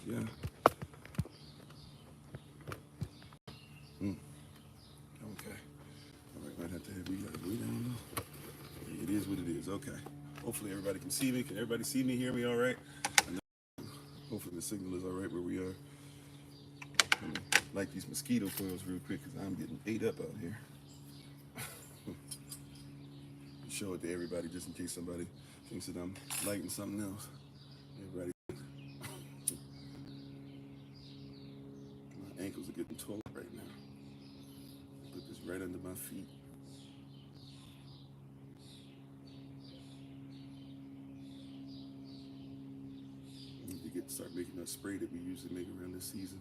yeah. Okay. All right, might have to have you guys way down low. It is what it is. Okay. Hopefully everybody can see me. Can everybody see me, hear me all right? Hopefully the signal is all right where we are. I'm gonna light these mosquito coils real quick because I'm getting ate up out here. Show it to everybody just in case somebody thinks that I'm lighting something else. Everybody, my ankles are getting taller right now. Put this right under my feet. I need to start making that spray that we usually make around this season.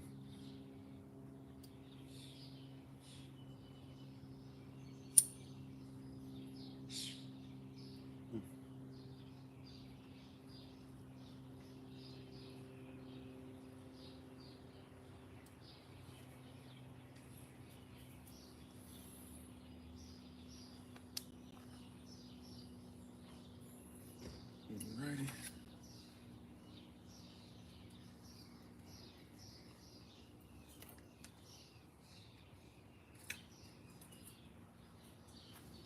Alrighty.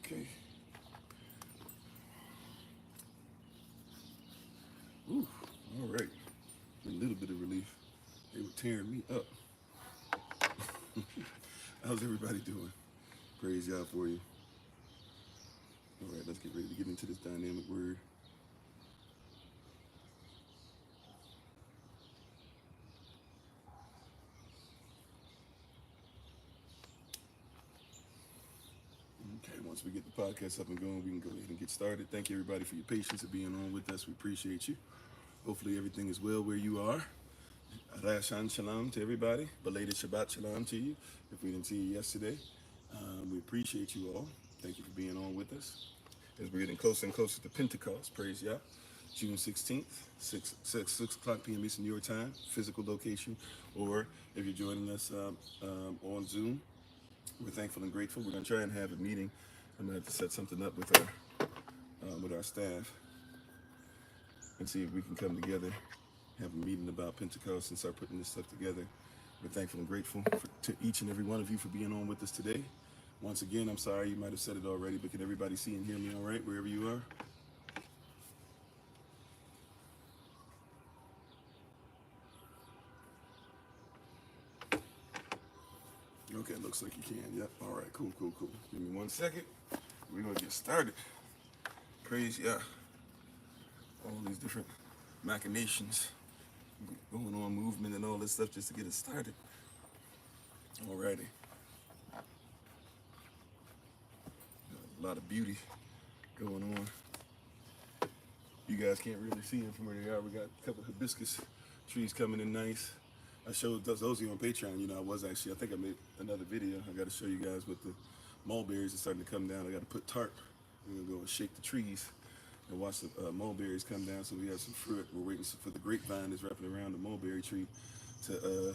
Okay. Ooh, all right. A little bit of relief. They were tearing me up. How's everybody doing? Praise God for you. All right, let's get ready to get into this dynamic word. Okay, once we get the podcast up and going, we can go ahead and get started. Thank you, everybody, for your patience and being on with us. We appreciate you. Hopefully, everything is well where you are. Rashan Shalom to everybody. Belated Shabbat Shalom to you. If we didn't see you yesterday, we appreciate you all. Thank you for being on with us. As we're getting closer and closer to Pentecost, praise Yah. June 16th, 6 o'clock p.m. Eastern New York time, physical location, or if you're joining us on Zoom, we're thankful and grateful. We're going to try and have a meeting. I'm going to have to set something up with our staff and see if we can come together, have a meeting about Pentecost and start putting this stuff together. We're thankful and grateful to each and every one of you for being on with us today. Once again, I'm sorry you might have said it already, but can everybody see and hear me all right, wherever you are? Okay, looks like you can. Yep. All right, cool. Give me 1 second. We're going to get started. Praise Yah. All these different machinations going on, movement and all this stuff just to get it started. Alrighty. A lot of beauty going on. You guys can't really see them from where they are. We got a couple of hibiscus trees coming in nice. I showed those of you on Patreon, I think I made another video. I got to show you guys what the mulberries are starting to come down. I got to put tarp. We're going to go and shake the trees and watch the mulberries come down so we have some fruit. We're waiting for the grapevine that's wrapping around the mulberry tree to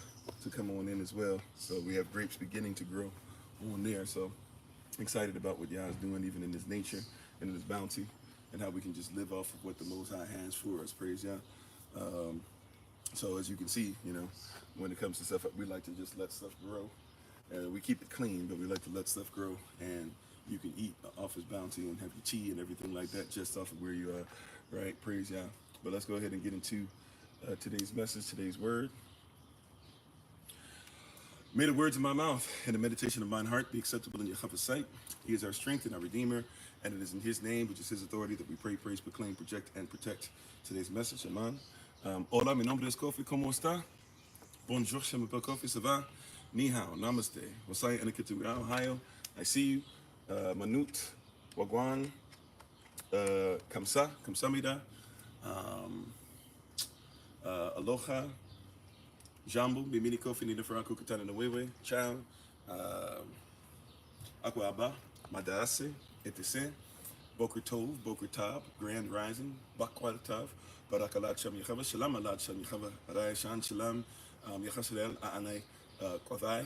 come on in as well. So we have grapes beginning to grow on there. So excited about what Yah's doing even in this nature and in this bounty and how we can just live off of what the Most High has for us. Praise Yah. So as you can see, when it comes to stuff, we like to just let stuff grow. We keep it clean, but we like to let stuff grow. And you can eat off his bounty and have your tea and everything like that just off of where you are, right? Praise Yah. But let's go ahead and get into today's message, today's word. May the words of my mouth and the meditation of mine heart be acceptable in Yahweh's sight. He is our strength and our redeemer, and it is in his name, which is his authority, that we pray, praise, proclaim, project, and protect today's message. Amen. Hola, mi nombre es Kofi. ¿Cómo está? Bonjour, je m'appelle Kofi. Ça va? Ni hao. Namaste. Wasai Anakitu, Ohio. I see you. Manut, Wagwan, Kamsamida, Aloha, Jambu, Bimini Kofi, Nina Franco, Katana Nawewe, Chow, Aquaba, Madase, Etisen, Boker Tov, Boker Tab, Grand Rising, Bakwal Tav, Barakalat Sham Yachava, Shalom Alad Sham Yachava, Rayashan Shalom, Yachashalel, Aanai, Kwavai.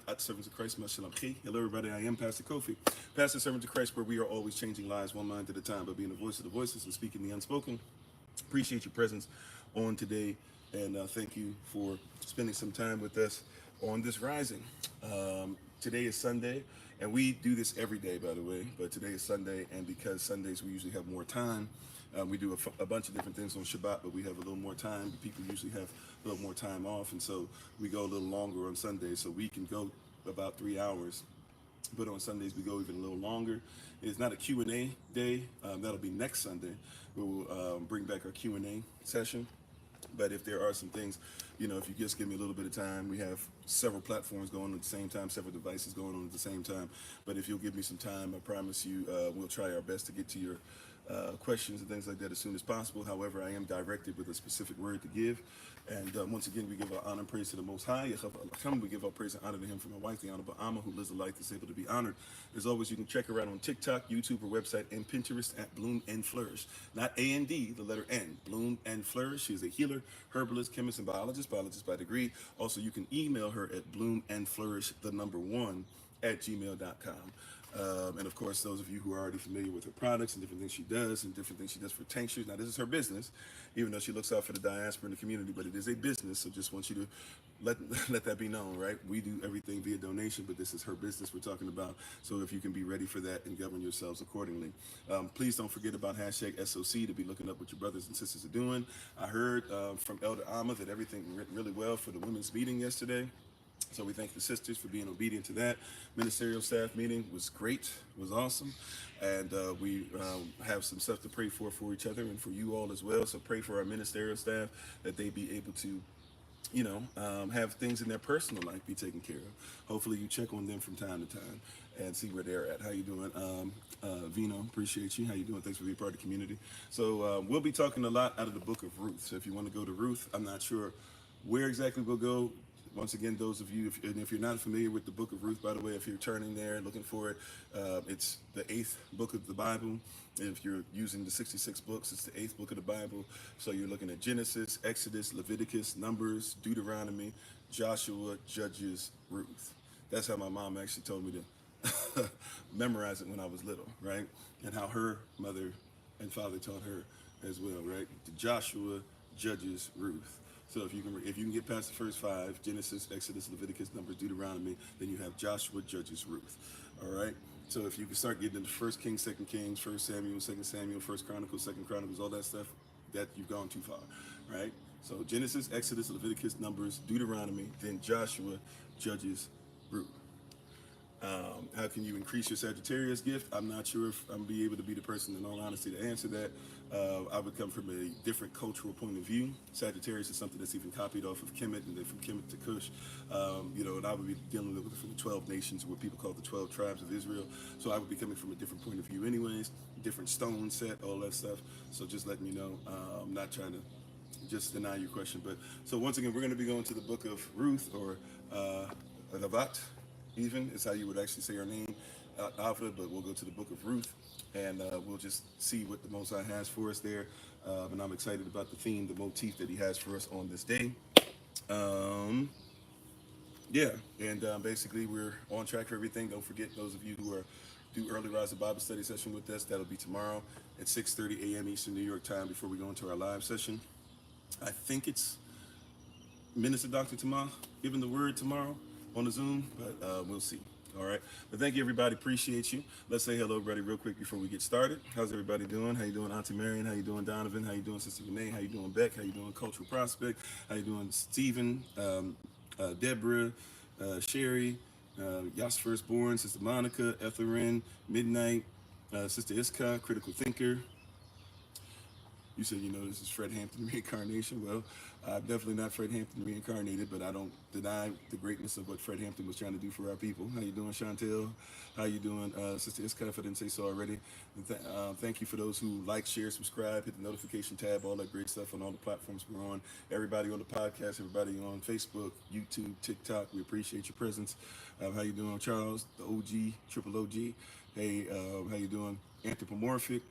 At Servants of Christ, Shalom. Hello, everybody. I am Pastor Kofi, Pastor Servants of Christ, where we are always changing lives one mind at a time by being the voice of the voiceless and speaking the unspoken. Appreciate your presence on today. and thank you for spending some time with us on this rising. Today is Sunday, and we do this every day, by the way, but today is Sunday, and because Sundays we usually have more time, we do a bunch of different things on Shabbat, but we have a little more time. People usually have a little more time off, and so we go a little longer on Sundays, so we can go about 3 hours, but on Sundays we go even a little longer. It's not a Q&A day. That'll be next Sunday. We'll bring back our Q&A session. But if there are some things, if you just give me a little bit of time, we have several platforms going on at the same time, several devices going on at the same time. But if you'll give me some time, I promise you, we'll try our best to get to your questions and things like that as soon as possible. However, I am directed with a specific word to give. And once again, we give our honor and praise to the Most High. We give our praise and honor to Him for my wife, the Honorable Amma, who lives a life that's able to be honored. As always, you can check her out on TikTok, YouTube, her website, and Pinterest at Bloom and Flourish. Not A-N-D, the letter N. Bloom and Flourish. She is a healer, herbalist, chemist, and biologist by degree. Also, you can email her at bloomandflourish1@gmail.com. And of course, those of you who are already familiar with her products and different things she does for tinctures. Now, this is her business, even though she looks out for the diaspora and the community, but it is a business. So just want you to let that be known, right? We do everything via donation, but this is her business we're talking about. So if you can be ready for that and govern yourselves accordingly. Please don't forget about #SOC to be looking up what your brothers and sisters are doing. I heard from Elder Amma that everything went really well for the women's meeting yesterday. So we thank the sisters for being obedient to that. Ministerial staff meeting was great, was awesome. And we have some stuff to pray for each other and for you all as well. So pray for our ministerial staff that they be able to, have things in their personal life be taken care of. Hopefully you check on them from time to time and see where they're at. How you doing? Vino, appreciate you. How you doing? Thanks for being part of the community. So we'll be talking a lot out of the book of Ruth. So if you want to go to Ruth, I'm not sure where exactly we'll go. Once again, those of you, if you're not familiar with the book of Ruth, by the way, if you're turning there looking for it, it's the 8th book of the Bible. If you're using the 66 books, it's the 8th book of the Bible. So you're looking at Genesis, Exodus, Leviticus, Numbers, Deuteronomy, Joshua, Judges, Ruth. That's how my mom actually told me to memorize it when I was little, right? And how her mother and father taught her as well, right? The Joshua, Judges, Ruth. So if you can get past the first 5, Genesis, Exodus, Leviticus, Numbers, Deuteronomy, then you have Joshua, Judges, Ruth. All right. So if you can start getting into 1 Kings, 2 Kings, 1 Samuel, 2 Samuel, 1 Chronicles, 2 Chronicles, all that stuff, that you've gone too far, right? So Genesis, Exodus, Leviticus, Numbers, Deuteronomy, then Joshua, Judges, Ruth. How can you increase your Sagittarius gift? I'm not sure if I'm be able to be the person, in all honesty, to answer that. I would come from a different cultural point of view. Sagittarius is something that's even copied off of Kemet, and then from Kemet to Cush. And I would be dealing with it from the 12 nations, what people call the 12 tribes of Israel. So I would be coming from a different point of view anyways, different stone set, all that stuff. So just letting you know, I'm not trying to just deny your question. But so once again, we're going to be going to the book of Ruth, or Lavat, even is how you would actually say her name, Avda, but we'll go to the book of Ruth, and we'll just see what the Most High has for us there. And I'm excited about the theme, the motif that He has for us on this day. Basically we're on track for everything. Don't forget, those of you who are do early rise Bible study session with us, that'll be tomorrow at 6:30 a.m. Eastern New York time before we go into our live session. I think it's Minister Dr. Tamar giving the word tomorrow on the Zoom, but we'll see. All right. But thank you, everybody. Appreciate you. Let's say hello, everybody, real quick before we get started. How's everybody doing? How you doing, Auntie Marion? How you doing, Donovan? How you doing, Sister Renee? How you doing, Beck? How you doing, Cultural Prospect? How you doing, Stephen? Deborah, Sherry, Yas Firstborn, Sister Monica, Etherin, Midnight, Sister Iska, Critical Thinker. You said, this is Fred Hampton reincarnation. Well, I'm definitely not Fred Hampton reincarnated, but I don't deny the greatness of what Fred Hampton was trying to do for our people. How you doing, Chantel? How you doing, Sister Iska, if I didn't say so already? Thank you for those who like, share, subscribe, hit the notification tab, all that great stuff on all the platforms we're on. Everybody on the podcast, everybody on Facebook, YouTube, TikTok, we appreciate your presence. How you doing, Charles, the OG, Triple OG? Hey, how you doing, Anthropomorphic?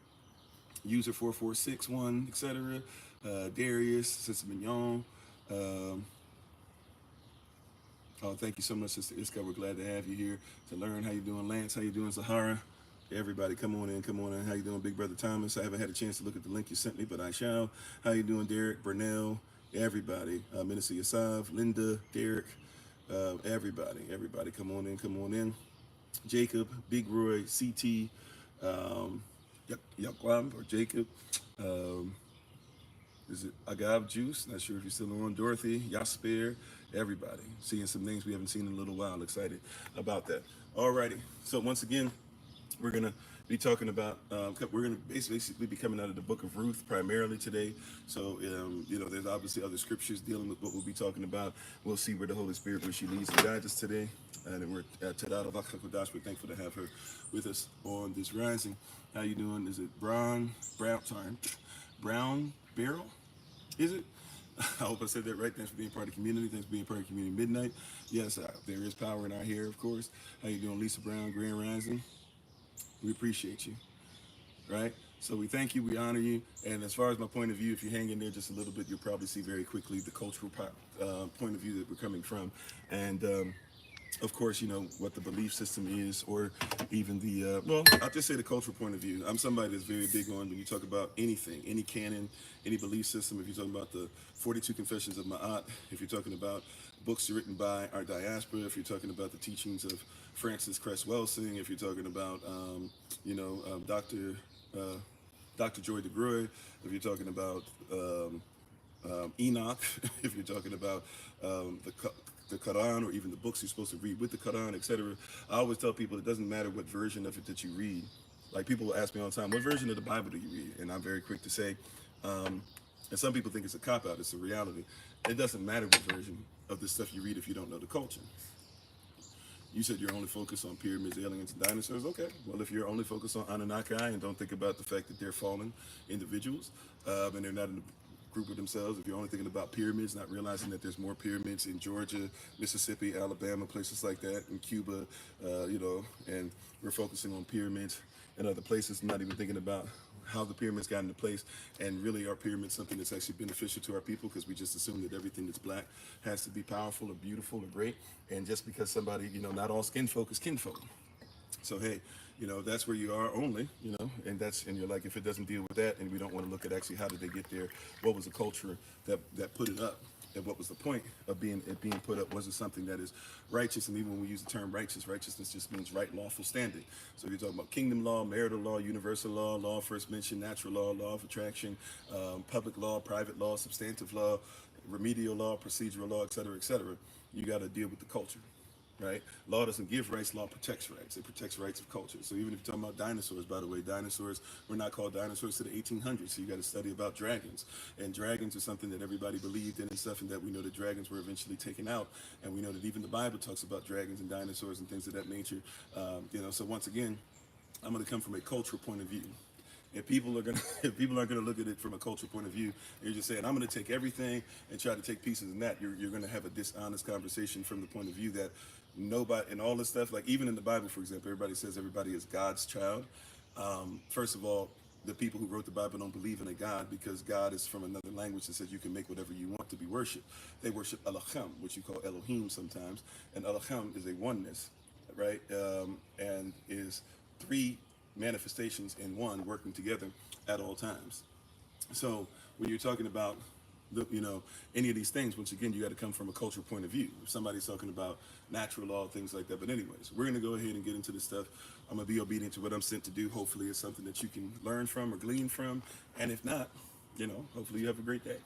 User 4461, etc. Darius, Sister Mignon. Thank you so much, Sister Iska. We're glad to have you here to learn. How you doing, Lance? How you doing, Zahara? Everybody, come on in, come on in. How you doing, Big Brother Thomas? I haven't had a chance to look at the link you sent me, but I shall. How you doing, Derek, Burnell, everybody. Minister Yasav, Linda, Derek, everybody. Come on in. Jacob, Big Roy, CT, Yaquam or Jacob. Is it Agave Juice? Not sure if you're still on. Dorothy, Yasper, everybody. Seeing some names we haven't seen in a little while. Excited about that. Alrighty. So once again, we're going to be talking about, we're going to basically be coming out of the book of Ruth primarily today. So, there's obviously other scriptures dealing with what we'll be talking about. We'll see where the Holy Spirit, where she leads and guides us today. And we're at Tadada Vakakodash. We're thankful to have her with us on this rising. How you doing? Is it Brown Barrel? Is it? I hope I said that right. Thanks for being part of the community. Thanks for being part of Community Midnight. Yes, there is power in our hair, of course. How you doing, Lisa Brown, Grand Rising? We appreciate you, right? So we thank you, we honor you. And as far as my point of view, if you hang in there just a little bit, you'll probably see very quickly the cultural point of view that we're coming from. And of course, what the belief system is, or even the, I'll just say the cultural point of view. I'm somebody that's very big on when you talk about anything, any canon, any belief system. If you're talking about the 42 Confessions of Ma'at, if you're talking about books written by our diaspora, if you're talking about the teachings of Francis Cress Welsing, if you're talking about, Dr. Joy DeGruy, if you're talking about Enoch, if you're talking about the Quran, or even the books you're supposed to read with the Quran, etc. I always tell people it doesn't matter what version of it that you read. Like, people will ask me all the time, what version of the Bible do you read? And I'm very quick to say, and some people think it's a cop-out, it's a reality. It doesn't matter what version of the stuff you read if you don't know the culture. You said you're only focused on pyramids, aliens, and dinosaurs. Okay, well, if you're only focused on Anunnaki and don't think about the fact that they're fallen individuals, and they're not in the group of themselves, if you're only thinking about pyramids, not realizing that there's more pyramids in Georgia, Mississippi, Alabama, places like that, in Cuba, and we're focusing on pyramids and other places, not even thinking about how the pyramids got into place. And really, are pyramids something that's actually beneficial to our people? Because we just assume that everything that's black has to be powerful or beautiful or great. And just because somebody, not all skin folk is kinfolk. So hey, that's where you are only, and you're like, if it doesn't deal with that, and we don't want to look at actually how did they get there, what was the culture that put it up, and what was the point of being put up? Was it something that is righteous? And even when we use the term righteousness just means right, lawful standing. So if you're talking about kingdom law, marital law, universal law, law of first mention, natural law of attraction, public law, private law, substantive law, remedial law, procedural law, et cetera, you got to deal with the culture. Right? Law doesn't give rights, law protects rights. It protects rights of culture. So even if you're talking about dinosaurs, by the way, dinosaurs were not called dinosaurs to the 1800s. So you got to study about dragons. And dragons are something that everybody believed in and stuff, and that we know that dragons were eventually taken out. And we know that even the Bible talks about dragons and dinosaurs and things of that nature. So once again, I'm going to come from a cultural point of view. If people aren't gonna look at it from a cultural point of view, you're just saying, I'm gonna take everything and try to take pieces in that, you're gonna have a dishonest conversation from the point of view that nobody, and all this stuff, like even in the Bible, for example, everybody says everybody is God's child. First of all, the people who wrote the Bible don't believe in a God, because God is from another language that says you can make whatever you want to be worshipped. They worship Elohim, which you call Elohim sometimes, and Elohim is a oneness, right? And is three manifestations in one working together at all times. So when you're talking about any of these things, once again, you got to come from a cultural point of view. If somebody's talking about natural law, things like that. But anyways, we're going to go ahead and get into this stuff. I'm going to be obedient to what I'm sent to do. Hopefully it's something that you can learn from or glean from. And if not, hopefully you have a great day.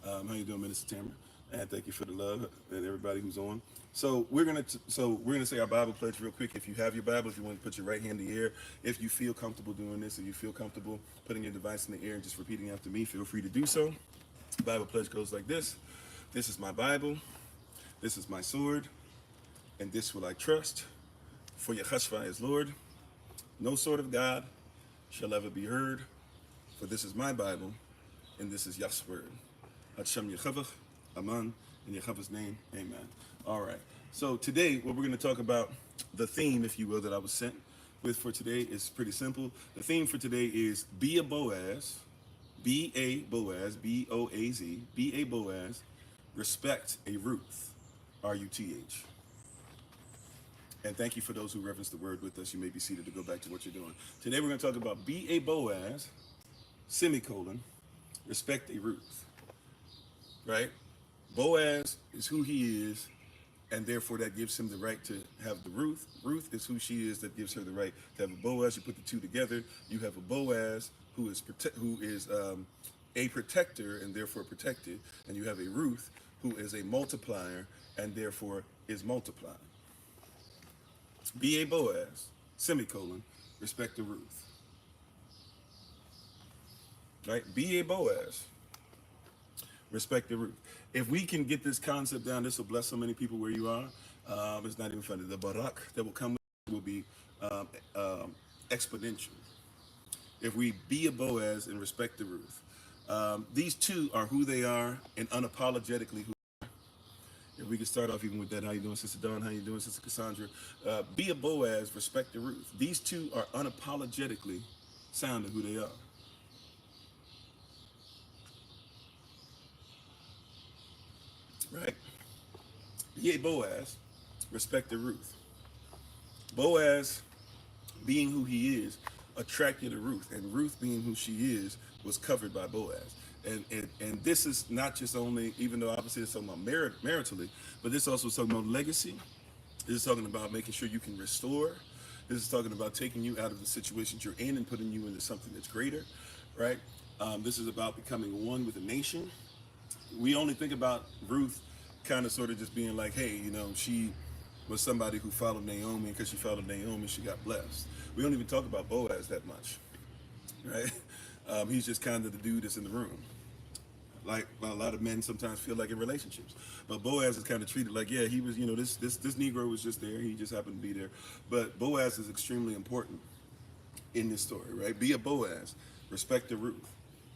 How you doing, Minister Tamara? And thank you for the love and everybody who's on. So we're gonna say our Bible pledge real quick. If you have your Bible, if you want to put your right hand in the air, if you feel comfortable doing this, or you feel comfortable putting your device in the air and just repeating after me, feel free to do so. The Bible pledge goes like this: This is my Bible, this is my sword, and this will I trust. For Yehoshua is Lord. No sword of God shall ever be heard. For this is my Bible, and this is Yah's word. Hashem Yehovah. Amen. In Yehovah's name, amen. All right. So today, what we're going to talk about, the theme, if you will, that I was sent with for today is pretty simple. The theme for today is be a Boaz, B-A Boaz, B-O-A-Z, be a Boaz, respect a Ruth, R-U-T-H. And thank you for those who reference the word with us. You may be seated to go back to what you're doing. Today, we're going to talk about be a Boaz, semicolon, respect a Ruth. right? Boaz is who he is, and therefore that gives him the right to have the Ruth. Ruth is who she is, that gives her the right to have a Boaz. You put the two together, you have a Boaz who is a protector and therefore protected, and you have a Ruth who is a multiplier and therefore is multiplied. Be a Boaz, semicolon, respect the Ruth. Right? Be a Boaz, respect the Ruth. If we can get this concept down, this will bless so many people where you are. It's not even funny. The barak that will come with it will be exponential. If we be a Boaz and respect the Ruth. These two are who they are and unapologetically who they are. If we can start off even with that. How you doing, Sister Dawn? How you doing, Sister Cassandra? Be a Boaz, respect the Ruth. These two are unapologetically sound of who they are. Right? Be a Boaz, respect the Ruth. Boaz, being who he is, attracted to Ruth, and Ruth, being who she is, was covered by Boaz. And this is not just only, even though obviously it's talking about maritally, but this also is talking about legacy. This is talking about making sure you can restore. This is talking about taking you out of the situations you're in and putting you into something that's greater, right? This is about becoming one with a nation. We only think about Ruth kind of sort of just being like, hey, you know, she was somebody who followed Naomi, and because she followed Naomi, she got blessed. We don't even talk about Boaz that much, right? He's just kind of the dude that's in the room. Like a lot of men sometimes feel like in relationships. But Boaz is kind of treated like, yeah, he was, you know, this Negro was just there. He just happened to be there. But Boaz is extremely important in this story, right? Be a Boaz. Respect the Ruth,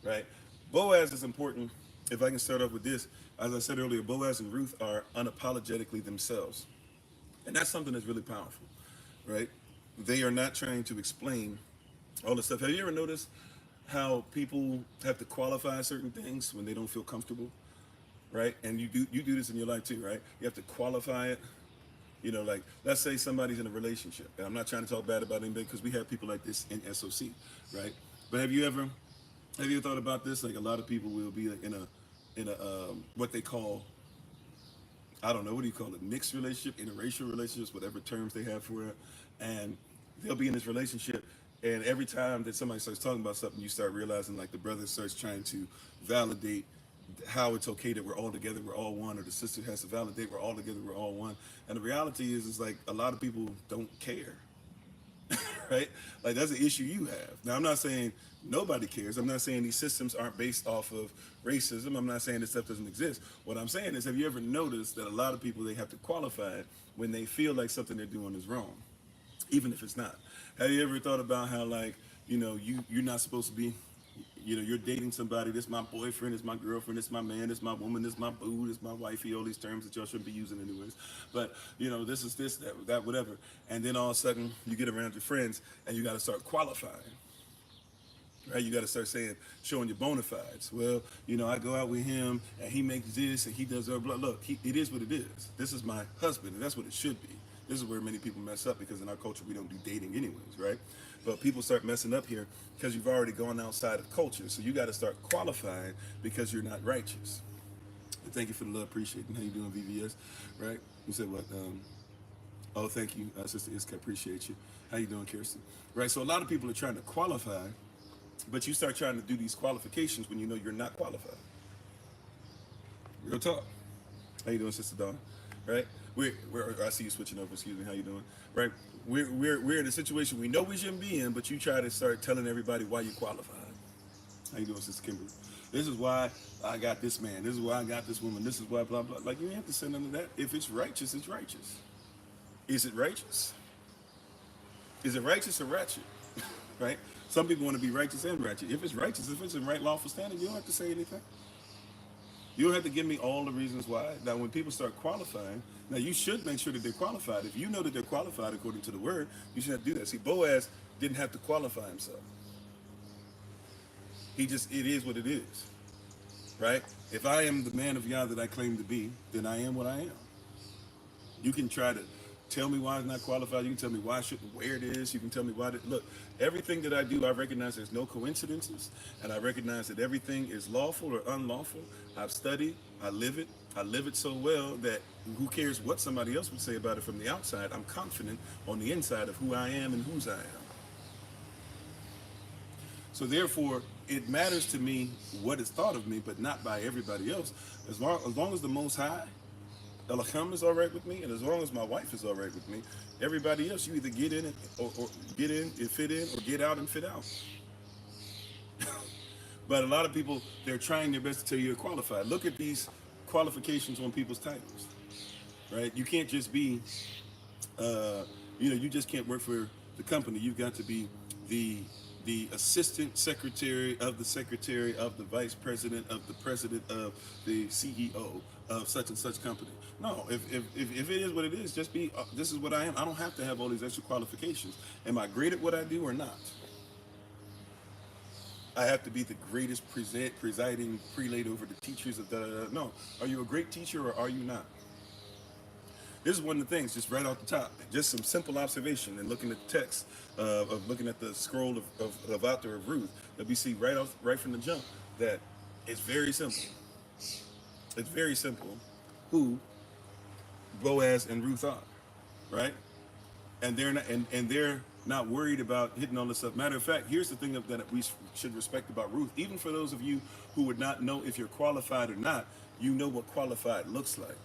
right? Boaz is important. If I can start off with this, as I said earlier, Boaz and Ruth are unapologetically themselves. And that's something that's really powerful, right? They are not trying to explain all this stuff. Have you ever noticed how people have to qualify certain things when they don't feel comfortable, right? And you do this in your life too, right? You have to qualify it. You know, like, let's say somebody's in a relationship, and I'm not trying to talk bad about anybody because we have people like this in SOC, right? But have you ever thought about this? Like, a lot of people will be in a what they call, I don't know, what do you call it? Mixed relationship, interracial relationships, whatever terms they have for it. And they'll be in this relationship, and every time that somebody starts talking about something, you start realizing, like, the brother starts trying to validate how it's okay that we're all together, we're all one, or the sister has to validate we're all together, we're all one. And the reality is like a lot of people don't care, right? Like, that's an issue you have. Now, I'm not saying nobody cares. I'm not saying these systems aren't based off of racism. I'm not saying this stuff doesn't exist. What I'm saying is, have you ever noticed that a lot of people, they have to qualify it when they feel like something they're doing is wrong, even if it's not? Have you ever thought about how, like, you know, you're not supposed to be, you know, you're dating somebody, this my boyfriend, this my girlfriend, this my man, this my woman, this my boo, this my wifey, all these terms that y'all shouldn't be using anyways. But, you know, this is this, that, whatever. And then all of a sudden you get around your friends and you got to start qualifying. Right? You got to start saying, showing your bona fides. Well, you know, I go out with him and he makes this and he does that. Blah. Look, it is what it is. This is my husband, and that's what it should be. This is where many people mess up, because in our culture we don't do dating anyways, right? But people start messing up here because you've already gone outside of culture. So you got to start qualifying because you're not righteous. And thank you for the love, appreciate it. How you doing, VVS? Right? You said what? Oh, thank you, Sister Iska, appreciate you. How you doing, Kirsten? Right. So a lot of people are trying to qualify, but you start trying to do these qualifications when you know you're not qualified. Real talk. How you doing, Sister Dawn? Right? I see you switching over. Excuse me. How you doing? Right? We're in a situation we know we shouldn't be in, but you try to start telling everybody why you qualified. How you doing, Sister Kimberly? This is why I got this man. This is why I got this woman. This is why blah blah. Like, you ain't have to say none of that. If it's righteous, it's righteous. Is it righteous? Is it righteous or ratchet? Right? Some people want to be righteous and ratchet. If it's righteous, if it's in right lawful standing, you don't have to say anything. You don't have to give me all the reasons why. Now, when people start qualifying, now you should make sure that they're qualified. If you know that they're qualified according to the word, you should have to do that. See, Boaz didn't have to qualify himself. It is what it is, right? If I am the man of Yah that I claim to be, then I am what I am. You can try to tell me why it's not qualified. You can tell me why I shouldn't wear this. You can tell me why. Look, everything that I do, I recognize there's no coincidences, and I recognize that everything is lawful or unlawful. I've studied, I live it. I live it so well that who cares what somebody else would say about it from the outside? I'm confident on the inside of who I am and whose I am. So therefore, it matters to me what is thought of me, but not by everybody else. As long as the Most High, Elohim, is all right with me, and as long as my wife is all right with me, everybody else, you either get in or get in and fit in, or get out and fit out. But a lot of people, they're trying their best to tell you you're qualified. Look at these qualifications on people's titles, right? You can't just be, you just can't work for the company. You've got to be the assistant secretary of the vice president of the president of the CEO of such and such company. No, if it is what it is, just be, this is what I am. I don't have to have all these extra qualifications. Am I great at what I do or not? I have to be the greatest presiding prelate over the teachers of No. Are you a great teacher or are you not? This is one of the things, just right off the top, just some simple observation and looking at the text of looking at the scroll of author of Ruth, that we see right from the jump that it's very simple. It's very simple who Boaz and Ruth are, right? And they're not worried about hitting all this stuff. Matter of fact, here's the thing that we should respect about Ruth. Even for those of you who would not know if you're qualified or not, you know what qualified looks like.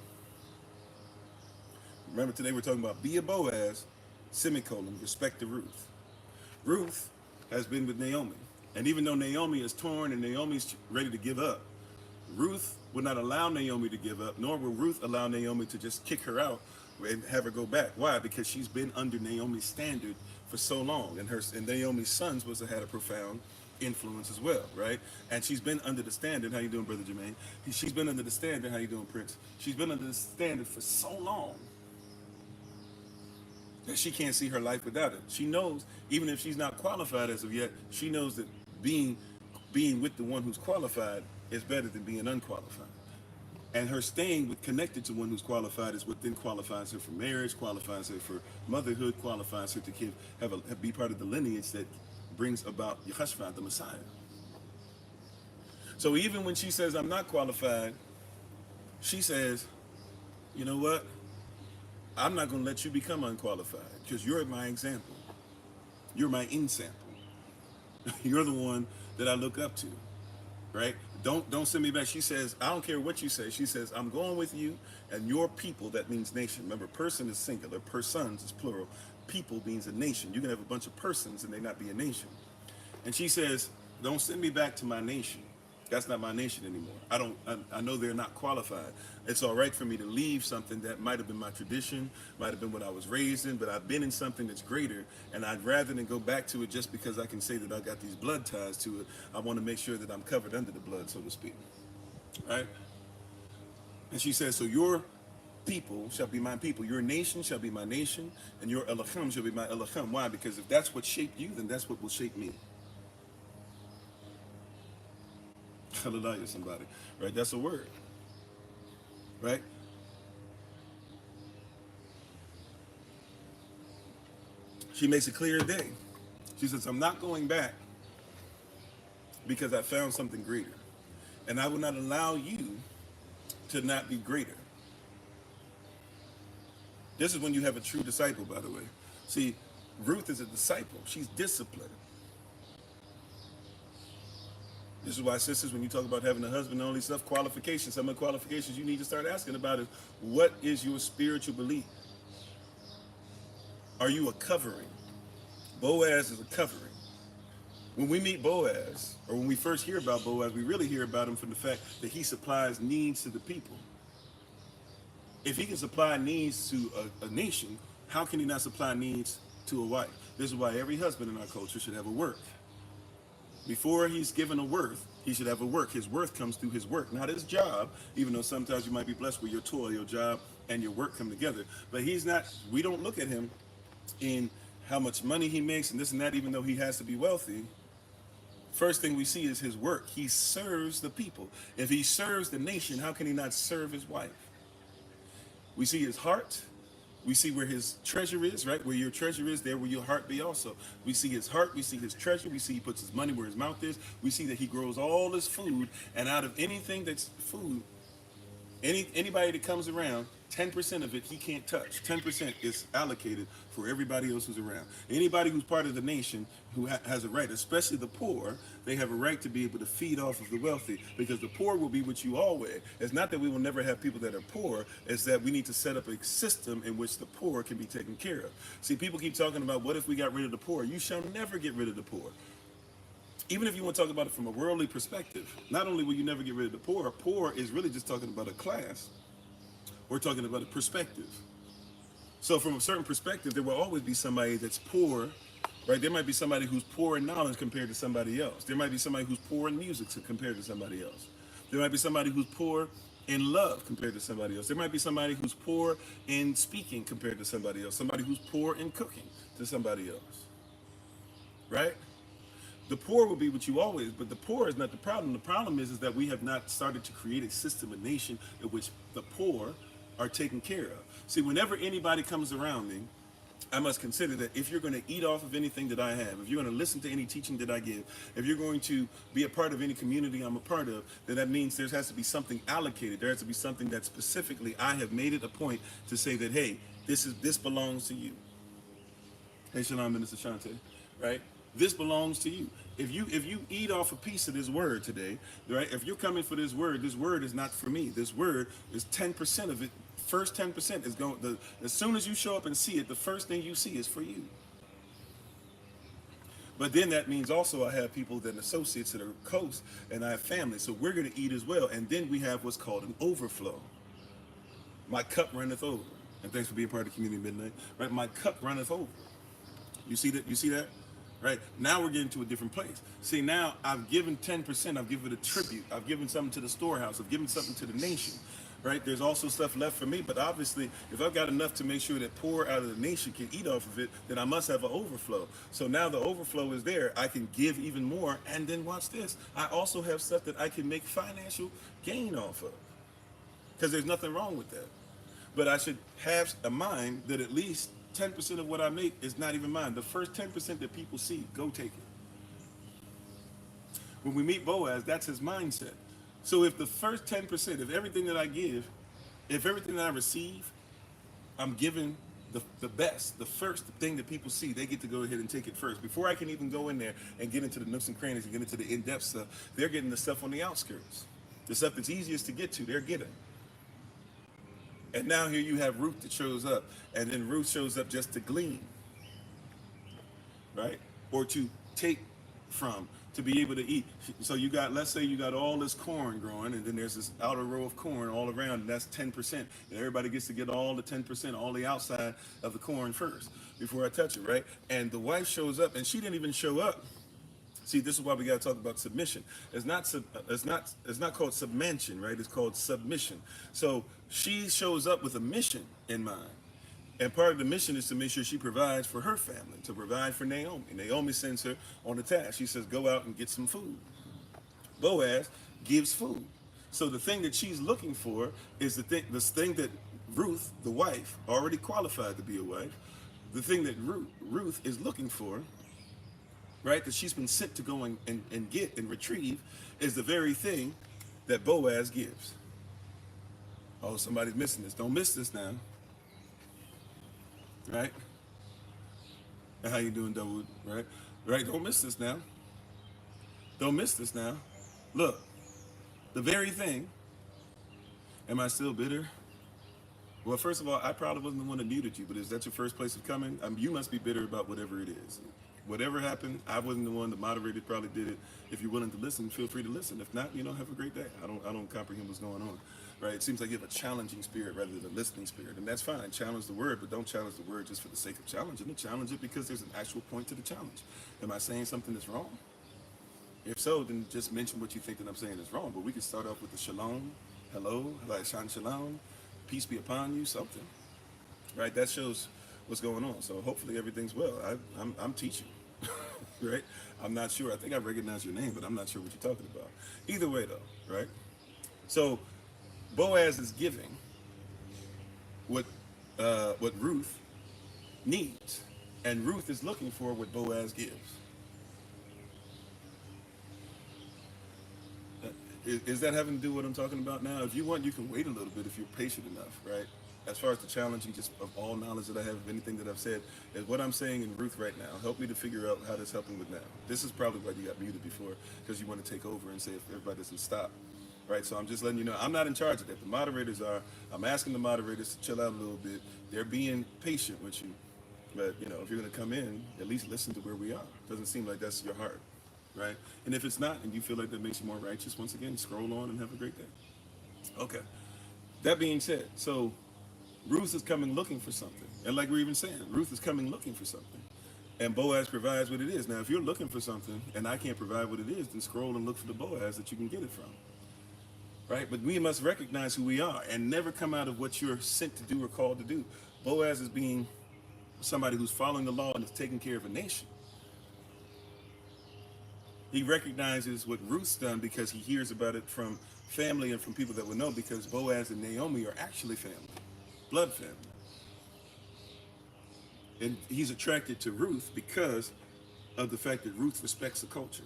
Remember, today we're talking about be a Boaz, semicolon, respect to Ruth. Ruth has been with Naomi. And even though Naomi is torn and Naomi's ready to give up, Ruth would not allow Naomi to give up, nor will Ruth allow Naomi to just kick her out and have her go back. Why? Because she's been under Naomi's standard for so long, and Naomi's sons had a profound influence as well, right? And she's been under the standard. How you doing, Brother Jermaine? She's been under the standard. How you doing, Prince? She's been under the standard for so long that she can't see her life without it. She knows, even if she's not qualified as of yet, she knows that being with the one who's qualified is better than being unqualified. And her staying connected to one who's qualified is what then qualifies her for marriage, qualifies her for motherhood, qualifies her to be part of the lineage that brings about Yehoshua, the Messiah. So even when she says, I'm not qualified, she says, you know what? I'm not going to let you become unqualified because you're my example. You're my example. You're the one that I look up to, right? Don't send me back. She says, I don't care what you say. She says, I'm going with you and your people. That means nation. Remember, person is singular. Persons is plural. People means a nation. You can have a bunch of persons and they not be a nation. And she says, don't send me back to my nation. That's not my nation anymore. I know they're not qualified. It's all right for me to leave something that might have been my tradition, might have been what I was raised in, but I've been in something that's greater, and I'd rather than go back to it just because I can say that I got these blood ties to it. I want to make sure that I'm covered under the blood, so to speak. Right? And she says, so your people shall be my people, your nation shall be my nation, and your Elohim shall be my Elohim. Why? Because if that's what shaped you, then that's what will shape me. Hallelujah, somebody. Right? That's a word. Right? She makes it clear today. She says, I'm not going back because I found something greater. And I will not allow you to not be greater. This is when you have a true disciple, by the way. See, Ruth is a disciple. She's disciplined. This is why, sisters, when you talk about having a husband and all these stuff, qualifications, some of the qualifications you need to start asking about is, what is your spiritual belief? Are you a covering? Boaz is a covering. When we meet Boaz, or when we first hear about Boaz, we really hear about him from the fact that he supplies needs to the people. If he can supply needs to a nation, how can he not supply needs to a wife? This is why every husband in our culture should have a work. Before he's given a worth, he should have a work. His worth comes through his work, not his job, even though sometimes you might be blessed with your toil, your job, and your work come together. But we don't look at him in how much money he makes and this and that, even though he has to be wealthy. First thing we see is his work. He serves the people. If he serves the nation, how can he not serve his wife? We see his heart. We see where his treasure is, right? Where your treasure is, there will your heart be also. We see his heart, we see his treasure, we see he puts his money where his mouth is. We see that he grows all his food, and out of anything that's food, anybody that comes around, 10% of it he can't touch. 10% is allocated for everybody else who's around. Anybody who's part of the nation who has a right, especially the poor, they have a right to be able to feed off of the wealthy, because the poor will be with you always. It's not that we will never have people that are poor, it's that we need to set up a system in which the poor can be taken care of. See, people keep talking about, what if we got rid of the poor? You shall never get rid of the poor. Even if you want to talk about it from a worldly perspective, not only will you never get rid of the poor, poor is really just talking about a class. We're talking about a perspective. So from a certain perspective, there will always be somebody that's poor, right? There might be somebody who's poor in knowledge compared to somebody else. There might be somebody who's poor in music compared to somebody else. There might be somebody who's poor in love compared to somebody else. There might be somebody who's poor in speaking compared to somebody else. Somebody who's poor in cooking to somebody else, right? The poor will be with you always, but the poor is not the problem. The problem is that we have not started to create a system, a nation in which the poor are taken care of. See, whenever anybody comes around me, I must consider that if you're going to eat off of anything that I have, if you're going to listen to any teaching that I give, if you're going to be a part of any community I'm a part of, then that means there has to be something allocated. There has to be something that specifically I have made it a point to say that, hey, this belongs to you. Hey, Shalom, Minister Shante, right? This belongs to you. If you eat off a piece of this word today, right? If you're coming for this word is not for me. This word is 10% of it. First 10% is going. As soon as you show up and see it, the first thing you see is for you. But then that means also I have people that are associates that are close, and I have family, so we're going to eat as well. And then we have what's called an overflow. My cup runneth over. And thanks for being part of the community midnight. Right? My cup runneth over. You see that? You see that? Right? Now we're getting to a different place. See, now I've given 10%, I've given a tribute, I've given something to the storehouse, I've given something to the nation. Right? There's also stuff left for me, but obviously if I've got enough to make sure that poor out of the nation can eat off of it, then I must have an overflow. So now the overflow is there. I can give even more, and then watch this. I also have stuff that I can make financial gain off of, because there's nothing wrong with that. But I should have a mind that at least 10% of what I make is not even mine. The first 10% that people see, go take it. When we meet Boaz, that's his mindset. So if the first 10% of everything that I give, if everything that I receive, I'm giving the best, the first thing that people see, they get to go ahead and take it first. Before I can even go in there and get into the nooks and crannies and get into the in-depth stuff, they're getting the stuff on the outskirts. The stuff that's easiest to get to, they're getting. And now here you have Ruth that shows up, and then Ruth shows up just to glean, right? Or to take from, to be able to eat. So you got, let's say you got all this corn growing, and then there's this outer row of corn all around, and that's 10%. And everybody gets to get all the 10%, all the outside of the corn first, before I touch it, right? And the wife shows up, and she didn't even show up. See, this is why we got to talk about submission. It's not called submension, right? It's called submission. So she shows up with a mission in mind. And part of the mission is to make sure she provides for her family, to provide for Naomi. Naomi sends her on a task. She says, go out and get some food. Boaz gives food. So the thing that she's looking for is this thing that Ruth, the wife, already qualified to be a wife, the thing that Ruth is looking for, right, that she's been sent to go and get and retrieve, is the very thing that Boaz gives. Oh, somebody's missing this. Don't miss this now. Right? And how you doing, Dawood? Right? Right? Don't miss this now. Don't miss this now. Look, the very thing. Am I still bitter? Well, first of all, I probably wasn't the one that muted you, but is that your first place of coming? You must be bitter about whatever it is. Whatever happened, I wasn't the one. The moderator probably did it. If you're willing to listen, feel free to listen. If not, have a great day. I don't comprehend what's going on. Right? It seems like you have a challenging spirit rather than a listening spirit, and that's fine. Challenge the word, but don't challenge the word just for the sake of challenging it. Challenge it because there's an actual point to the challenge. Am I saying something that's wrong? If so, then just mention what you think that I'm saying is wrong. But we can start off with the shalom, hello, like shalom, peace be upon you, something. Right? That shows what's going on. So hopefully everything's well. I'm teaching. Right? I'm not sure. I think I recognize your name, but I'm not sure what you're talking about. Either way, though, right? So Boaz is giving what what Ruth needs, and Ruth is looking for what Boaz gives. Is that having to do what I'm talking about now? If you want, you can wait a little bit if you're patient enough, right? As far as the challenging, just of all knowledge that I have of anything that I've said, is what I'm saying in Ruth right now. Help me to figure out how that's helping with now. This is probably why you got muted before, because you want to take over and say if everybody doesn't stop, right? So I'm just letting you know, I'm not in charge of that. The moderators are. I'm asking the moderators to chill out a little bit. They're being patient with you. But, you know, if you're going to come in, at least listen to where we are. Doesn't seem like that's your heart. Right? And if it's not, and you feel like that makes you more righteous, once again, scroll on and have a great day. Okay. That being said, so Ruth is coming looking for something. And like we're even saying, Ruth is coming looking for something. And Boaz provides what it is. Now, if you're looking for something and I can't provide what it is, then scroll and look for the Boaz that you can get it from. Right? But we must recognize who we are and never come out of what you're sent to do or called to do. Boaz is being somebody who's following the law and is taking care of a nation. He recognizes what Ruth's done because he hears about it from family and from people that would know, because Boaz and Naomi are actually family, blood family. And he's attracted to Ruth because of the fact that Ruth respects the culture.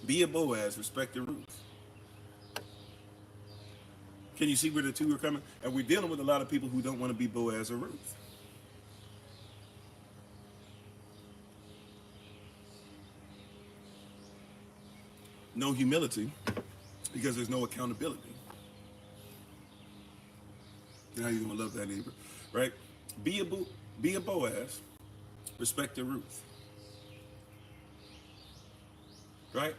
Be a Boaz, respect the Ruth. Can you see where the two are coming? And we're dealing with a lot of people who don't want to be Boaz or Ruth. No humility, because there's no accountability. Now you're gonna love that neighbor, right? Be a Boaz, respect the Ruth, right?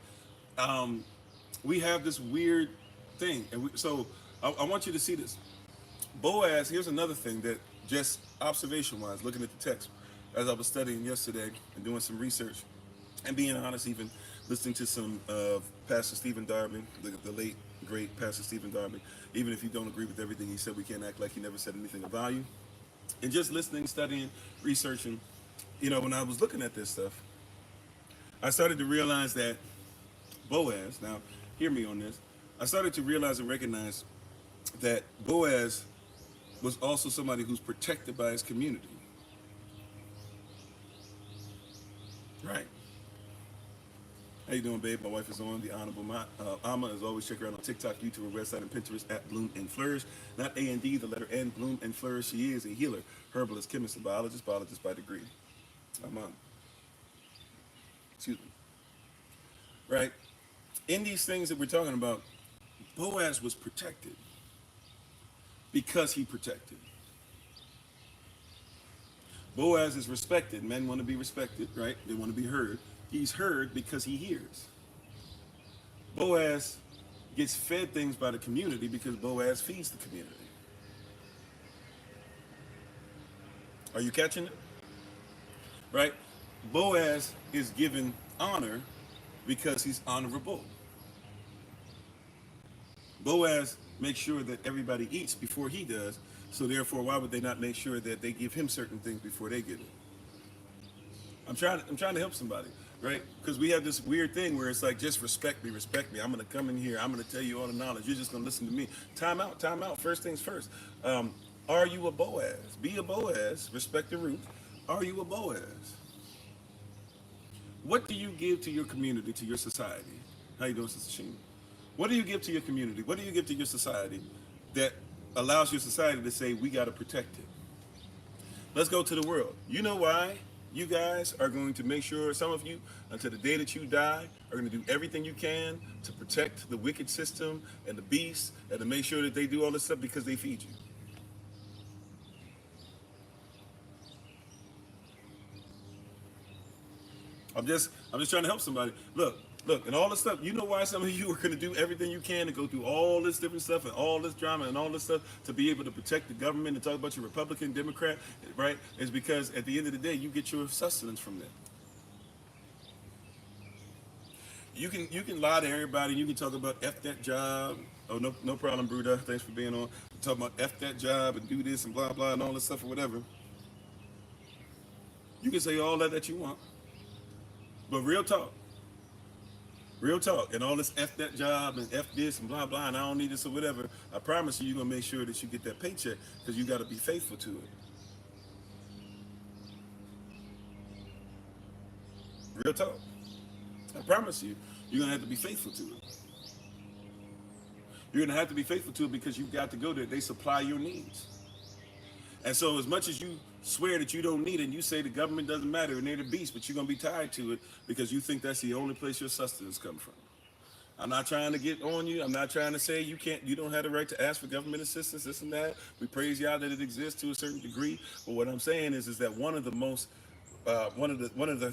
We have this weird thing, and so I want you to see this. Boaz. Here's another thing that, just observation-wise, looking at the text as I was studying yesterday and doing some research, and being honest, even listening to some of Pastor Stephen Darby, the late, great Pastor Stephen Darby. Even if you don't agree with everything he said, we can't act like he never said anything of value. And just listening, studying, researching, when I was looking at this stuff, I started to realize that Boaz, now hear me on this, I started to realize and recognize that Boaz was also somebody who's protected by his community. Right. How you doing, babe? My wife is on. The Honorable Amma. As always, check her out on TikTok, YouTube, website, and Pinterest at Bloom and Flourish. Not A&D, the letter N, Bloom and Flourish. She is a healer, herbalist, chemist, and biologist by degree. Excuse me. Right? In these things that we're talking about, Boaz was protected because he protected. Boaz is respected. Men want to be respected, right? They want to be heard. He's heard because he hears. Boaz gets fed things by the community because Boaz feeds the community. Are you catching it? Right? Boaz is given honor because he's honorable. Boaz makes sure that everybody eats before he does, so therefore, why would they not make sure that they give him certain things before they get it? I'm trying to help somebody. Right? Because we have this weird thing where it's like, just respect me. I'm going to come in here. I'm going to tell you all the knowledge. You're just going to listen to me. Time out. First things first. Are you a Boaz? Be a Boaz. Respect the Ruth. Are you a Boaz? What do you give to your community, to your society? How you doing, Sister Sheena? What do you give to your community? What do you give to your society that allows your society to say, we got to protect it? Let's go to the world. You know why? You guys are going to make sure, some of you, until the day that you die, are going to do everything you can to protect the wicked system and the beast, and to make sure that they do all this stuff because they feed you. I'm just trying to help somebody. Look, and all this stuff, you know why some of you are going to do everything you can to go through all this different stuff and all this drama and all this stuff to be able to protect the government and talk about your Republican, Democrat, right? It's because at the end of the day, you get your sustenance from them. You can lie to everybody. You can talk about F that job. Oh, no problem, Bruda. Thanks for being on. Talk about F that job and do this and blah, blah, and all this stuff or whatever. You can say all that you want. But real talk, Real talk. And all this F that job and F this and blah, blah, and I don't need this or whatever. I promise you, you're going to make sure that you get that paycheck because you got to be faithful to it. Real talk. I promise you, you're going to have to be faithful to it. You're going to have to be faithful to it because you've got to go there. They supply your needs. And so as much as you swear that you don't need it and you say the government doesn't matter and they're the beast, but you're going to be tied to it because you think that's the only place your sustenance comes from. I'm not trying to get on you. I'm not trying to say you don't have the right to ask for government assistance, this and that. We praise y'all that it exists to a certain degree. But what I'm saying is that one of the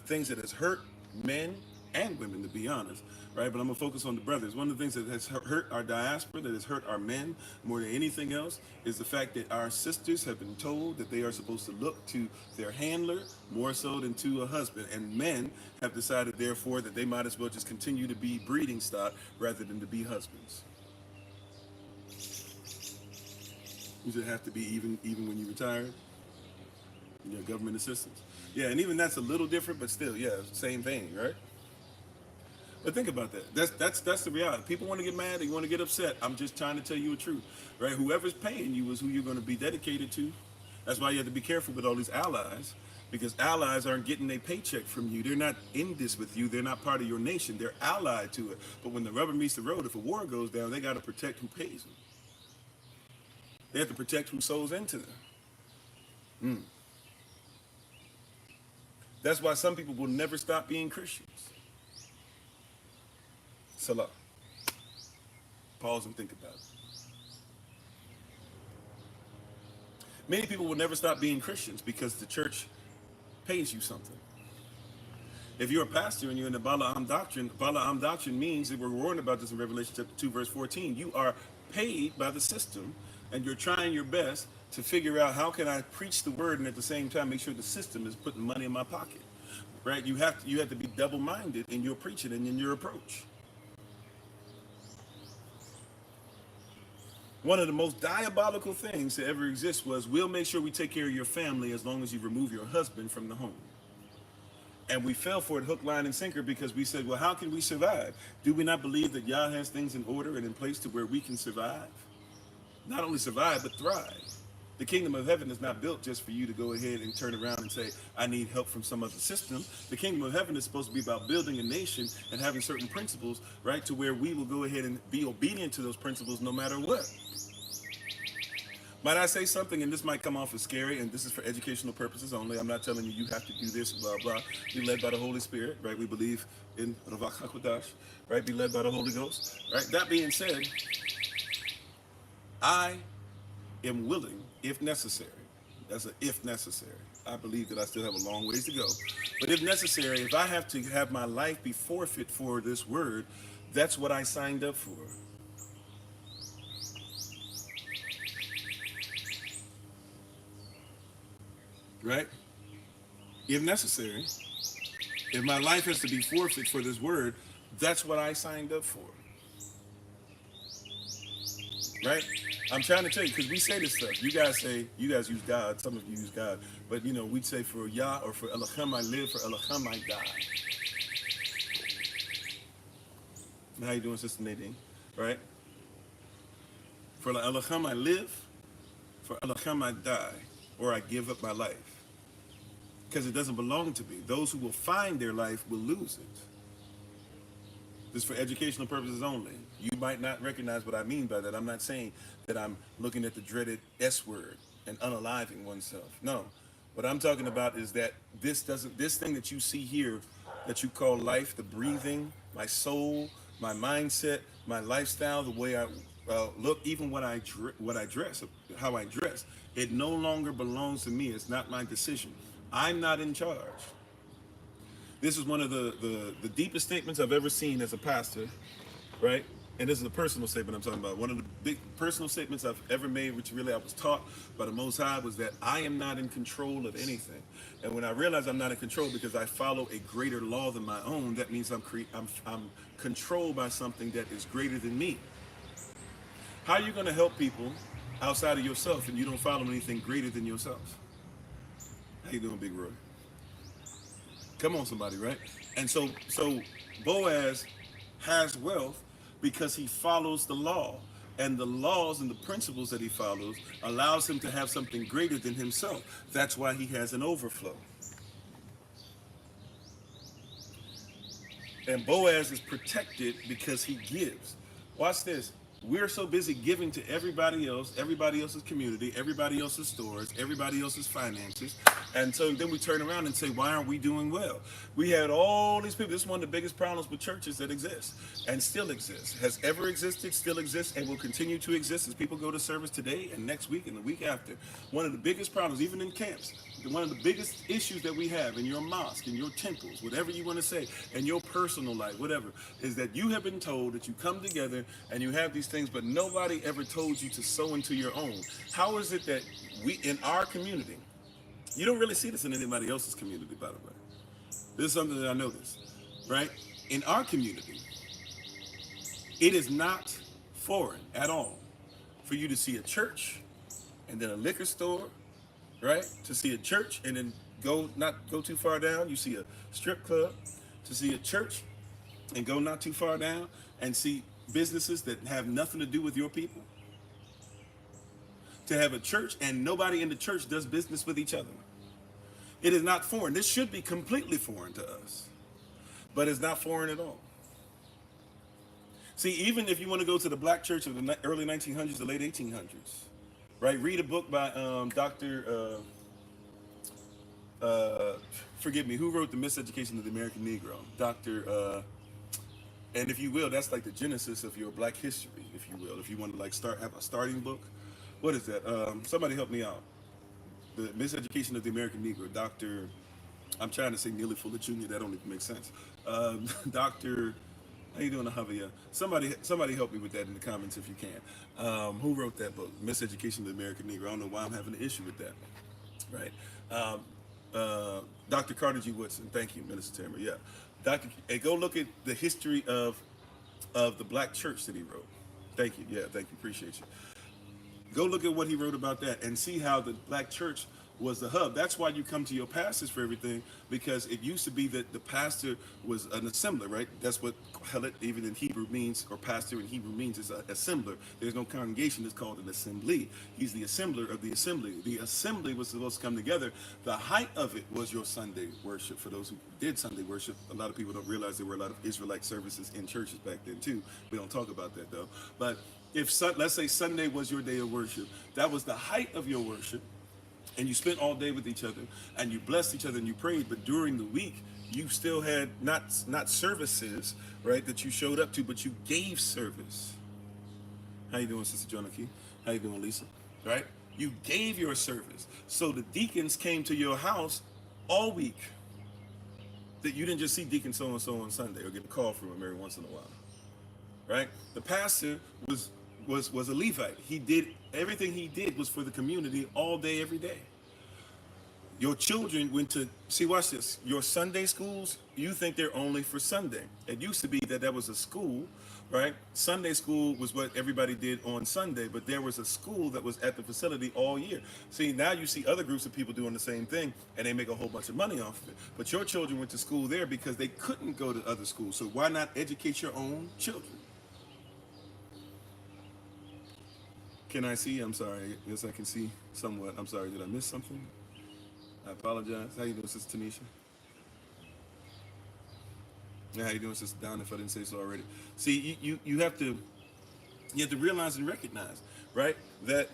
things that has hurt men and women, to be honest, right? But I'm gonna focus on the brothers. One of the things that has hurt our diaspora, that has hurt our men more than anything else, is the fact that our sisters have been told that they are supposed to look to their handler more so than to a husband. And men have decided, therefore, that they might as well just continue to be breeding stock rather than to be husbands. You should have to be even when you're retired. You know, government assistance. Yeah, and even that's a little different, but still, yeah, same vein, right? But think about that. That's the reality. People want to get mad. They want to get upset. I'm just trying to tell you the truth, right? Whoever's paying you is who you're going to be dedicated to. That's why you have to be careful with all these allies, because allies aren't getting a paycheck from you. They're not in this with you. They're not part of your nation. They're allied to it. But when the rubber meets the road, if a war goes down, they got to protect who pays them. They have to protect who sows into them. That's why some people will never stop being Christians. Salah. Pause and think about it. Many people will never stop being Christians because the church pays you something. If you're a pastor and you're in the Balaam doctrine means that we're warned about this in Revelation chapter 2, verse 14. You are paid by the system, and you're trying your best to figure out how can I preach the word and at the same time make sure the system is putting money in my pocket. Right? You have to be double-minded in your preaching and in your approach. One of the most diabolical things to ever exist was, we'll make sure we take care of your family as long as you remove your husband from the home. And we fell for it hook, line, and sinker because we said, well, how can we survive? Do we not believe that Yah has things in order and in place to where we can survive? Not only survive, but thrive. The kingdom of heaven is not built just for you to go ahead and turn around and say, I need help from some other system. The kingdom of heaven is supposed to be about building a nation and having certain principles, right, to where we will go ahead and be obedient to those principles no matter what. Might I say something, and this might come off as scary, and this is for educational purposes only. I'm not telling you have to do this, blah, blah. Be led by the Holy Spirit, right? We believe in Ravach HaKodash, right? Be led by the Holy Ghost, right? That being said, I am willing, if necessary. That's an if necessary. I believe that I still have a long ways to go. But if necessary, if I have to have my life be forfeit for this word, that's what I signed up for. Right? If necessary, if my life has to be forfeit for this word, that's what I signed up for. Right? I'm trying to tell you, because we say this stuff. You guys use God. Some of you use God. But, you know, we'd say for Yah or for Elohim I live, for Elohim I die. How you doing, Sister Nadine? Right? For Elohim I live, for Elohim I die, or I give up my life. Because it doesn't belong to me. Those who will find their life will lose it. This is for educational purposes only. You might not recognize what I mean by that. I'm not saying that I'm looking at the dreaded S word and unaliving oneself. No. What I'm talking about is that this thing that you see here, that you call life, the breathing, my soul, my mindset, my lifestyle, the way I look, even what I dress, how I dress, it no longer belongs to me. It's not my decision. I'm not in charge. This is one of the deepest statements I've ever seen as a pastor, right? And this is a personal statement I'm talking about. One of the big personal statements I've ever made, which really I was taught by the Most High, was that I am not in control of anything. And when I realize I'm not in control because I follow a greater law than my own, that means I'm controlled by something that is greater than me. How are you going to help people outside of yourself and you don't follow anything greater than yourself? How you doing, Big Roy? Come on, somebody, right? And so Boaz has wealth because he follows the law. And the laws and the principles that he follows allows him to have something greater than himself. That's why he has an overflow. And Boaz is protected because he gives. Watch this. We're so busy giving to everybody else's community, everybody else's stores, everybody else's finances. And so then we turn around and say, why aren't we doing well? We had all these people. This is one of the biggest problems with churches that exist and still exists. Has ever existed, still exists, and will continue to exist as people go to service today and next week and the week after. One of the biggest problems, even in camps, one of the biggest issues that we have in your mosque, in your temples, whatever you want to say, in your personal life, whatever, is that you have been told that you come together and you have these things, but nobody ever told you to sow into your own. How is it that we, in our community, you don't really see this in anybody else's community, by the way. This is something that I noticed, right? In our community, it is not foreign at all for you to see a church and then a liquor store, right? To see a church and then not go too far down, you see a strip club. To see a church and go not too far down and see businesses that have nothing to do with your people. To have a church and nobody in the church does business with each other. It is not foreign. This should be completely foreign to us, but it's not foreign at all. See, even if you want to go to the black church of the early 1900s, the late 1800s, right? Read a book by Dr. Forgive me, who wrote The Miseducation of the American Negro? Dr. And if you will, that's like the genesis of your black history, if you will. If you want to like have a starting book. What is that? Somebody help me out. The Miseducation of the American Negro, Dr. I'm trying to say Neely Fuller Jr., that don't even make sense. Dr. How you doing, Javier? Somebody help me with that in the comments if you can. Who wrote that book, Miseducation of the American Negro? I don't know why I'm having an issue with that, right? Dr. Carter G. Woodson, thank you, Minister Tamer. Yeah, hey, go look at the history of the black church that he wrote. Thank you, yeah, thank you, appreciate you. Go look at what he wrote about that and see how the black church was the hub. That's why you come to your pastors for everything, because it used to be that the pastor was an assembler, right? That's what Helet even in Hebrew means, or pastor in Hebrew means, is an assembler. There's no congregation, it's called an assembly. He's the assembler of the assembly. The assembly was supposed to come together. The height of it was your Sunday worship. For those who did Sunday worship, a lot of people don't realize there were a lot of Israelite services in churches back then too. We don't talk about that though. But if, let's say Sunday was your day of worship, that was the height of your worship. And you spent all day with each other, and you blessed each other, and you prayed. But during the week, you still had not services, right, that you showed up to, but you gave service. How you doing, Sister Jonaki? How you doing, Lisa? Right? You gave your service. So the deacons came to your house all week. That you didn't just see Deacon so-and-so on Sunday or get a call from him every once in a while. Right? The pastor was a Levite. He did everything he did was for the community all day, every day. Your children went to, see, watch this. Your Sunday schools, you think they're only for Sunday. It used to be that was a school, right? Sunday school was what everybody did on Sunday, but there was a school that was at the facility all year. See, now you see other groups of people doing the same thing, and they make a whole bunch of money off of it. But your children went to school there because they couldn't go to other schools. So why not educate your own children? Can I see? I'm sorry. Yes, I can see somewhat. I'm sorry. Did I miss something? I apologize. How you doing, Sister Tanisha? Yeah, how you doing, Sister Donna, if I didn't say so already? See, you have to realize and recognize, right, that,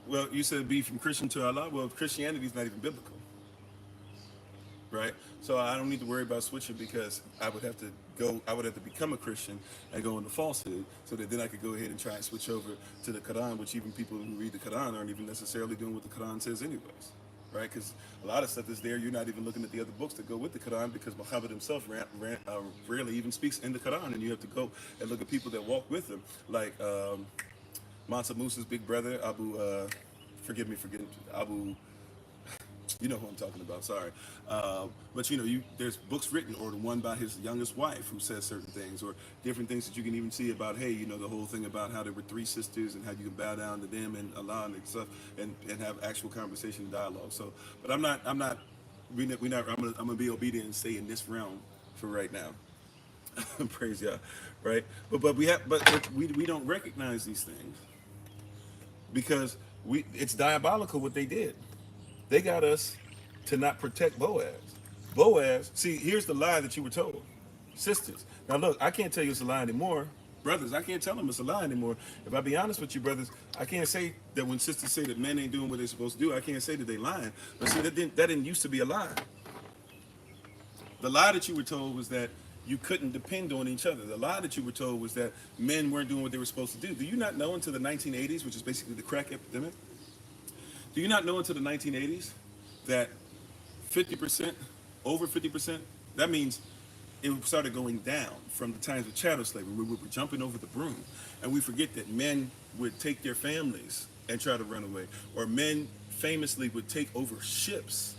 well, you said be from Christian to Allah. Well, Christianity is not even biblical, right? So I don't need to worry about switching, because I would have to become a Christian and go into falsehood, so that then I could go ahead and try and switch over to the Quran, which even people who read the Quran aren't even necessarily doing what the Quran says anyways, right? Because a lot of stuff is there. You're not even looking at the other books that go with the Quran, because Muhammad himself rarely even speaks in the Quran, and you have to go and look at people that walk with him, like Mansa Musa's big brother, Abu, you know who I'm talking about, sorry. But there's books written, or the one by his youngest wife who says certain things, or different things that you can even see about, hey, the whole thing about how there were three sisters and how you can bow down to them and Allah and stuff, and have actual conversation and dialogue. So, but I'm gonna be obedient and stay in this realm for right now. Praise God. right? But we don't recognize these things because it's diabolical what they did. They got us to not protect Boaz. Boaz, see, here's the lie that you were told. Sisters, now look, I can't tell you it's a lie anymore. Brothers, I can't tell them it's a lie anymore. If I be honest with you, brothers, I can't say that when sisters say that men ain't doing what they're supposed to do, I can't say that they lying. But see, that didn't used to be a lie. The lie that you were told was that you couldn't depend on each other. The lie that you were told was that men weren't doing what they were supposed to do. Do you not know until the 1980s, which is basically the crack epidemic? Do you not know until the 1980s that 50%, over 50%, that means it started going down from the times of chattel slavery. We were jumping over the broom. And we forget that men would take their families and try to run away. Or men famously would take over ships,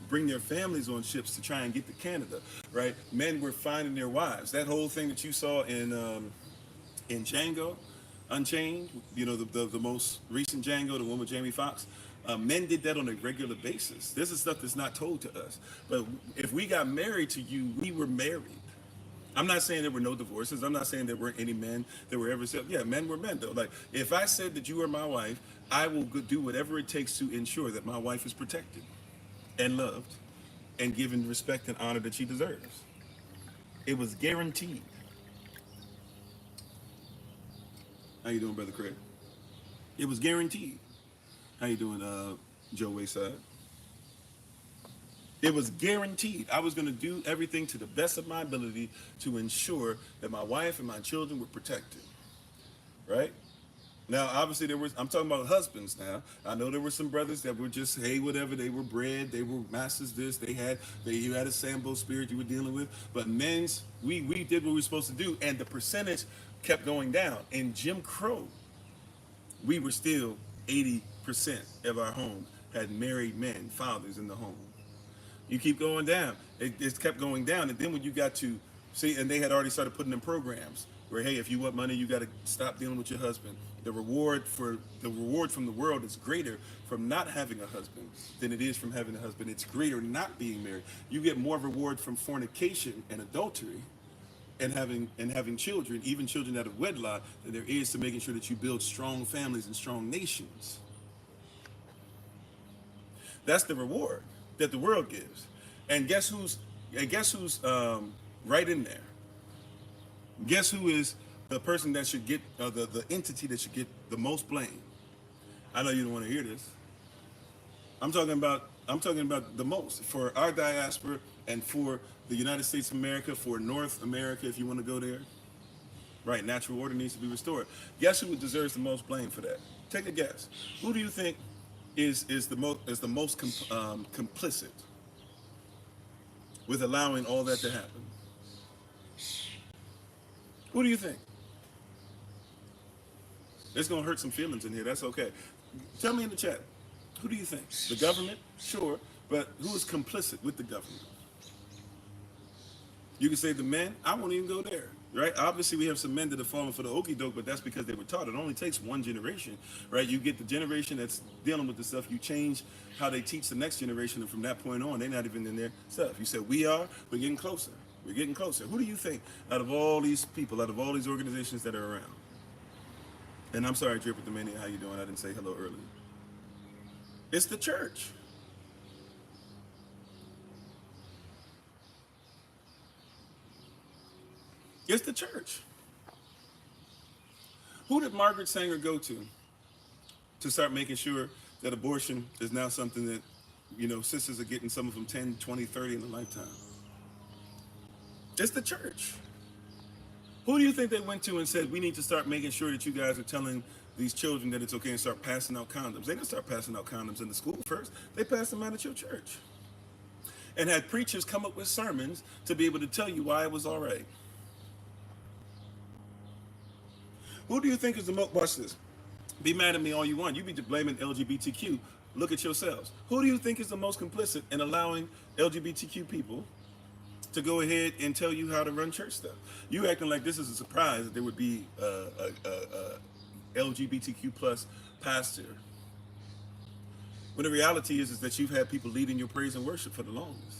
bring their families on ships to try and get to Canada, right? Men were finding their wives. That whole thing that you saw in Django Unchained, you know, the most recent Django, the one with Jamie Foxx, men did that on a regular basis. This is stuff that's not told to us. But if we got married to you, we were married. I'm not saying there were no divorces. I'm not saying there weren't any men that were ever said. Yeah, men were men though. Like if I said that you are my wife, I will do whatever it takes to ensure that my wife is protected and loved and given respect and honor that she deserves. It was guaranteed. How you doing, Brother Craig? It was guaranteed. How you doing, Joe Wayside? It was guaranteed. I was going to do everything to the best of my ability to ensure that my wife and my children were protected. Right? Now, obviously, I'm talking about husbands now. I know there were some brothers that were just, hey, whatever, they were bred, they were masters this, you had a Sambo spirit you were dealing with. But men's, we did what we were supposed to do, and the percentage kept going down. In Jim Crow, we were still 80% of our home had married men, fathers in the home. You keep going down. It kept going down. And then when you got to, see, and they had already started putting in programs where, hey, if you want money, you got to stop dealing with your husband. The reward from the world is greater from not having a husband than it is from having a husband. It's greater not being married. You get more reward from fornication and adultery and having children, even children out of wedlock, than there is to making sure that you build strong families and strong nations. That's the reward that the world gives. And guess who's right in there? Guess who is the person that should get the entity that should get the most blame? I know you don't want to hear this. I'm talking about the most for our diaspora and for the United States of America, for North America, if you want to go there. Right, natural order needs to be restored. Guess who deserves the most blame for that? Take a guess. Who do you think is the most complicit with allowing all that to happen? Who do you think? It's gonna hurt some feelings in here. That's okay. Tell me in the chat. Who do you think? The government? Sure, but who is complicit with the government? You can say the men. I won't even go there. Right? Obviously, we have some men that have fallen for the okie doke, but that's because they were taught. It only takes one generation, right? You get the generation that's dealing with the stuff. You change how they teach the next generation, and from that point on, they're not even in their stuff. You said we're getting closer. We're getting closer. Who do you think, out of all these people, out of all these organizations that are around? And I'm sorry, Drip with the Mania, how you doing? I didn't say hello earlier. It's the church. It's the church. Who did Margaret Sanger go to start making sure that abortion is now something that, you know, sisters are getting some of them 10, 20, 30 in a lifetime? It's the church. Who do you think they went to and said, we need to start making sure that you guys are telling these children that it's okay and start passing out condoms? They didn't start passing out condoms in the school first. They passed them out at your church. And had preachers come up with sermons to be able to tell you why it was all right. Who do you think is the most, watch this, be mad at me all you want, you be blaming LGBTQ, look at yourselves. Who do you think is the most complicit in allowing LGBTQ people to go ahead and tell you how to run church stuff? You acting like this is a surprise that there would be a LGBTQ plus pastor. When the reality is that you've had people leading your praise and worship for the longest.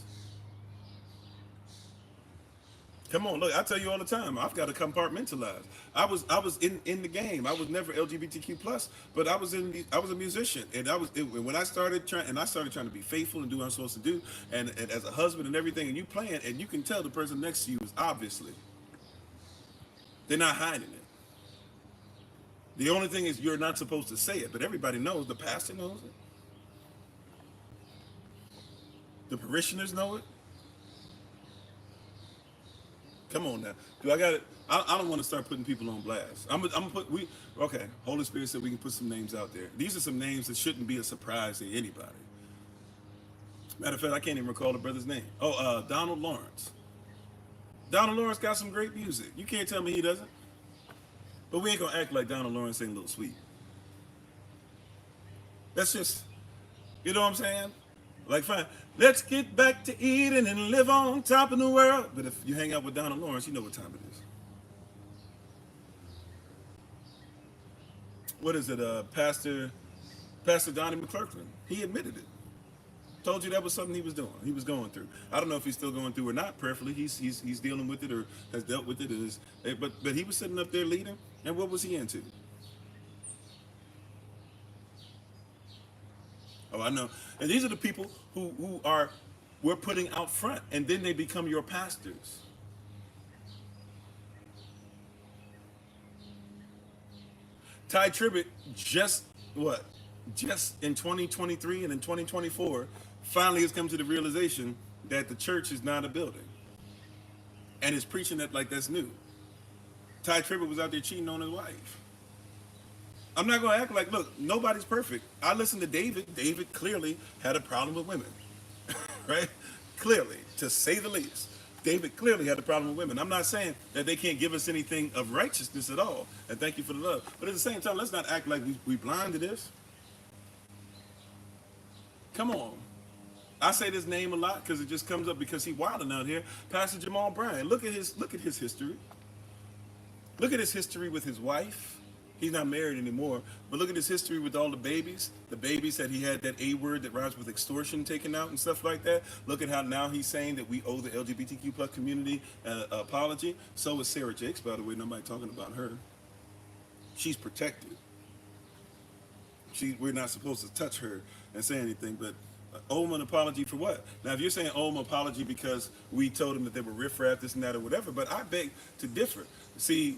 Come on, look, I tell you all the time, I've got to compartmentalize. I was in the game. I was never LGBTQ plus, but I was a musician, and when I started trying to be faithful and do what I'm supposed to do, and as a husband and everything, and you playing, and you can tell the person next to you is obviously they're not hiding it. The only thing is you're not supposed to say it, but everybody knows. The pastor knows it. The parishioners know it. Come on now. Do I got it? I don't want to start putting people on blast. I'm gonna put okay. Holy Spirit said we can put some names out there. These are some names that shouldn't be a surprise to anybody. Matter of fact, I can't even recall the brother's name. Oh, Donald Lawrence. Donald Lawrence got some great music. You can't tell me he doesn't. But we ain't gonna act like Donald Lawrence ain't a little sweet. That's just, you know what I'm saying? Like, fine, let's get back to Eden and live on top of the world. But if you hang out with Donald Lawrence, you know what time it is. What is it? Pastor Donnie McClurkin. He admitted it. Told you that was something he was doing. He was going through. I don't know if he's still going through or not. Prayerfully, he's dealing with it or has dealt with it. But he was sitting up there leading, and what was he into? Oh, I know. And these are the people who we're putting out front, and then they become your pastors. Ty Tribbett just in 2023 and in 2024 finally has come to the realization that the church is not a building, and is preaching that like that's new. Ty Tribbett was out there cheating on his wife. I'm not going to act like, look, nobody's perfect. I listened to David. David clearly had a problem with women, right? Clearly, to say the least. David clearly had a problem with women. I'm not saying that they can't give us anything of righteousness at all, and thank you for the love. But at the same time, let's not act like we blind to this. Come on. I say this name a lot because it just comes up because he's wilding out here. Pastor Jamal Bryant. Look at his history. Look at his history with his wife. He's not married anymore, but look at his history with all the babies that he had that A word that rhymes with extortion taken out and stuff like that. Look at how now he's saying that we owe the LGBTQ plus community an apology. So is Sarah Jakes, by the way. Nobody talking about her. She's protected. We're not supposed to touch her and say anything, but owe him an apology for what? Now, if you're saying owe him an apology because we told him that they were riffraff, this and that, or whatever, but I beg to differ. See,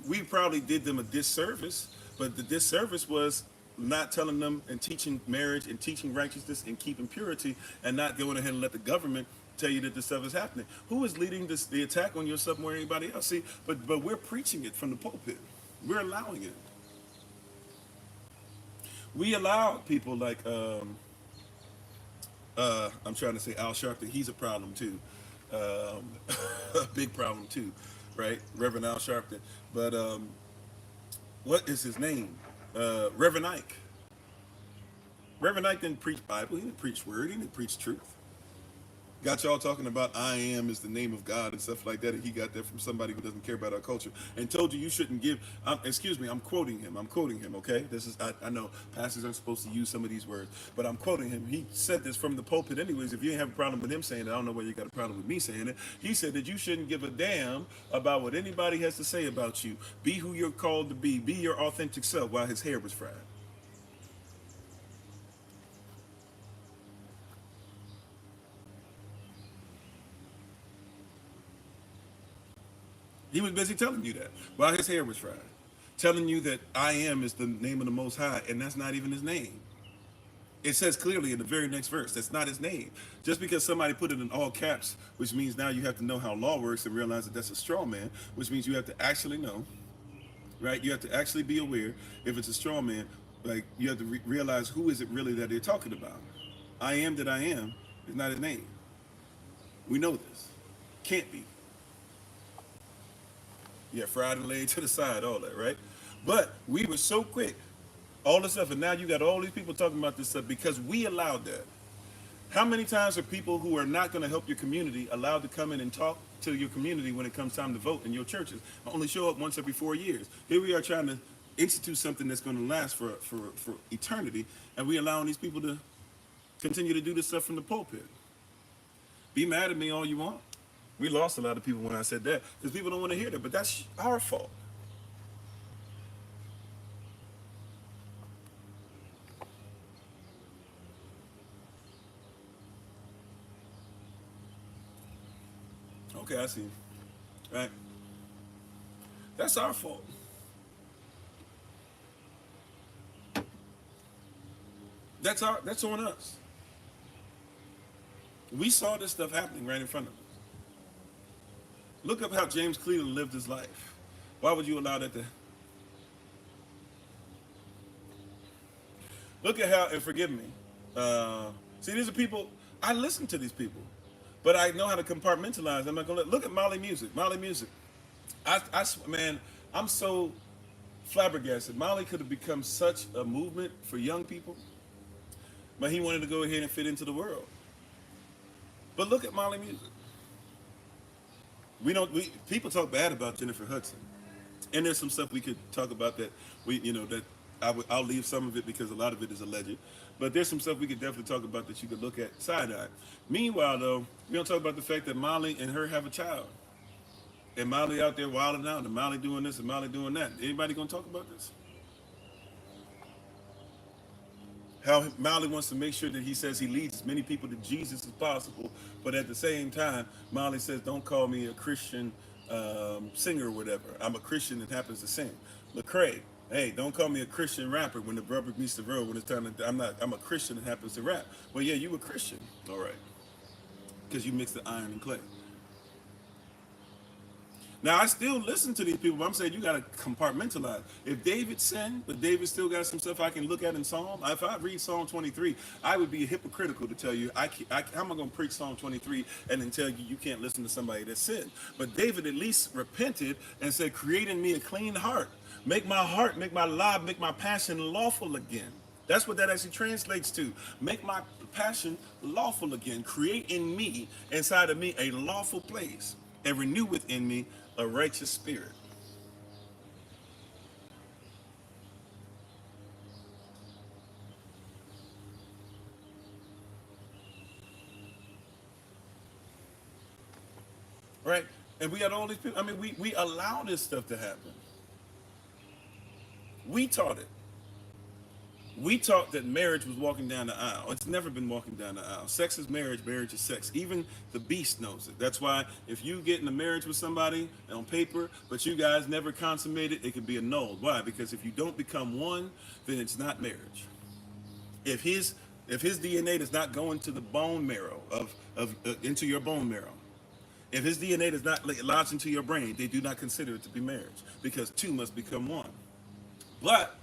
we probably did them a disservice, but the disservice was not telling them and teaching marriage and teaching righteousness and keeping purity, and not going ahead and let the government tell you that this stuff is happening. Who is leading the attack on yourself more than anybody else? See, but we're preaching it from the pulpit. We're allowing it. We allow people like I'm trying to say Al Sharpton. He's a problem too, a big problem too, right? Reverend Al Sharpton. But what is his name? Reverend Ike. Reverend Ike didn't preach Bible. He didn't preach word. He didn't preach truth. Got y'all talking about I am is the name of God and stuff like that, and he got that from somebody who doesn't care about our culture and told you shouldn't give. Excuse me, I'm quoting him. Okay, this is I know pastors aren't supposed to use some of these words, but I'm quoting him. He said this from the pulpit, anyways. If you ain't have a problem with him saying it, I don't know why you got a problem with me saying it. He said that you shouldn't give a damn about what anybody has to say about you. Be who you're called to be. Be your authentic self. While his hair was fried. He was busy telling you that while his hair was fried. Telling you that I am is the name of the Most High, and that's not even his name. It says clearly in the very next verse, that's not his name. Just because somebody put it in all caps, which means now you have to know how law works and realize that that's a straw man, which means you have to actually know, right? You have to actually be aware if it's a straw man, like you have to realize who is it really that they're talking about. I am that I am is not his name. We know this. Can't be. Yeah, fried and laid to the side, all that, right? But we were so quick, all this stuff, and now you got all these people talking about this stuff because we allowed that. How many times are people who are not going to help your community allowed to come in and talk to your community when it comes time to vote in your churches? Only show up once every 4 years. Here we are trying to institute something that's going to last for eternity, and we allowing these people to continue to do this stuff from the pulpit. Be mad at me all you want. We lost a lot of people when I said that because people don't want to hear that, but that's our fault. Okay, I see. Right? That's our fault. That's on us. We saw this stuff happening right in front of us. Look up how James Cleveland lived his life. Why would you allow that to? Look at how, and forgive me. See, these are people, I listen to these people, but I know how to compartmentalize. I'm not going to look at Molly Music. Molly Music. Man, I'm so flabbergasted. Molly could have become such a movement for young people, but he wanted to go ahead and fit into the world. But look at Molly Music. People talk bad about Jennifer Hudson, and there's some stuff we could talk about that I'll leave some of it because a lot of it is alleged, but there's some stuff we could definitely talk about that you could look at side-eye. Meanwhile, though, we don't talk about the fact that Molly and her have a child, and Molly out there wilding out, and Molly doing this and Molly doing that. Anybody gonna talk about this? How Molly wants to make sure that he says he leads as many people to Jesus as possible, but at the same time, Molly says, "Don't call me a Christian singer or whatever. I'm a Christian that happens to sing." Lecrae, hey, don't call me a Christian rapper when the rubber meets the road. When it's time to, I'm a Christian that happens to rap. Well, yeah, you a Christian, all right, because you mix the iron and clay. Now, I still listen to these people, but I'm saying you got to compartmentalize. If David sinned, but David still got some stuff I can look at in Psalm, if I read Psalm 23, I would be hypocritical to tell you, how am I going to preach Psalm 23 and then tell you can't listen to somebody that sinned? But David at least repented and said, create in me a clean heart. Make my heart, make my life, make my passion lawful again. That's what that actually translates to. Make my passion lawful again. Create in me, inside of me, a lawful place, and renew within me a righteous spirit. Right? And we got all these people. I mean, we allow this stuff to happen. We taught it. We taught that marriage was walking down the aisle. It's never been walking down the aisle. Sex is marriage, marriage is sex. Even the beast knows it. That's why if you get in a marriage with somebody on paper, but you guys never consummate it, it can be annulled. Why? Because if you don't become one, then it's not marriage. If his DNA does not go into the bone marrow into your bone marrow, if his DNA does not lodge into your brain, they do not consider it to be marriage because two must become one. But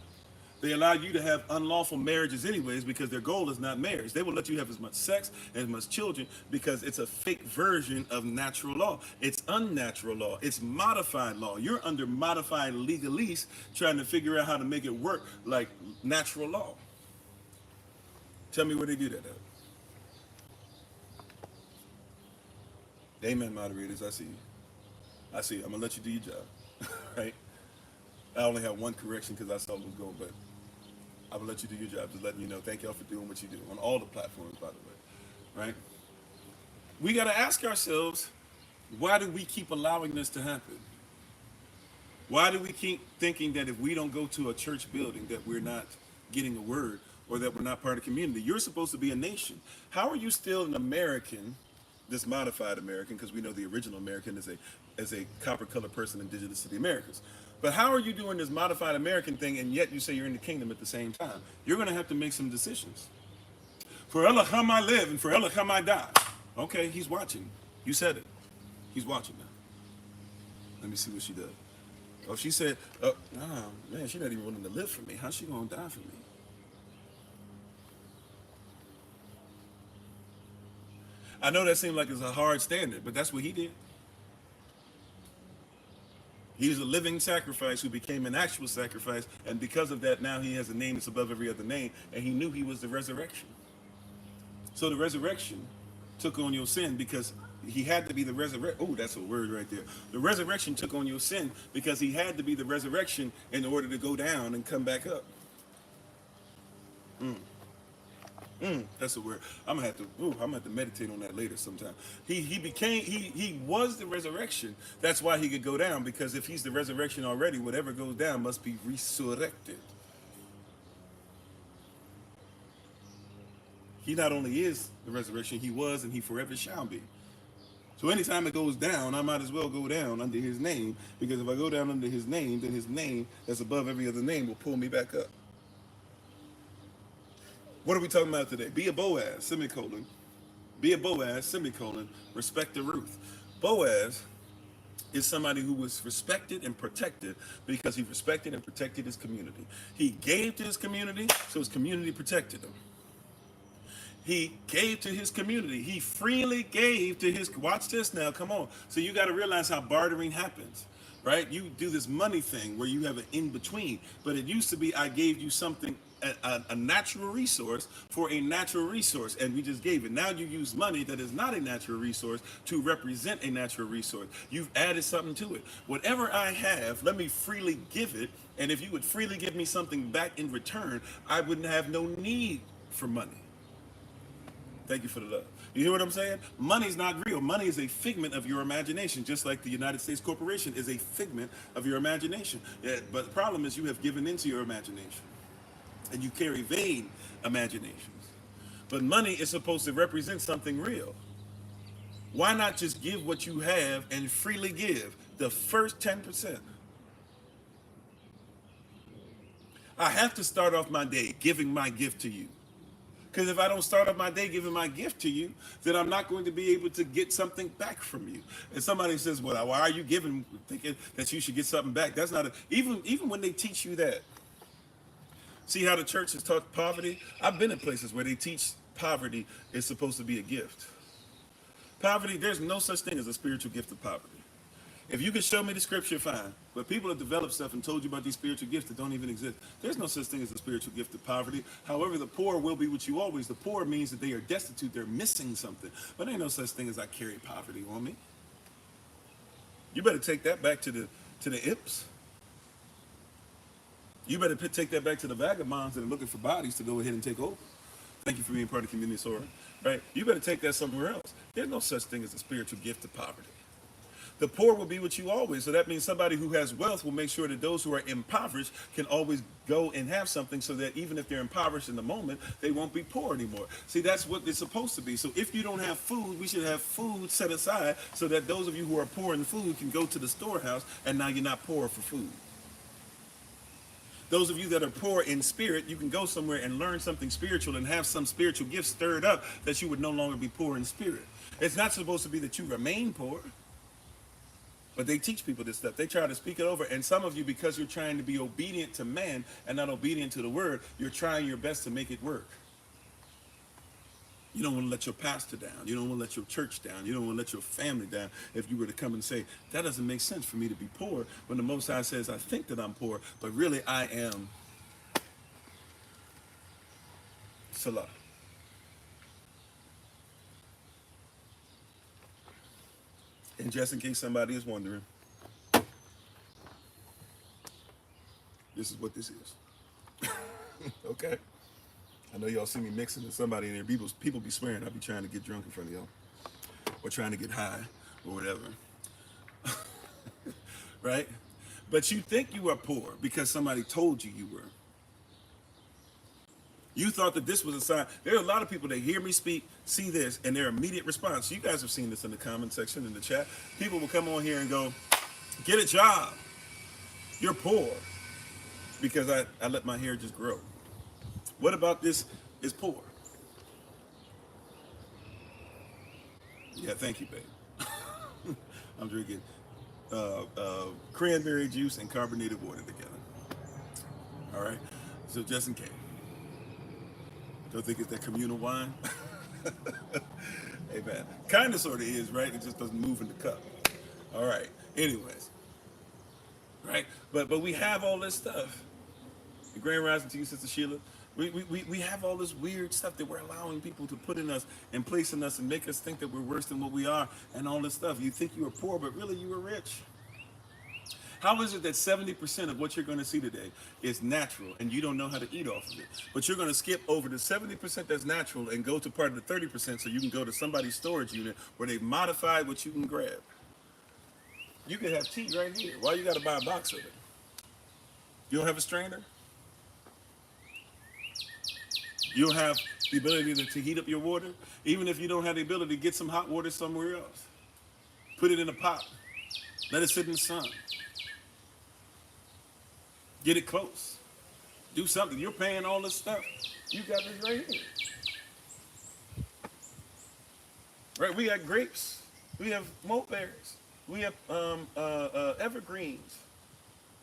they allow you to have unlawful marriages anyways because their goal is not marriage. They will let you have as much sex and as much children because it's a fake version of natural law. It's unnatural law. It's modified law. You're under modified legalese trying to figure out how to make it work like natural law. Tell me where they do that at. Amen, moderators. I see you. I see you. I'm going to let you do your job. Right? I only have one correction because I saw them go, but I will let you do your job. Just letting you know. Thank y'all for doing what you do on all the platforms, by the way. Right? We got to ask ourselves, why do we keep allowing this to happen? Why do we keep thinking that if we don't go to a church building that we're not getting a word or that we're not part of the community? You're supposed to be a nation. How are you still an American, this modified American, because we know the original American is a copper-colored person indigenous to the Americas. But how are you doing this modified American thing and yet you say you're in the kingdom at the same time? You're going to have to make some decisions. For Elohim I live and for Elohim I die. Okay, he's watching. You said it. He's watching now. Let me see what she does. Oh, she said, oh, man, she's not even willing to live for me. How's she going to die for me? I know that seems like it's a hard standard, but that's what he did. He's a living sacrifice who became an actual sacrifice, and because of that, now he has a name that's above every other name, and he knew he was the resurrection. So the resurrection took on your sin because he had to be the resurrection. Oh, that's a word right there. The resurrection took on your sin because he had to be the resurrection in order to go down and come back up. That's a word. I'm gonna have to meditate on that later sometime. He was the resurrection. That's why he could go down, because if he's the resurrection already, whatever goes down must be resurrected. He not only is the resurrection, he was and he forever shall be. So anytime it goes down, I might as well go down under his name, because if I go down under his name, then his name that's above every other name will pull me back up. What are we talking about today? Be a Boaz, semicolon. Be a Boaz, semicolon. Respect the Ruth. Boaz is somebody who was respected and protected because he respected and protected his community. He gave to his community, so his community protected him. He gave to his community. He freely gave to his, watch this now, come on. So you got to realize how bartering happens, right? You do this money thing where you have an in-between, but it used to be I gave you something, a natural resource for a natural resource, and we just gave it. Now you use money that is not a natural resource to represent a natural resource. You've added something to it. Whatever I have, let me freely give it, and if you would freely give me something back in return, I wouldn't have no need for money. Thank you for the love. You hear what I'm saying? Money's not real. Money is a figment of your imagination, just like the United States Corporation is a figment of your imagination. Yeah, but the problem is you have given into your imagination, and you carry vain imaginations. But money is supposed to represent something real. Why not just give what you have and freely give the first 10%? I have to start off my day giving my gift to you. Because if I don't start off my day giving my gift to you, then I'm not going to be able to get something back from you. And somebody says, well, why are you giving, thinking that you should get something back? That's not, even when they teach you that. See how the church has taught poverty? I've been in places where they teach poverty is supposed to be a gift. Poverty, there's no such thing as a spiritual gift of poverty. If you can show me the scripture, fine. But people have developed stuff and told you about these spiritual gifts that don't even exist. There's no such thing as a spiritual gift of poverty. However, the poor will be with you always. The poor means that they are destitute. They're missing something. But there ain't no such thing as I carry poverty on me. You better take that back to the imps. You better take that back to the vagabonds that are looking for bodies to go ahead and take over. Thank you for being part of the community, Sora. Right? You better take that somewhere else. There's no such thing as a spiritual gift of poverty. The poor will be with you always. So that means somebody who has wealth will make sure that those who are impoverished can always go and have something, so that even if they're impoverished in the moment, they won't be poor anymore. See, that's what it's supposed to be. So if you don't have food, we should have food set aside so that those of you who are poor in food can go to the storehouse, and now you're not poor for food. Those of you that are poor in spirit, you can go somewhere and learn something spiritual and have some spiritual gifts stirred up that you would no longer be poor in spirit. It's not supposed to be that you remain poor. But they teach people this stuff. They try to speak it over. And some of you, because you're trying to be obedient to man and not obedient to the word, you're trying your best to make it work. You don't want to let your pastor down. You don't want to let your church down. You don't want to let your family down. If you were to come and say, that doesn't make sense for me to be poor, when the Most High says, I think that I'm poor, but really I am Salah. And just in case somebody is wondering, this is what this is. Okay? I know y'all see me mixing with somebody in there. People be swearing I be trying to get drunk in front of y'all. Or trying to get high, or whatever. Right? But you think you are poor because somebody told you you were. You thought that this was a sign. There are a lot of people that hear me speak, see this, and their immediate response. You guys have seen this in the comment section, in the chat. People will come on here and go, get a job. You're poor. Because I let my hair just grow. What about this is poor? Yeah, thank you, babe. I'm drinking cranberry juice and carbonated water together. All right? So just in case. Don't think it's that communal wine? Amen. Kind of sort of is, right? It just doesn't move in the cup. All right. Anyways. Right? But we have all this stuff. The Grand Rising to you, Sister Sheila. We have all this weird stuff that we're allowing people to put in us and place in us and make us think that we're worse than what we are and all this stuff. You think you were poor, but really you were rich. How is it that 70% of what you're going to see today is natural and you don't know how to eat off of it? But you're going to skip over the 70% that's natural and go to part of the 30% so you can go to somebody's storage unit where they've modified what you can grab. You can have tea right here. Why you got to buy a box of it? You don't have a strainer? You don't have the ability to heat up your water? Even if you don't have the ability to get some hot water somewhere else. Put it in a pot. Let it sit in the sun. Get it close. Do something. You're paying all this stuff. You got this right here. Right? We got grapes. We have mulberries. We have evergreens.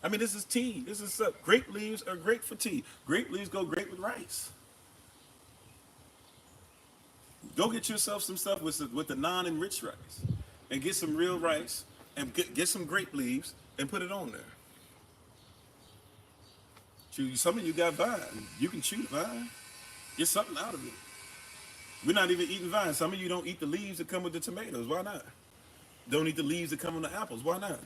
I mean, this is tea. This is stuff. Grape leaves are great for tea. Grape leaves go great with rice. Go get yourself some stuff with the non-enriched rice. And get some real rice. And get some grape leaves and put it on there. Some of you got vine. You can chew the vine. Get something out of it. We're not even eating vine. Some of you don't eat the leaves that come with the tomatoes. Why not? Don't eat the leaves that come on the apples. Why not?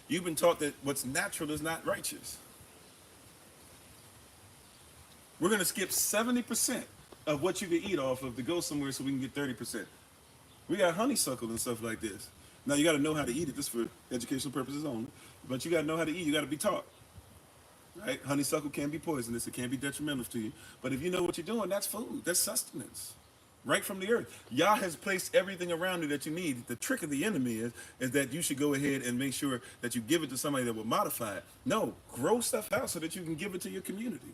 You've been taught that what's natural is not righteous. We're going to skip 70% of what you can eat off of to go somewhere so we can get 30%. We got honeysuckle and stuff like this. Now, you got to know how to eat it. This is for educational purposes only. But you got to know how to eat. You got to be taught. Right? Honeysuckle can be poisonous. It can be detrimental to you. But if you know what you're doing, that's food. That's sustenance. Right from the earth. Yah has placed everything around you that you need. The trick of the enemy is that you should go ahead and make sure that you give it to somebody that will modify it. No, grow stuff out so that you can give it to your community.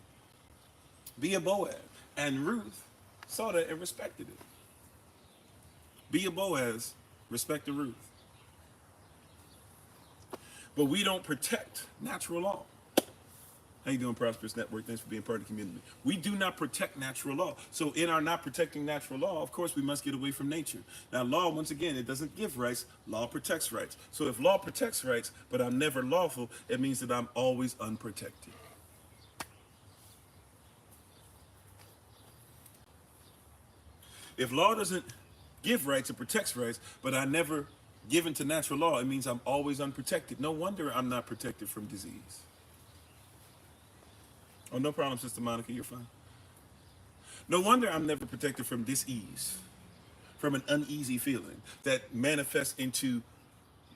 Be a Boaz. And Ruth saw that and respected it. Be a Boaz, respect the Ruth. But we don't protect natural law. How you doing, Prosperous Network? Thanks for being part of the community. We do not protect natural law. So in our not protecting natural law, of course, we must get away from nature. Now, law, once again, it doesn't give rights. Law protects rights. So if law protects rights, but I'm never lawful, it means that I'm always unprotected. If law doesn't give rights, it protects rights, but I never give into natural law, it means I'm always unprotected. No wonder I'm not protected from disease. Oh, no problem, Sister Monica, you're fine. No wonder I'm never protected from dis-ease, from an uneasy feeling that manifests into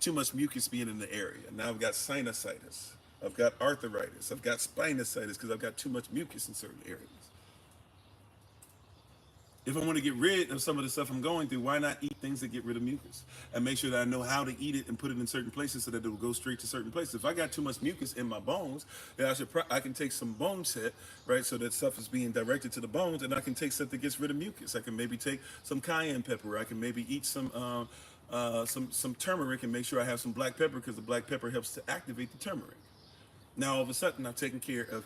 too much mucus being in the area. Now I've got sinusitis, I've got arthritis, I've got sinusitis because I've got too much mucus in certain areas. If I want to get rid of some of the stuff I'm going through, why not eat things that get rid of mucus? And make sure that I know how to eat it and put it in certain places so that it will go straight to certain places. If I got too much mucus in my bones, then I can take some bone set, right, so that stuff is being directed to the bones, and I can take stuff that gets rid of mucus. I can maybe take some cayenne pepper. I can maybe eat some turmeric and make sure I have some black pepper because the black pepper helps to activate the turmeric. Now, all of a sudden, I've taken care of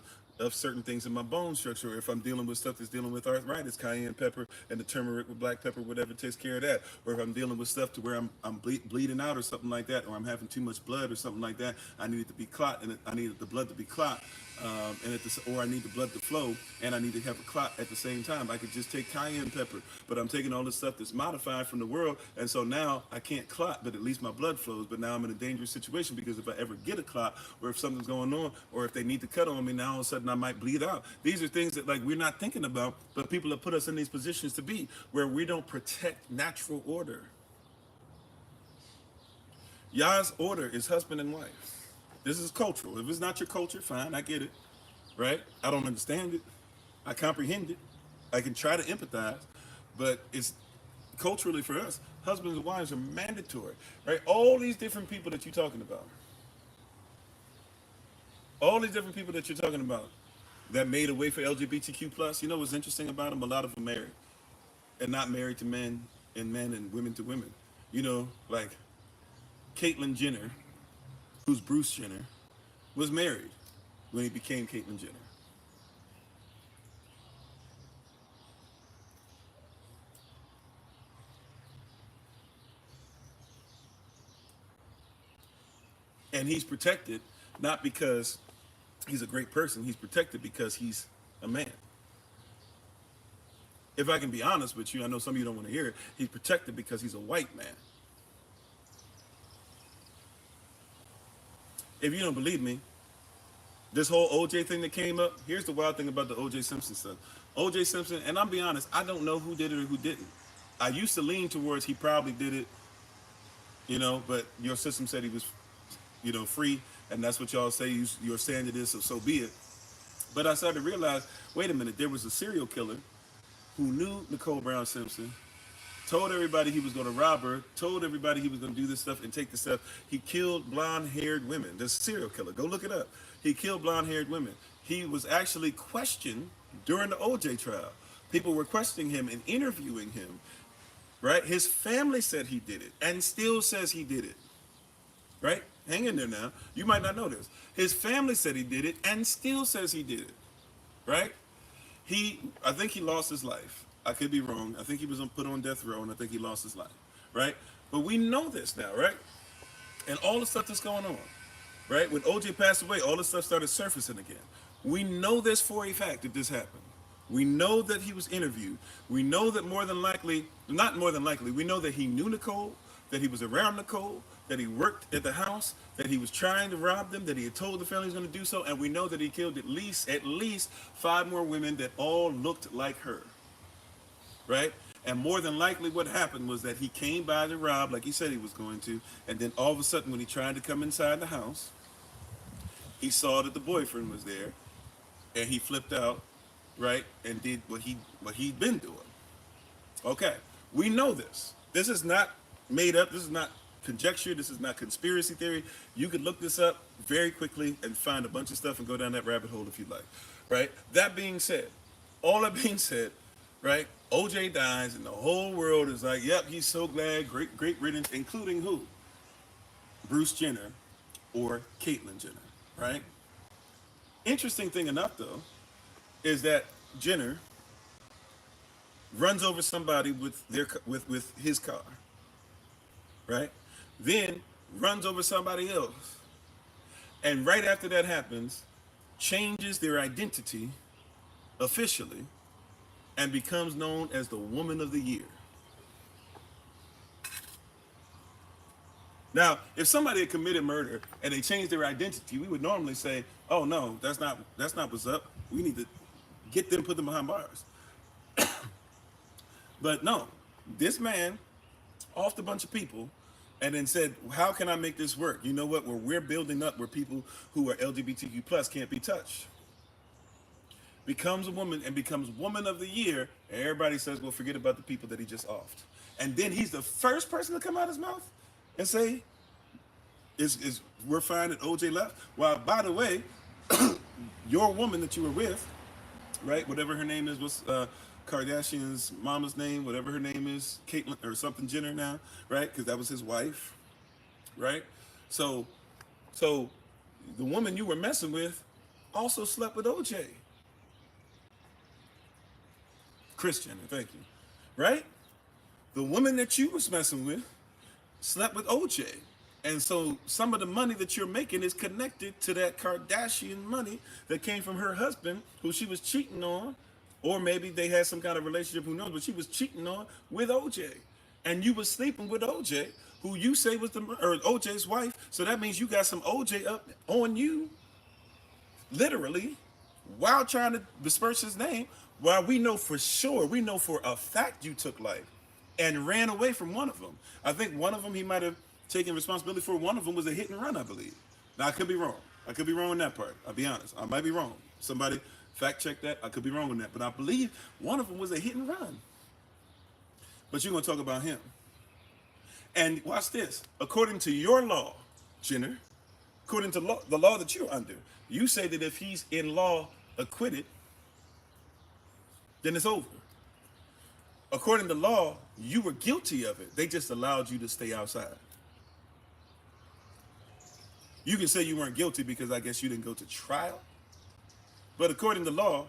certain things in my bone structure. If I'm dealing with stuff that's dealing with arthritis, cayenne pepper and the turmeric with black pepper, whatever takes care of that. Or if I'm dealing with stuff to where I'm bleeding out or something like that, or I'm having too much blood or something like that, I need it to be clot, and I need the blood to be clot, or I need the blood to flow, and I need to have a clot at the same time. I could just take cayenne pepper, but I'm taking all this stuff that's modified from the world, and so now I can't clot, but at least my blood flows. But now I'm in a dangerous situation because if I ever get a clot, or if something's going on, or if they need to cut on me, now all of a sudden I might bleed out. These are things that we're not thinking about, but people have put us in these positions to be where we don't protect natural order. Yah's order is husband and wife. This is cultural. If it's not your culture, fine, I get it, right? I don't understand it. I comprehend it. I can try to empathize, but it's culturally for us, husbands and wives are mandatory, right? All these different people that you're talking about, that made a way for LGBTQ+, you know what's interesting about them? A lot of them married, and not married to men and women to women. You know, like Caitlyn Jenner, who's Bruce Jenner, was married when he became Caitlyn Jenner. And he's protected not because he's a great person. He's protected because he's a man. If I can be honest with you, I know some of you don't want to hear it. He's protected because he's a white man. If you don't believe me, this whole OJ thing that came up, here's the wild thing about the OJ Simpson stuff. OJ Simpson, and I'll be honest, I don't know who did it or who didn't. I used to lean towards he probably did it, but your system said he was, free, and that's what y'all say your standard is, so be it. But I started to realize, wait a minute, there was a serial killer who knew Nicole Brown Simpson, told everybody he was going to rob her, told everybody he was going to do this stuff and take this stuff. He killed blonde-haired women. This serial killer, go look it up. He killed blonde-haired women. He was actually questioned during the OJ trial. People were questioning him and interviewing him, right? His family said he did it and still says he did it, right? Hang in there now. You might not know this. His family said he did it and still says he did it, right? I think he lost his life. I could be wrong. I think he was put on death row, and I think he lost his life, right? But we know this now, right? And all the stuff that's going on, right? When OJ passed away, all this stuff started surfacing again. We know this for a fact that this happened. We know that he was interviewed. We know that not more than likely, we know that he knew Nicole, that he was around Nicole, that he worked at the house, that he was trying to rob them, that he had told the family he was going to do so, and we know that he killed at least 5 more women that all looked like her, right? And more than likely what happened was that he came by to rob like he said he was going to, and then all of a sudden when he tried to come inside the house, he saw that the boyfriend was there, and he flipped out, right, and did what he'd been doing. Okay, we know this. This is not made up. This is not conjecture. This is not conspiracy theory. You could look this up very quickly and find a bunch of stuff and go down that rabbit hole if you like, right? That being said, right, OJ dies and the whole world is like, yep, he's so glad, great riddance, including who? Bruce Jenner or Caitlyn Jenner, right? Interesting thing enough, though, is that Jenner runs over somebody with his car, right? Then runs over somebody else, and right after that happens, changes their identity officially and becomes known as the Woman of the Year. Now, if somebody had committed murder and they changed their identity, we would normally say, "Oh no, that's not what's up. We need to get them, put them behind bars." But no, this man offed a bunch of people and then said, "How can I make this work? You know what? Where we're building up, where people who are LGBTQ plus can't be touched." Becomes a woman and becomes Woman of the Year, and everybody says, "Well, forget about the people that he just offed." And then he's the first person to come out his mouth and say, "Is we're fine that OJ left." Well, by the way, your woman that you were with, right? Whatever her name is, what's Kardashian's mama's name? Whatever her name is, Caitlyn or something Jenner now, right? Because that was his wife, right? So the woman you were messing with also slept with OJ. Christian, thank you, right? The woman that you was messing with slept with OJ. And so some of the money that you're making is connected to that Kardashian money that came from her husband, who she was cheating on, or maybe they had some kind of relationship, who knows, but she was cheating on with OJ. And you was sleeping with OJ, who you say was OJ's wife. So that means you got some OJ up on you, literally, while trying to besmirch his name, while we know for a fact you took life and ran away from one of them. I think one of them he might have taken responsibility for. One of them was a hit and run, I believe. Now, I could be wrong. I could be wrong on that part. I'll be honest. I might be wrong. Somebody fact check that. I could be wrong on that. But I believe one of them was a hit and run. But you're going to talk about him. And watch this. According to your law, Jenner, according to the law that you're under, you say that if he's in law acquitted, then it's over. According to law, you were guilty of it. They just allowed you to stay outside. You can say you weren't guilty because I guess you didn't go to trial. But according to law,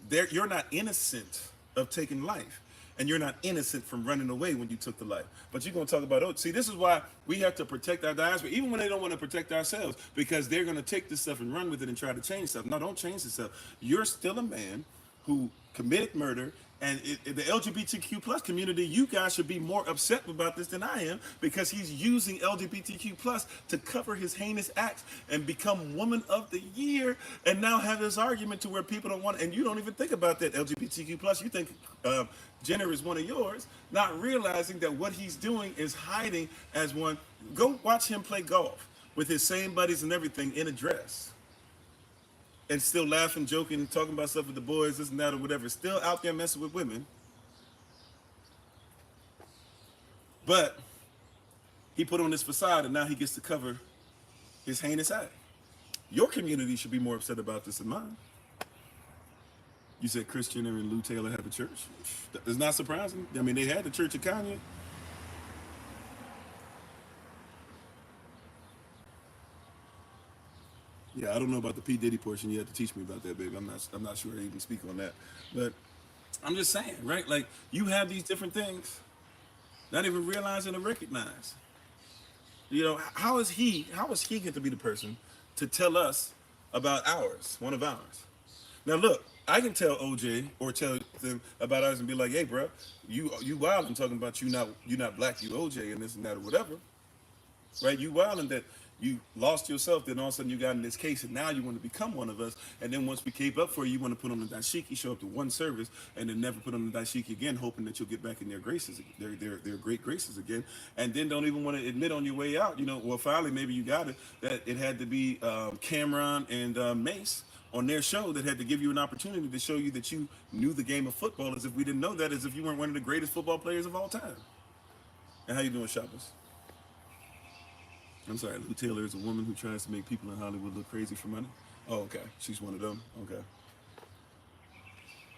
you're not innocent of taking life. And you're not innocent from running away when you took the life. But you're going to talk about, see, this is why we have to protect our diaspora, even when they don't want to protect ourselves, because they're going to take this stuff and run with it and try to change stuff. No, don't change this stuff. You're still a man who committed murder. And the LGBTQ plus community, you guys should be more upset about this than I am, because he's using LGBTQ plus to cover his heinous acts and become Woman of the Year, and now have this argument to where people don't want, and you don't even think about that LGBTQ plus. You think Jenner is one of yours, not realizing that what he's doing is hiding as one. Go watch him play golf with his same buddies and everything in a dress. And still laughing, joking, talking about stuff with the boys, this and that or whatever. Still out there messing with women. But he put on this facade, and now he gets to cover his heinous act. Your community should be more upset about this than mine. You said Kris Jenner and Lou Taylor have a church. It's not surprising. I mean, they had the church of Kanye. Yeah, I don't know about the P. Diddy portion. You have to teach me about that, baby. I'm not sure I even speak on that. But I'm just saying, right? Like, you have these different things, not even realizing or recognize. You know, how is he going to be the person to tell us about ours, one of ours? Now, look, I can tell OJ or tell them about ours and be like, hey, bro, you wild and talking about you not black, you OJ and this and that or whatever, right? You wild and that you lost yourself, then all of a sudden you got in this case, and now you want to become one of us. And then once we keep up for you, you want to put on the dashiki, show up to one service, and then never put on the dashiki again, hoping that you'll get back in their graces, their great graces again. And then don't even want to admit on your way out, you know, well, finally maybe you got it, that it had to be Cameron and Mace on their show that had to give you an opportunity to show you that you knew the game of football, as if we didn't know that, as if you weren't one of the greatest football players of all time. And how you doing, shoppers? I'm sorry, Lou Taylor is a woman who tries to make people in Hollywood look crazy for money. Oh, okay. She's one of them. Okay.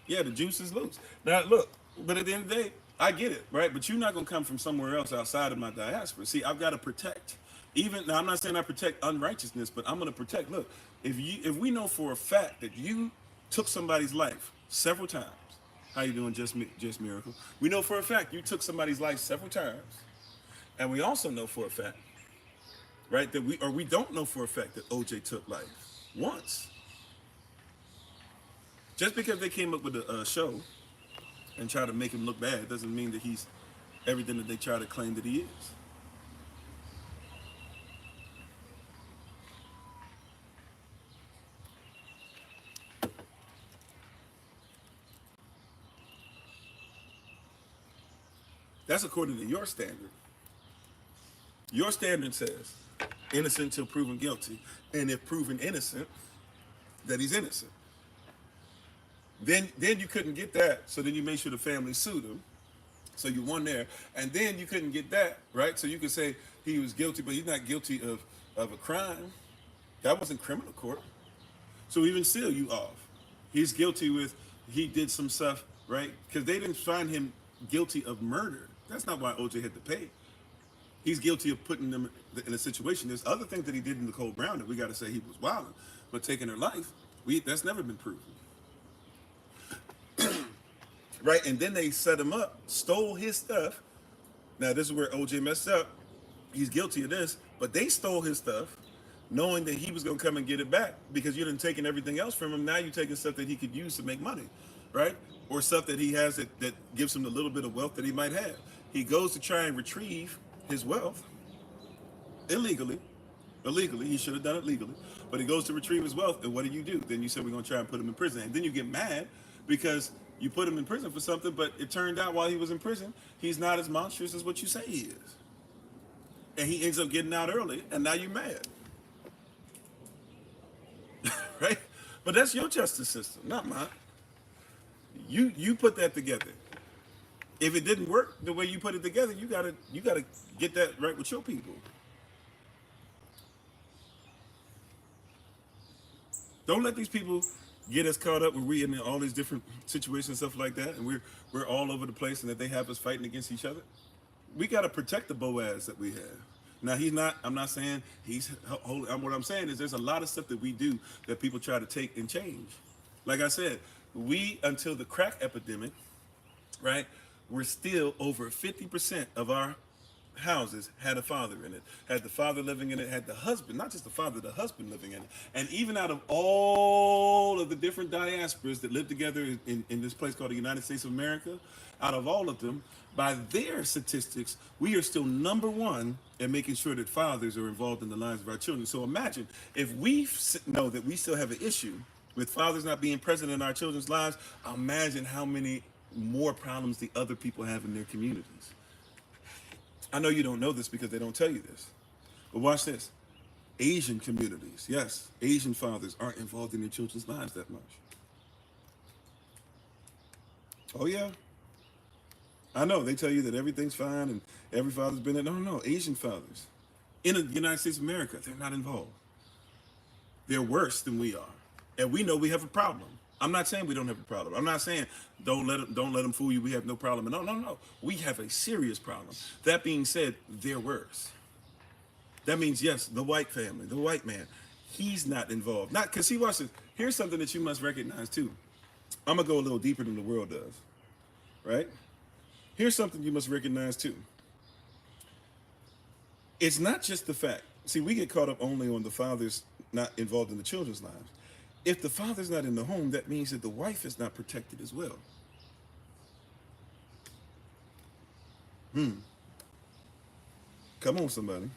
Yeah, the juice is loose. Now, look, but at the end of the day, I get it, right? But you're not going to come from somewhere else outside of my diaspora. See, I've got to protect. Even now, I'm not saying I protect unrighteousness, but I'm going to protect. Look, if we know for a fact that you took somebody's life several times, how you doing, Just Miracle? We know for a fact you took somebody's life several times, and we also know for a fact, right, that we don't know for a fact that OJ took life once. Just because they came up with a show and try to make him look bad doesn't mean that he's everything that they try to claim that he is. That's according to your standard. Your standard says innocent till proven guilty, and if proven innocent, that he's innocent. Then you couldn't get that, so then you made sure the family sued him, so you won there, and then you couldn't get that, right? So you could say he was guilty, but he's not guilty of a crime. That wasn't criminal court. So even still, you off. He's guilty with, he did some stuff, right? Because they didn't find him guilty of murder. That's not why OJ had to pay. He's guilty of putting them in a situation. There's other things that he did in Nicole Brown that we got to say he was wilding, but taking her life, that's never been proven. Right? And then they set him up, stole his stuff. Now, this is where OJ messed up. He's guilty of this, but they stole his stuff, knowing that he was going to come and get it back, because you didn't taking everything else from him. Now you're taking stuff that he could use to make money, right? Or stuff that he has that gives him the little bit of wealth that he might have. He goes to try and retrieve his wealth illegally. He should have done it legally, but he goes to retrieve his wealth, and what do? Then you said we're going to try and put him in prison, and then you get mad because you put him in prison for something, but it turned out while he was in prison, he's not as monstrous as what you say he is, and he ends up getting out early, and now you're mad. Right? But that's your justice system, not mine. You put that together. If it didn't work the way you put it together, you gotta get that right with your people. Don't let these people get us caught up when we in all these different situations and stuff like that, and we're all over the place, and that they have us fighting against each other. We gotta protect the Boaz that we have. Now I'm not saying he's holy. What I'm saying is there's a lot of stuff that we do that people try to take and change. Like I said, until the crack epidemic, right? We're still over 50% of our houses had a father in it, had the father living in it, had the husband, not just the father, the husband living in it. And even out of all of the different diasporas that live together in this place called the United States of America, out of all of them, by their statistics, we are still number one in making sure that fathers are involved in the lives of our children. So imagine if we know that we still have an issue with fathers not being present in our children's lives, imagine how many more problems the other people have in their communities. I know you don't know this because they don't tell you this, but watch this. Asian communities, yes, Asian fathers aren't involved in their children's lives that much. Oh yeah, I know they tell you that everything's fine and every father's been in. No, Asian fathers in the United States of America, they're not involved. They're worse than we are, and we know we have a problem. I'm not saying we don't have a problem. I'm not saying don't let them fool you. We have no problem. No. We have a serious problem. That being said, they're worse. That means yes, the white family, the white man, he's not involved. Not because he watch this. Here's something that you must recognize too. I'm gonna go a little deeper than the world does, right? Here's something you must recognize too. It's not just the fact. See, we get caught up only on the fathers not involved in the children's lives. If the father's not in the home, that means that the wife is not protected as well. Come on, somebody.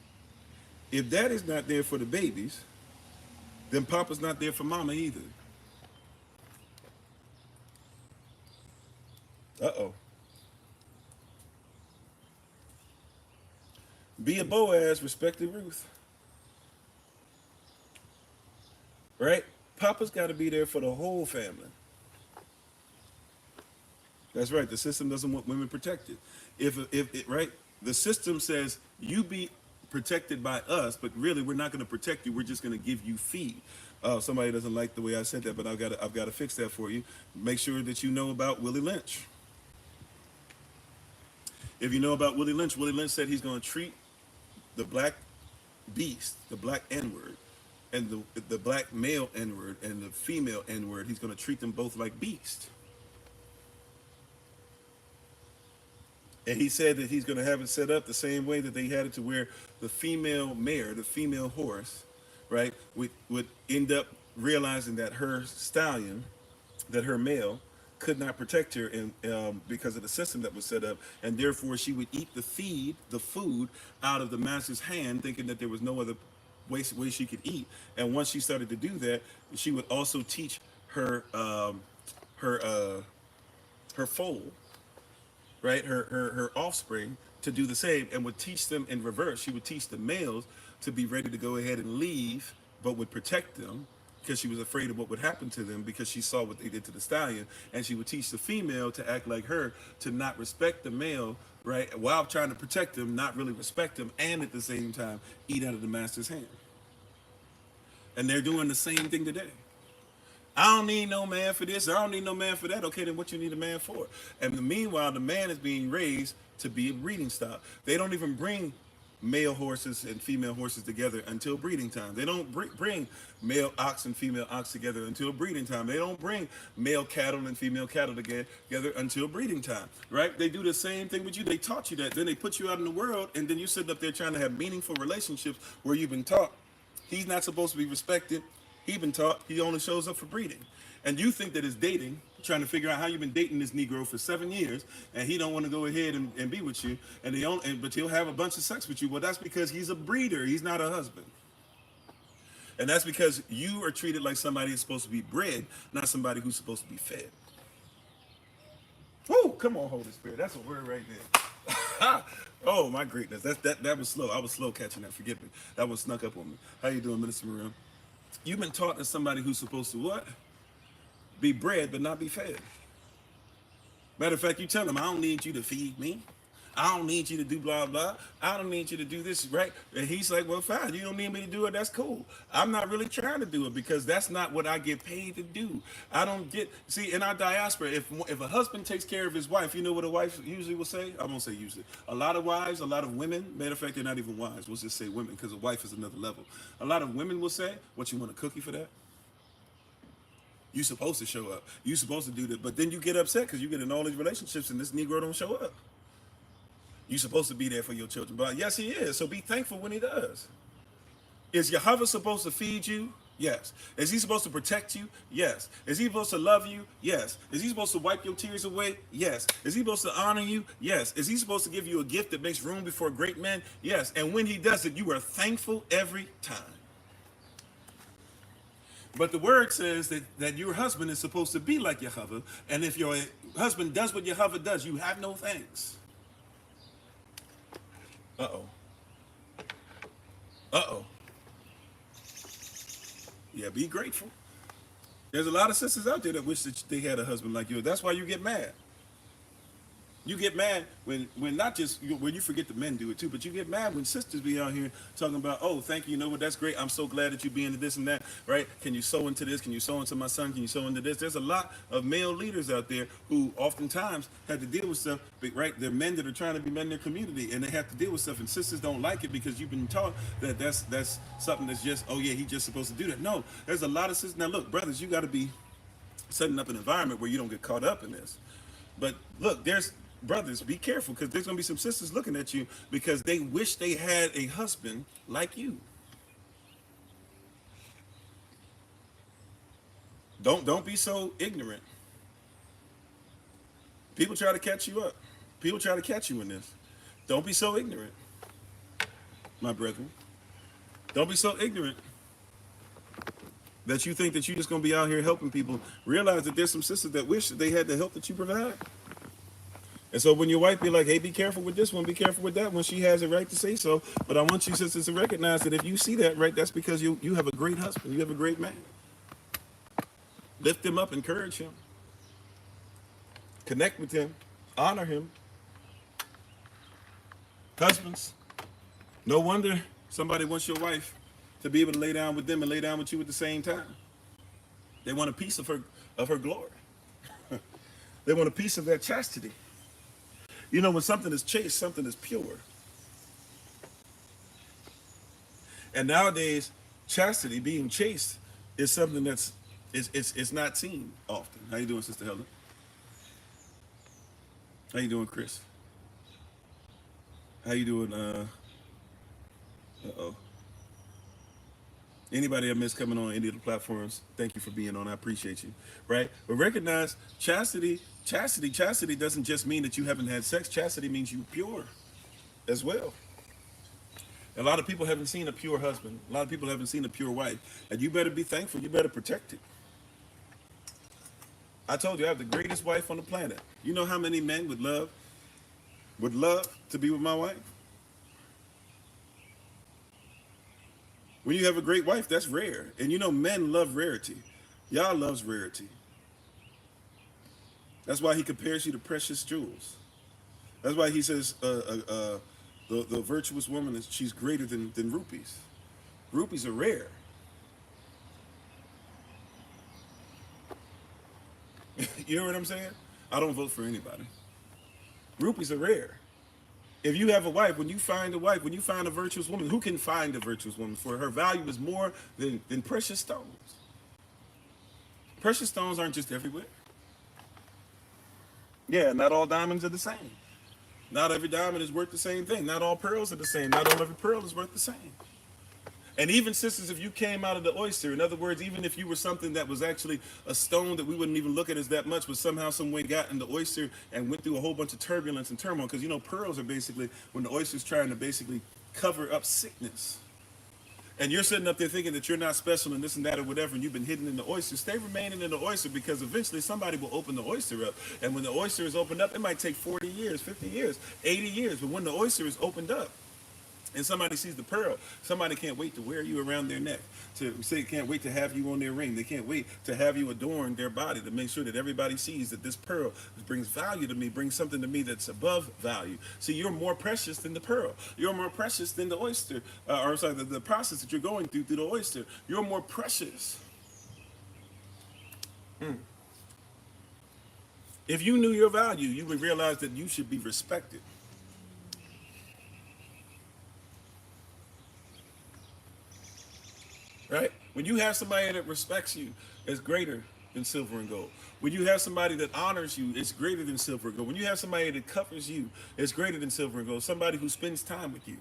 If dad is not there for the babies, then papa's not there for mama either. Uh-oh. Be a Boaz, respect the Ruth. Right? Papa's got to be there for the whole family. That's right. The system doesn't want women protected. If right, the system says you be protected by us, but really we're not going to protect you. We're just going to give you feed. Somebody doesn't like the way I said that, but I've got to fix that for you. Make sure that you know about Willie Lynch. If you know about Willie Lynch said he's going to treat the black beast, the black N-word, and the black male N-word and the female N-word, he's going to treat them both like beasts. And he said that he's going to have it set up the same way that they had it to where the female mare, the female horse, right, would end up realizing that her stallion, that her male, could not protect her because of the system that was set up, and therefore she would eat the food out of the master's hand, thinking that there was no other way she could eat. And once she started to do that, she would also teach her foal, right, her offspring, to do the same, and would teach them in reverse. She would teach the males to be ready to go ahead and leave, but would protect them because she was afraid of what would happen to them because she saw what they did to the stallion. And she would teach the female to act like her, to not respect the male, right, while trying to protect him, not really respect him, and at the same time eat out of the master's hand. And they're doing the same thing today. I don't need no man for this. I don't need no man for that. Okay, then what you need a man for? And meanwhile, the man is being raised to be a breeding stock. They don't even bring male horses and female horses together until breeding time. They don't bring male ox and female ox together until breeding time. They don't bring male cattle and female cattle together until breeding time, right? They do the same thing with you. They taught you that. Then they put you out in the world, and then you sit up there trying to have meaningful relationships where you've been taught he's not supposed to be respected. He's been taught he only shows up for breeding. And you think that it's dating, trying to figure out how you've been dating this Negro for 7 years, and he don't want to go ahead and be with you, but he'll have a bunch of sex with you. Well, that's because he's a breeder. He's not a husband. And that's because you are treated like somebody who's supposed to be bred, not somebody who's supposed to be fed. Woo! Come on, Holy Spirit. That's a word right there. Oh, my greatness. That was slow. I was slow catching that. Forgive me. That one snuck up on me. How you doing, Minister Maria? You've been taught as somebody who's supposed to what? Be bred, but not be fed. Matter of fact, you tell him, I don't need you to feed me. I don't need you to do blah, blah. I don't need you to do this, right? And he's like, well, fine. You don't need me to do it. That's cool. I'm not really trying to do it because that's not what I get paid to do. I don't get, see, in our diaspora, if a husband takes care of his wife, you know what a wife usually will say? I won't say usually. A lot of wives, a lot of women, matter of fact, they're not even wives. We'll just say women because a wife is another level. A lot of women will say, what, you want a cookie for that? You're supposed to show up. You're supposed to do that. But then you get upset because you get in all these relationships and this Negro don't show up. You're supposed to be there for your children. But yes, he is. So be thankful when he does. Is Yahweh supposed to feed you? Yes. Is he supposed to protect you? Yes. Is he supposed to love you? Yes. Is he supposed to wipe your tears away? Yes. Is he supposed to honor you? Yes. Is he supposed to give you a gift that makes room before great men? Yes. And when he does it, you are thankful every time. But the word says that your husband is supposed to be like Yahweh. And if your husband does what Yahweh does, you have no thanks. Uh-oh. Uh-oh. Yeah, be grateful. There's a lot of sisters out there that wish that they had a husband like yours. That's why you get mad. You get mad when not just when you forget the men do it too, but you get mad when sisters be out here talking about, oh, thank you, you know what, that's great. I'm so glad that you be into this and that, right? Can you sow into this? Can you sow into my son? Can you sow into this? There's a lot of male leaders out there who oftentimes have to deal with stuff, right? They're men that are trying to be men in their community, and they have to deal with stuff, and sisters don't like it because you've been taught that that's something that's just, oh yeah, he's just supposed to do that. No, there's a lot of sisters. Now look, brothers, you got to be setting up an environment where you don't get caught up in this. But look, brothers, be careful, because there's going to be some sisters looking at you because they wish they had a husband like you. Don't be so ignorant. People try to catch you up. People try to catch you in this. Don't be so ignorant, my brethren. Don't be so ignorant that you think that you're just going to be out here helping people. Realize that there's some sisters that wish that they had the help that you provide. And so when your wife be like, hey, be careful with this one, be careful with that one, she has a right to say so. But I want you sisters to recognize that if you see that, right, that's because you have a great husband. You have a great man. Lift him up, encourage him. Connect with him. Honor him. Husbands, no wonder somebody wants your wife to be able to lay down with them and lay down with you at the same time. They want a piece of her glory. They want a piece of that chastity. You know, when something is chaste, something is pure. And nowadays, chastity, being chaste, is something that's it's not seen often. How you doing, Sister Helen? How you doing, Chris? How you doing? Uh-oh. Anybody I miss coming on any of the platforms, thank you for being on. I appreciate you, right? But recognize chastity doesn't just mean that you haven't had sex. Chastity means you're pure as well. A lot of people haven't seen a pure husband. A lot of people haven't seen a pure wife. And you better be thankful. You better protect it. I told you I have the greatest wife on the planet. You know how many men would love to be with my wife? When you have a great wife, that's rare. And you know, men love rarity. Y'all loves rarity. That's why he compares you to precious jewels. That's why he says the virtuous woman, she's greater than rupees. Rupees are rare. You know what I'm saying? I don't vote for anybody. Rupees are rare. If you have a wife, when you find a virtuous woman, who can find a virtuous woman? For her value is more than precious stones. Precious stones aren't just everywhere. Yeah, not all diamonds are the same. Not every diamond is worth the same thing. Not all pearls are the same. Not all every pearl is worth the same. And even, sisters, if you came out of the oyster, in other words, even if you were something that was actually a stone that we wouldn't even look at as that much, but somehow, some way got in the oyster and went through a whole bunch of turbulence and turmoil, because, you know, pearls are basically when the oyster's trying to basically cover up sickness. And you're sitting up there thinking that you're not special and this and that or whatever, and you've been hidden in the oyster. Stay remaining in the oyster, because eventually somebody will open the oyster up. And when the oyster is opened up, it might take 40 years, 50 years, 80 years. But when the oyster is opened up, and somebody sees the pearl, somebody can't wait to wear you around their neck. Can't wait to have you on their ring. They can't wait to have you adorn their body, to make sure that everybody sees that this pearl brings value to me, brings something to me that's above value. See, you're more precious than the pearl. You're more precious than the oyster, the process that you're going through the oyster. You're more precious. If you knew your value, you would realize that you should be respected. Right? When you have somebody that respects you, it's greater than silver and gold. When you have somebody that honors you, it's greater than silver and gold. When you have somebody that covers you, it's greater than silver and gold. Somebody who spends time with you.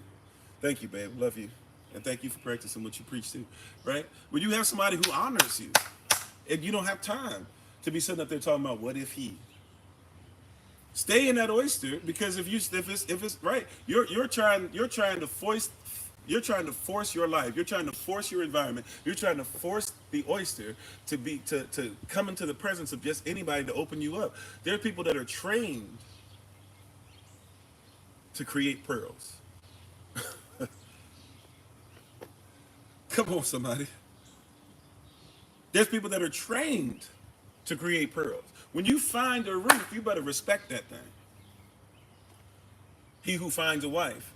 Thank you, babe. Love you. And thank you for practicing what you preach too, right? When you have somebody who honors you, and you don't have time to be sitting up there talking about what if he. Stay in that oyster, because if it's right, you're trying to force your life. You're trying to force your environment. You're trying to force the oyster to come into the presence of just anybody to open you up. There are people that are trained to create pearls. Come on, somebody. There's people that are trained to create pearls. When you find a Ruth, you better respect that thing. He who finds a wife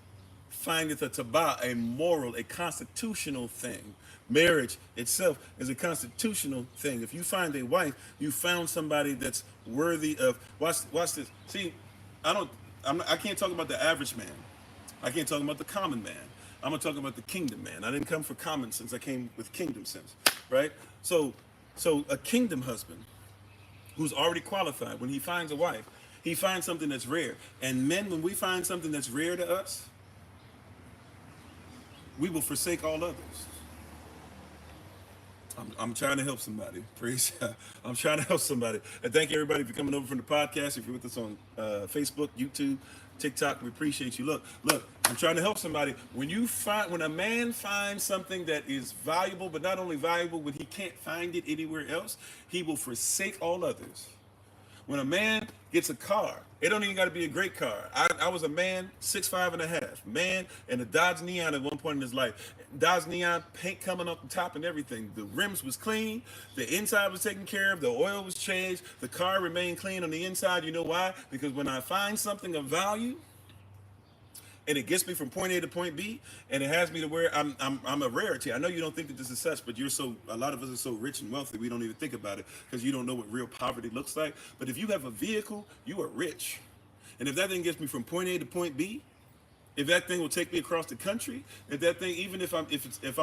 findeth a tabah, a moral, a constitutional thing. Marriage itself is a constitutional thing. If you find a wife, you found somebody that's worthy of. Watch this. See, I can't talk about the average man. I can't talk about the common man. I'm gonna talk about the kingdom man. I didn't come for common sense. I came with kingdom sense, right? So a kingdom husband who's already qualified, when he finds a wife, he finds something that's rare. And men, when we find something that's rare to us, we will forsake all others. I'm trying to help somebody. Praise God. I'm trying to help somebody. And thank you, everybody, for coming over from the podcast. If you're with us on Facebook, YouTube, TikTok, we appreciate you. Look, I'm trying to help somebody. When a man finds something that is valuable, but not only valuable, when he can't find it anywhere else, he will forsake all others. When a man gets a car, it don't even got to be a great car. I was a man, 6'5.5", man, and a Dodge Neon at one point in his life. Dodge Neon, paint coming up the top and everything. The rims was clean. The inside was taken care of. The oil was changed. The car remained clean on the inside. You know why? Because when I find something of value, and it gets me from point A to point B, and it has me to where I'm a rarity. I know you don't think that this is such, but a lot of us are so rich and wealthy, we don't even think about it because you don't know what real poverty looks like. But if you have a vehicle, you are rich. And if that thing gets me from point A to point B, if that thing will take me across the country, if that thing, even if I'm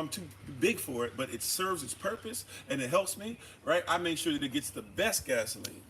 too big for it, but it serves its purpose and it helps me, right? I make sure that it gets the best gasoline.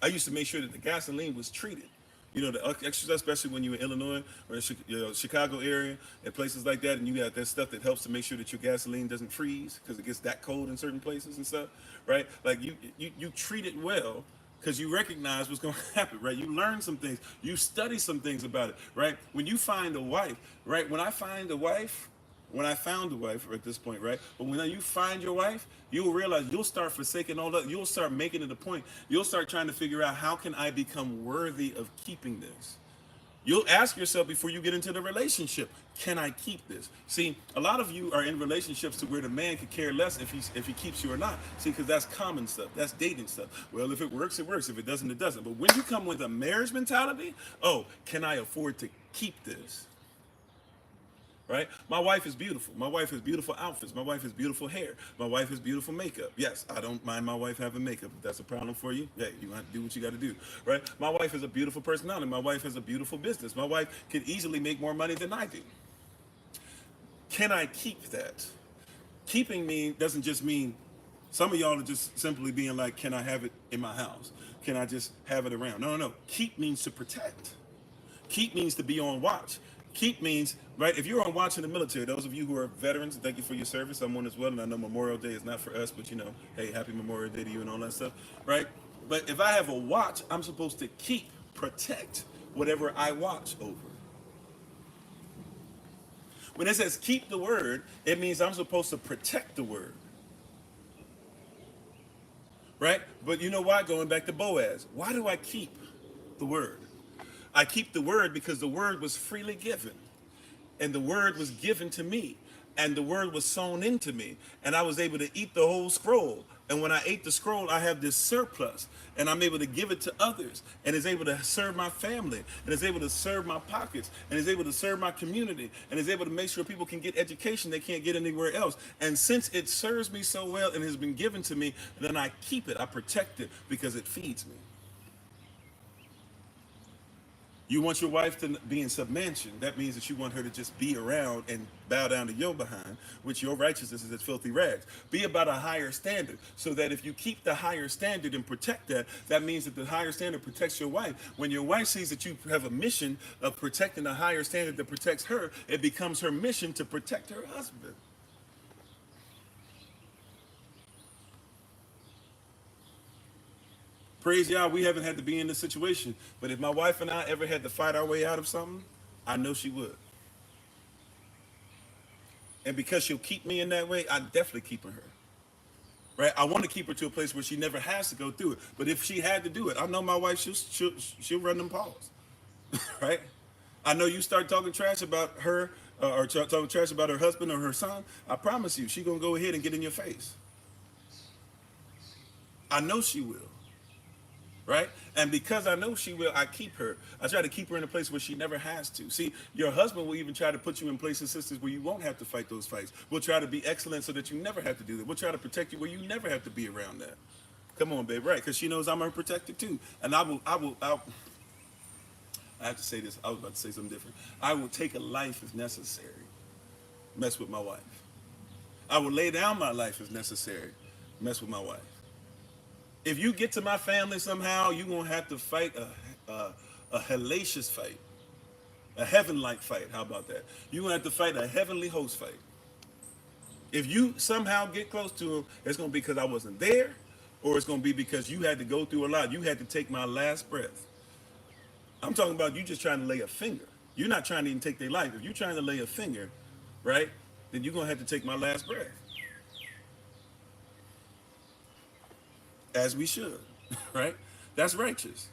I used to make sure that the gasoline was treated. You know, the exercise, especially when you're in Illinois or in Chicago area and places like that, and you got that stuff that helps to make sure that your gasoline doesn't freeze because it gets that cold in certain places and stuff, right? Like you treat it well because you recognize what's going to happen, right? You learn some things. You study some things about it, right? When you find a wife, right? When I found a wife at this point, right? But when you find your wife, you'll realize you'll start forsaking all that. You'll start making it a point. You'll start trying to figure out, how can I become worthy of keeping this? You'll ask yourself before you get into the relationship, can I keep this? See, a lot of you are in relationships to where the man could care less if he keeps you or not. See, because that's common stuff. That's dating stuff. Well, if it works, it works. If it doesn't, it doesn't. But when you come with a marriage mentality, can I afford to keep this? Right? My wife is beautiful. My wife has beautiful outfits. My wife has beautiful hair. My wife has beautiful makeup. Yes, I don't mind my wife having makeup. If that's a problem for you, hey, you have to do what you got to do, right? My wife has a beautiful personality. My wife has a beautiful business. My wife could easily make more money than I do. Can I keep that? Keeping doesn't just mean, some of y'all are just simply being like, can I have it in my house? Can I just have it around? No. Keep means to protect. Keep means to be on watch. Keep means, right, if you're on watch in the military, those of you who are veterans, thank you for your service. I'm one as well, and I know Memorial Day is not for us, but hey, happy Memorial Day to you and all that stuff, right? But if I have a watch, I'm supposed to protect whatever I watch over. When it says keep the word, it means I'm supposed to protect the word. Right? But you know why? Going back to Boaz, why do I keep the word? I keep the word because the word was freely given, and the word was given to me, and the word was sown into me, and I was able to eat the whole scroll. And when I ate the scroll, I have this surplus, and I'm able to give it to others, and it's able to serve my family, and it's able to serve my pockets, and it's able to serve my community, and it's able to make sure people can get education they can't get anywhere else. And since it serves me so well and has been given to me, then I keep it, I protect it, because it feeds me. You want your wife to be in submission. That means that you want her to just be around and bow down to your behind, which your righteousness is as filthy rags. Be about a higher standard, so that if you keep the higher standard and protect that, that means that the higher standard protects your wife. When your wife sees that you have a mission of protecting a higher standard that protects her, it becomes her mission to protect her husband. Praise y'all, we haven't had to be in this situation. But if my wife and I ever had to fight our way out of something, I know she would. And because she'll keep me in that way, I definitely keep her. Right? I want to keep her to a place where she never has to go through it. But if she had to do it, I know my wife, she'll run them paws. Right? I know you start talking trash about her or talking trash about her husband or her son, I promise you, she's going to go ahead and get in your face. I know she will. Right? And because I know she will, I keep her. I try to keep her in a place where she never has to. See, your husband will even try to put you in places, sisters, where you won't have to fight those fights. We'll try to be excellent so that you never have to do that. We'll try to protect you where you never have to be around that. Come on, babe, right? Because she knows I'm her protector too. And I have to say this. I was about to say something different. I will take a life if necessary. Mess with my wife. I will lay down my life if necessary. Mess with my wife. If you get to my family somehow, you're going to have to fight a hellacious fight. A heaven-like fight. How about that? You're going to have to fight a heavenly host fight. If you somehow get close to him, it's going to be because I wasn't there, or it's going to be because you had to go through a lot. You had to take my last breath. I'm talking about you just trying to lay a finger. You're not trying to even take their life. If you're trying to lay a finger, right, then you're going to have to take my last breath. As we should, right? That's righteous.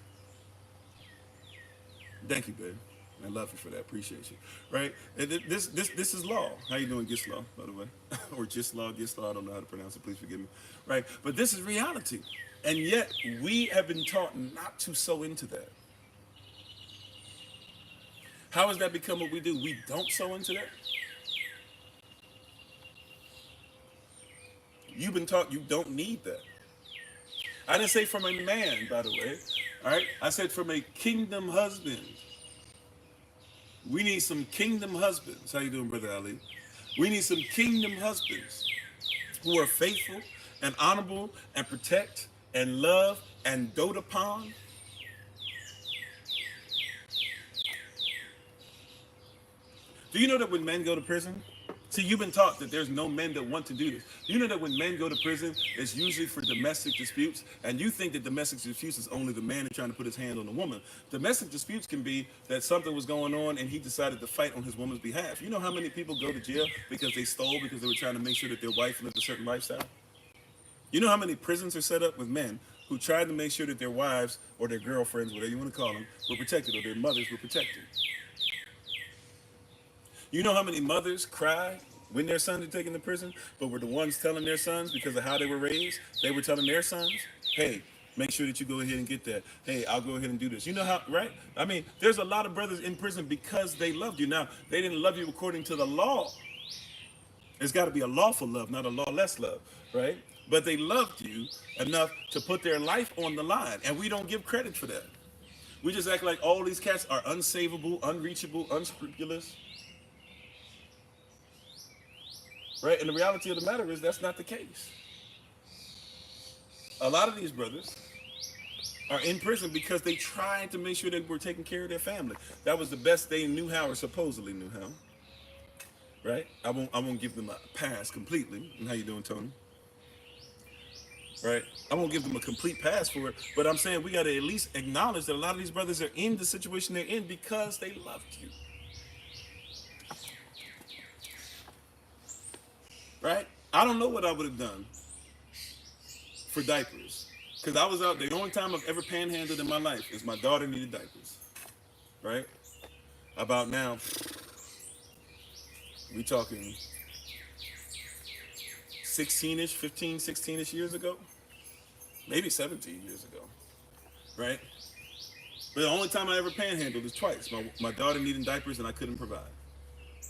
Thank you, babe. I love you for that. Appreciate you. Right? This is law. How you doing, Gislaw, by the way? Or Gislaw. I don't know how to pronounce it. Please forgive me. Right? But this is reality. And yet, we have been taught not to sow into that. How has that become what we do? We don't sow into that? You've been taught you don't need that. I didn't say from a man, by the way. All right? I said from a kingdom husband. We need some kingdom husbands. How you doing, Brother Ali? We need some kingdom husbands who are faithful and honorable and protect and love and dote upon. Do you know that when men go to prison? See, you've been taught that there's no men that want to do this. You know that when men go to prison, it's usually for domestic disputes, and you think that domestic disputes is only the man trying to put his hand on the woman. Domestic disputes can be that something was going on and he decided to fight on his woman's behalf. You know how many people go to jail because they stole, because they were trying to make sure that their wife lived a certain lifestyle? You know how many prisons are set up with men who tried to make sure that their wives or their girlfriends, whatever you want to call them, were protected, or their mothers were protected? You know how many mothers cry when their sons are taken to prison, but were the ones telling their sons, because of how they were raised, they were telling their sons, hey, make sure that you go ahead and get that. Hey, I'll go ahead and do this. You know how, right? I mean, there's a lot of brothers in prison because they loved you. Now, they didn't love you according to the law. It's got to be a lawful love, not a lawless love, right? But they loved you enough to put their life on the line, and we don't give credit for that. We just act like all these cats are unsavable, unreachable, unscrupulous. Right? And the reality of the matter is that's not the case. A lot of these brothers are in prison because they tried to make sure they were taking care of their family. That was the best they knew how, or supposedly knew how. Right? I won't give them a pass completely. And how you doing, Tony? Right? I won't give them a complete pass for it, but I'm saying we got to at least acknowledge that a lot of these brothers are in the situation they're in because they loved you. Right? I don't know what I would have done for diapers. Because I was out there. The only time I've ever panhandled in my life is my daughter needed diapers. Right? About now, we talking 16-ish, 15, 16-ish years ago. Maybe 17 years ago. Right? But the only time I ever panhandled is twice. My daughter needing diapers and I couldn't provide.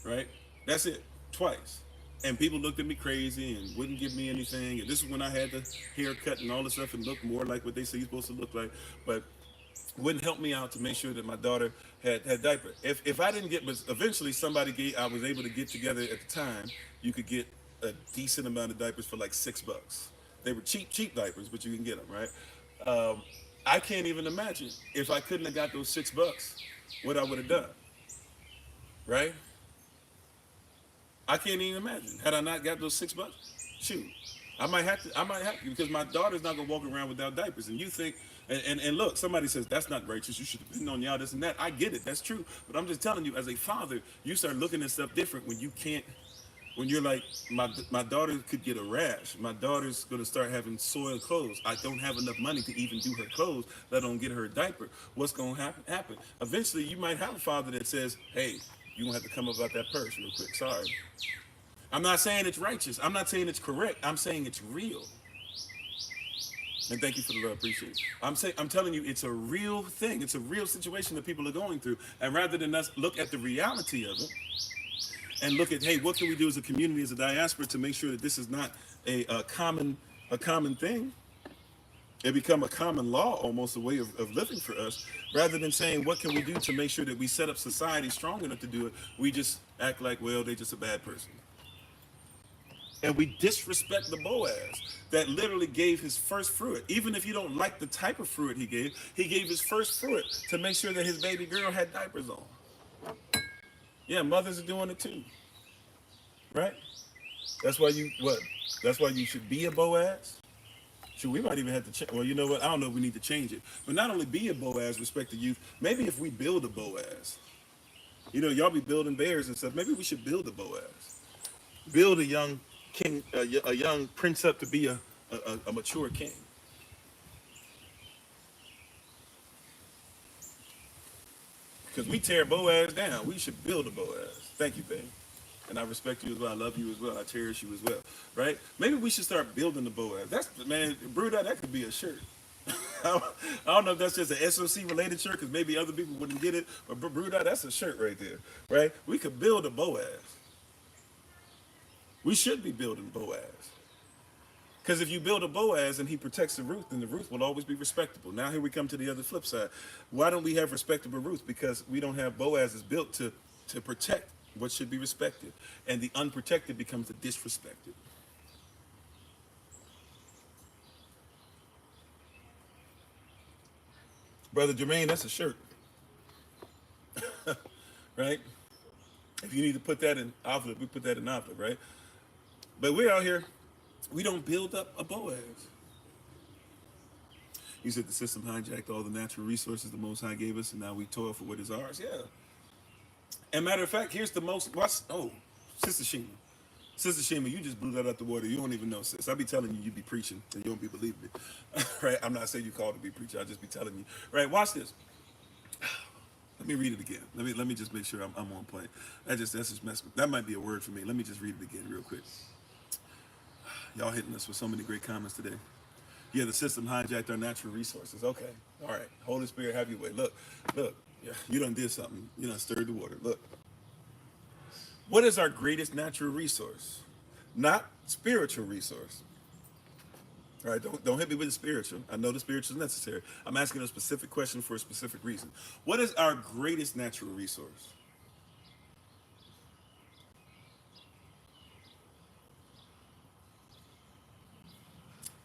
Right? That's it. Twice. And people looked at me crazy and wouldn't give me anything. And this is when I had the haircut and all this stuff and looked more like what they say you're supposed to look like. But wouldn't help me out to make sure that my daughter had diaper. If I didn't get, but eventually somebody gave, I was able to get together at the time. You could get a decent amount of diapers for like $6. They were cheap diapers, but you can get them, right? I can't even imagine if I couldn't have got those $6, what I would have done, right? I can't even imagine. Had I not got those $6, shoot, I might have to because my daughter's not gonna walk around without diapers. And you think, and look, somebody says that's not righteous. You should depend on y'all this and that. I get it, that's true. But I'm just telling you, as a father, you start looking at stuff different when you can't. When you're like, my daughter could get a rash. My daughter's gonna start having soiled clothes. I don't have enough money to even do her clothes, let alone get her a diaper. What's gonna happen? Eventually, you might have a father that says, "Hey, you gonna have to come up about that purse real quick. Sorry." I'm not saying it's righteous. I'm not saying it's correct. I'm saying it's real. And thank you for the love. Appreciate it. I'm telling you, it's a real thing. It's a real situation that people are going through. And rather than us look at the reality of it and look at, hey, what can we do as a community, as a diaspora, to make sure that this is not a common thing? It become a common law, almost a way of living for us. Rather than saying, what can we do to make sure that we set up society strong enough to do it? We just act like, well, they're just a bad person. And we disrespect the Boaz that literally gave his first fruit. Even if you don't like the type of fruit he gave his first fruit to make sure that his baby girl had diapers on. Yeah, mothers are doing it too. Right? That's why you should be a Boaz. Shoot, we might even have to change. Well, you know what? I don't know if we need to change it. But not only be a Boaz, respect the youth, maybe if we build a Boaz. You know, y'all be building bears and stuff. Maybe we should build a Boaz. Build a young king, a young prince up to be a mature king. Because we tear Boaz down, we should build a Boaz. Thank you, babe. And I respect you as well. I love you as well. I cherish you as well. Right? Maybe we should start building the Boaz. That's, man, Bruda, that could be a shirt. I don't know if that's just an SOC related shirt because maybe other people wouldn't get it. But Bruda, that's a shirt right there. Right? We could build a Boaz. We should be building Boaz. Because if you build a Boaz and he protects the Ruth, then the Ruth will always be respectable. Now here we come to the other flip side. Why don't we have respectable Ruth? Because we don't have Boazes built to protect what should be respected. And the unprotected becomes the disrespected. Brother Jermaine, that's a shirt. Right? If you need to put that in envelope, we put that in envelope, right? But we're out here, we don't build up a Boaz. You said the system hijacked all the natural resources the Most High gave us, and now we toil for what is ours. Yeah. And matter of fact, here's the most, Sister Shima. Sister Shima, you just blew that out the water. You don't even know, sis. I be telling you, you be preaching, and you don't be believing me. Right? I'm not saying you called to be preacher. I just be telling you. Right? Watch this. Let me read it again. Let me just make sure I'm on point. That's just messing. That might be a word for me. Let me just read it again real quick. Y'all hitting us with so many great comments today. Yeah, the system hijacked our natural resources. Okay. All right. Holy Spirit, have your way. Look. Yeah, you done did something. You done stirred the water. Look. What is our greatest natural resource? Not spiritual resource. All right, don't hit me with the spiritual. I know the spiritual is necessary. I'm asking a specific question for a specific reason. What is our greatest natural resource?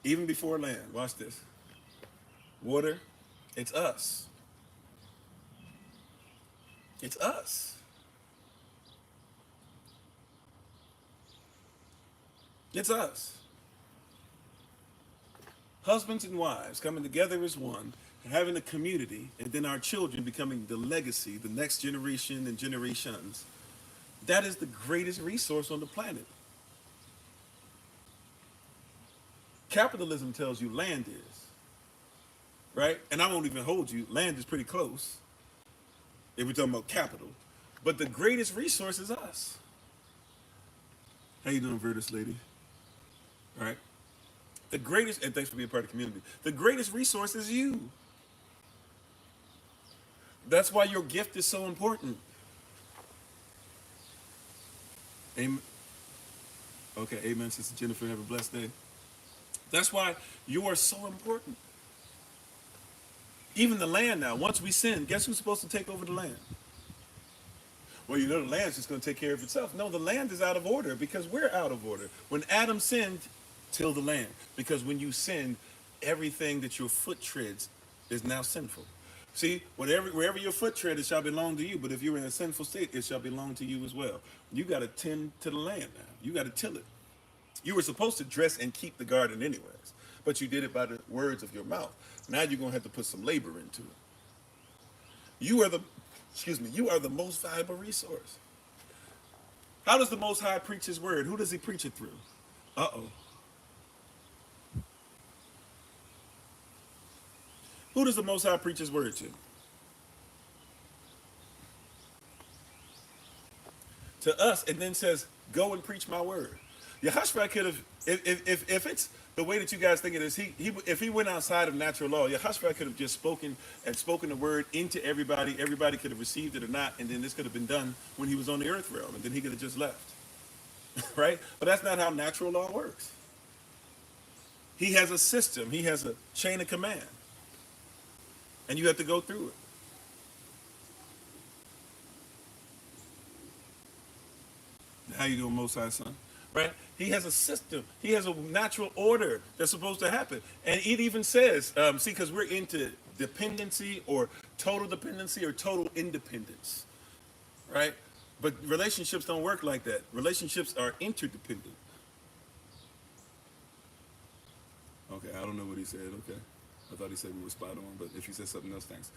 Even before land, watch this. Water, it's us. It's us. It's us. Husbands and wives coming together as one, having a community, and then our children becoming the legacy, the next generation and generations. That is the greatest resource on the planet. Capitalism tells you land is, right? And I won't even hold you. Land is pretty close if we're talking about capital. But the greatest resource is us. How you doing, Virtus lady? All right. The greatest, and thanks for being part of the community. The greatest resource is you. That's why your gift is so important. Amen. Okay, amen, Sister Jennifer. Have a blessed day. That's why you are so important. Even the land now, once we sin, guess who's supposed to take over the land? Well, you know the land's just going to take care of itself. No, the land is out of order because we're out of order. When Adam sinned, till the land. Because when you sinned, everything that your foot treads is now sinful. See, wherever your foot tread, it shall belong to you. But if you're in a sinful state, it shall belong to you as well. You got to tend to the land now. You got to till it. You were supposed to dress and keep the garden anyways, but you did it by the words of your mouth. Now you're going to have to put some labor into it. You are the most valuable resource. How does the Most High preach his word? Who does he preach it through? Uh-oh. Who does the Most High preach his word to? To us, and then says, go and preach my word. Yehoshua could have, if it's the way that you guys think it is, if he went outside of natural law, Yehoshua could have just spoken the word into everybody. Everybody could have received it or not, and then this could have been done when he was on the earth realm, and then he could have just left. Right? But that's not how natural law works. He has a system. He has a chain of command. And you have to go through it. How you doing, Most High Son? Right? He has a system. He has a natural order that's supposed to happen. And it even says, see, because we're into dependency or total dependency or total independence. Right? But relationships don't work like that. Relationships are interdependent. Okay, I don't know what he said. Okay. I thought he said we were spot on, but if he said something else, thanks.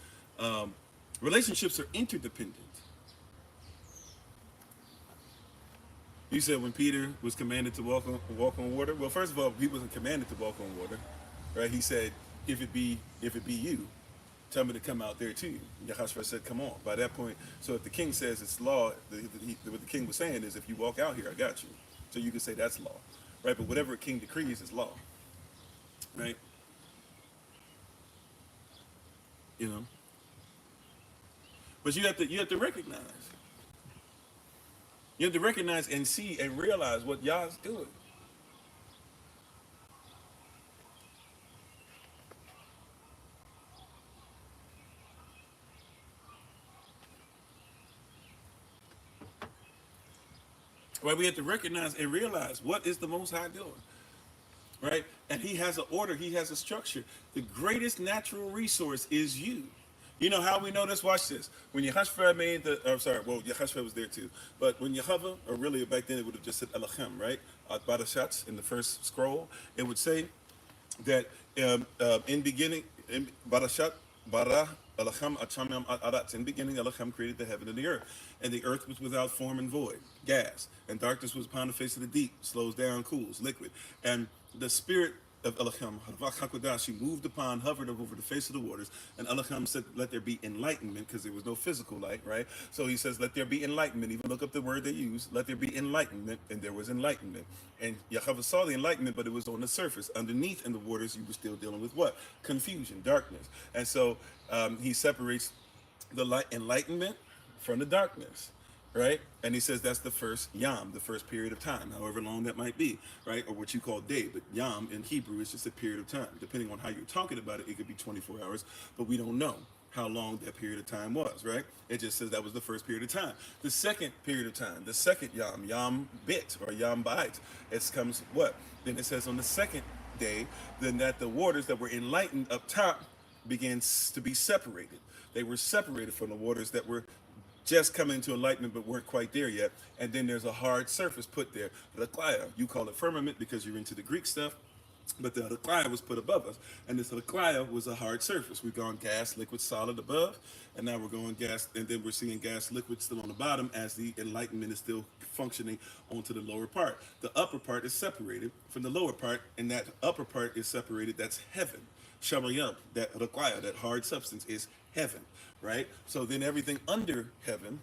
Relationships are interdependent. You said when Peter was commanded to walk on water. Well, first of all, he wasn't commanded to walk on water, right? He said, "If it be you, tell me to come out there too." Yehoshua said, "Come on." By that point, so if the king says it's law, what the king was saying is, if you walk out here, I got you. So you can say that's law, right? But whatever a king decrees is law, right? You know. But you have to recognize. You have to recognize and see and realize what Yah's doing. Right? We have to recognize and realize what is the Most High doing. Right? And he has an order. He has a structure. The greatest natural resource is you. You know how we know this? Watch this. When Yehoshua made Yehoshua was there too. But when Yehovah, or really back then it would have just said Elohim, right? Badashatz in the first scroll, it would say that in beginning, in Badashat, Bara, Elohim, Achamim, Adatz. In beginning, Elohim created the heaven and the earth. And the earth was without form and void, gas. And darkness was upon the face of the deep, slows down, cools, liquid. And the spirit of Elohim, she moved upon, hovered over the face of the waters, and Elohim said, let there be enlightenment, because there was no physical light, right? So he says, let there be enlightenment. Even look up the word they use, let there be enlightenment, and there was enlightenment. And Yahweh saw the enlightenment, but it was on the surface. Underneath in the waters, you were still dealing with what? Confusion, darkness. And so he separates the light, enlightenment from the darkness. Right? And he says that's the first yam, the first period of time, however long that might be, right? Or what you call day. But yam in Hebrew is just a period of time. Depending on how you're talking about it, it could be 24 hours, but we don't know how long that period of time was, right? It just says that was the first period of time. The second period of time, the second yam bit, or yam bite, it comes what? Then it says on the second day, then that the waters that were enlightened up top began to be separated. They were separated from the waters that were just coming into enlightenment but weren't quite there yet. And then there's a hard surface put there. The Raklaya, you call it firmament because you're into the Greek stuff, but the Raklaya was put above us. And this Raklaya was a hard surface. We've gone gas, liquid, solid above, and now we're going gas, and then we're seeing gas, liquid still on the bottom as the enlightenment is still functioning onto the lower part. The upper part is separated from the lower part, and that upper part is separated. That's heaven. Shamayam, that Raklaya, that hard substance, is heaven. Right? So then everything under heaven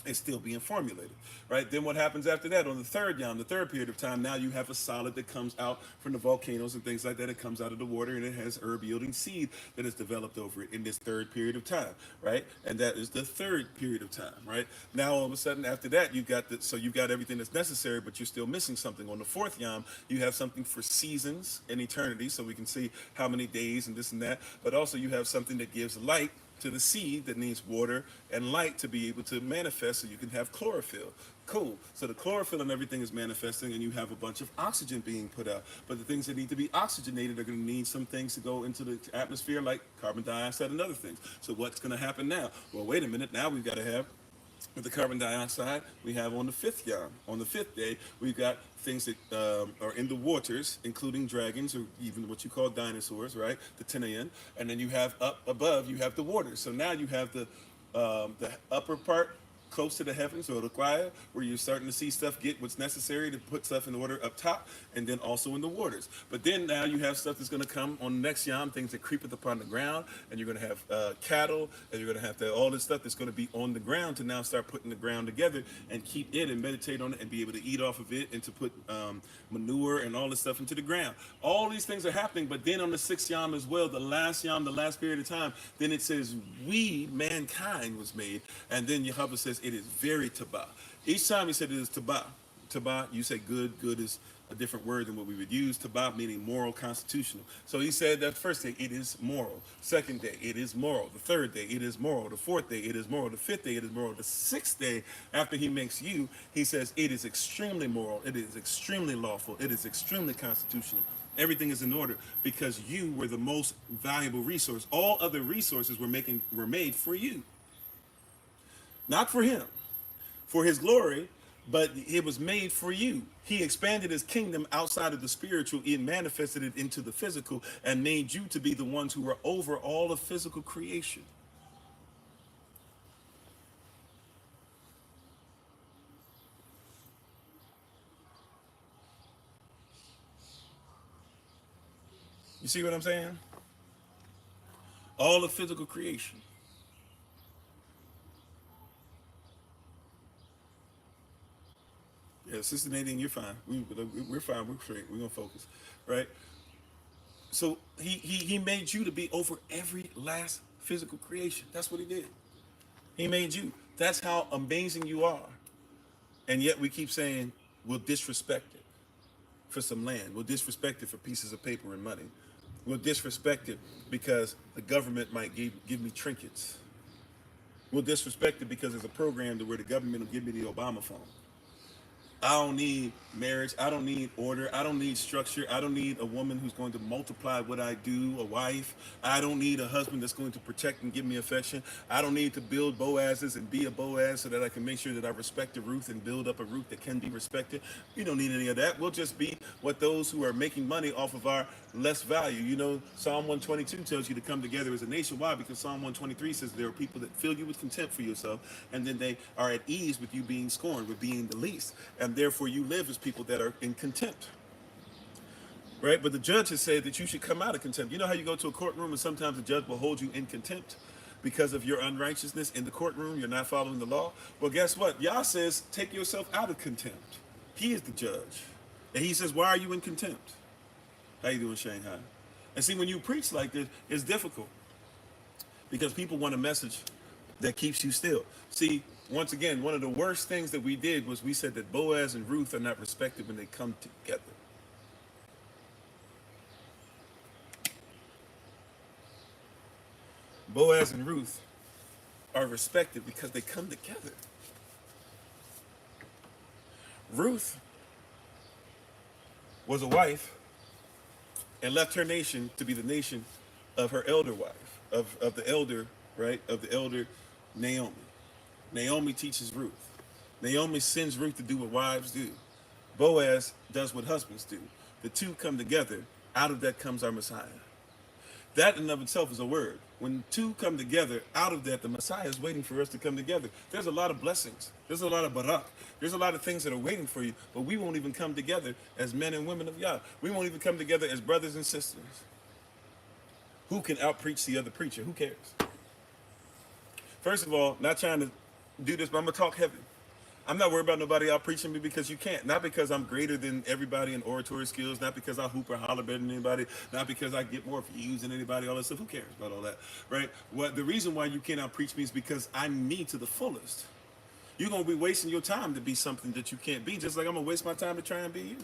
It's still being formulated, right? Then what happens after that? On the third yam, the third period of time, now you have a solid that comes out from the volcanoes and things like that. It comes out of the water and it has herb yielding seed that is developed over it in this third period of time, right? And that is the third period of time, right? Now all of a sudden after that, you've got everything that's necessary, but you're still missing something. On the fourth yam, you have something for seasons and eternity, so we can see how many days and this and that. But also you have something that gives light to the seed that needs water and light to be able to manifest, so you can have chlorophyll. Cool. So the chlorophyll and everything is manifesting, and you have a bunch of oxygen being put out. But the things that need to be oxygenated are going to need some things to go into the atmosphere, like carbon dioxide and other things. So what's going to happen now? Well, wait a minute. Now we've got to have, with the carbon dioxide, we have on the fifth yam. On the fifth day, we've got things that are in the waters, including dragons, or even what you call dinosaurs, right? The Tinayan. And then you have up above, you have the waters. So now you have the upper part close to the heavens, or the choir, where you're starting to see stuff get what's necessary to put stuff in order up top, and then also in the waters. But then now you have stuff that's going to come on the next yam, things that creepeth upon the ground, and you're going to have cattle, and you're going to have all this stuff that's going to be on the ground to now start putting the ground together and keep it and meditate on it and be able to eat off of it, and to put manure and all this stuff into the ground. All these things are happening, but then on the sixth yam as well, the last yam, the last period of time, then it says we, mankind, was made, and then Yahweh says it is very taba. Each time he said it is taba. Taba, you say good. Good is a different word than what we would use. Taba meaning moral, constitutional. So he said that first day, it is moral. Second day, it is moral. The third day, it is moral. The fourth day, it is moral. The fifth day, it is moral. The sixth day, after he makes you, he says it is extremely moral. It is extremely lawful. It is extremely constitutional. Everything is in order because you were the most valuable resource. All other resources were made for you. Not for him, for his glory, but it was made for you. He expanded his kingdom outside of the spiritual and manifested it into the physical and made you to be the ones who are over all of physical creation. You see what I'm saying? All of physical creation. Yeah, Sister Nadine, you're fine. We're fine. We're straight. We're going to focus, right? So he made you to be over every last physical creation. That's what he did. He made you. That's how amazing you are. And yet we keep saying we'll disrespect it for some land. We'll disrespect it for pieces of paper and money. We'll disrespect it because the government might give me trinkets. We'll disrespect it because there's a program to where the government will give me the Obama phone. I don't need marriage. I don't need order. I don't need structure. I don't need a woman who's going to multiply what I do, a wife. I don't need a husband that's going to protect and give me affection. I don't need to build Boazes and be a Boaz so that I can make sure that I respect a Ruth and build up a Ruth that can be respected. We don't need any of that. We'll just be what those who are making money off of our less value. You know, Psalm 122 tells you to come together as a nation. Why? Because Psalm 123 says there are people that fill you with contempt for yourself, and then they are at ease with you being scorned, with being the least. And therefore you live as people that are in contempt. Right? But the judge has said that you should come out of contempt. You know how you go to a courtroom and sometimes the judge will hold you in contempt because of your unrighteousness in the courtroom, you're not following the law? Well, guess what? Yah says, take yourself out of contempt. He is the judge. And he says, why are you in contempt? How you doing, Shanghai? And see, when you preach like this, it's difficult because people want a message that keeps you still. See, once again, one of the worst things that we did was we said that Boaz and Ruth are not respected when they come together. Boaz and Ruth are respected because they come together. Ruth was a wife and left her nation to be the nation of her elder wife, of the elder, right, of the elder Naomi. Naomi teaches Ruth. Naomi sends Ruth to do what wives do. Boaz does what husbands do. The two come together. Out of that comes our Messiah. That in and of itself is a word. When two come together, out of that, the Messiah is waiting for us to come together. There's a lot of blessings. There's a lot of barak. There's a lot of things that are waiting for you, but we won't even come together as men and women of Yah. We won't even come together as brothers and sisters. Who can out-preach the other preacher? Who cares? First of all, not trying to do this, but I'm going to talk heavy. I'm not worried about nobody out preaching me because you can't. Not because I'm greater than everybody in oratory skills. Not because I hoop or holler better than anybody. Not because I get more views than anybody. All that stuff. Who cares about all that, right? What the reason why you cannot preach me is because I'm me to the fullest. You're gonna be wasting your time to be something that you can't be. Just like I'm gonna waste my time to try and be you.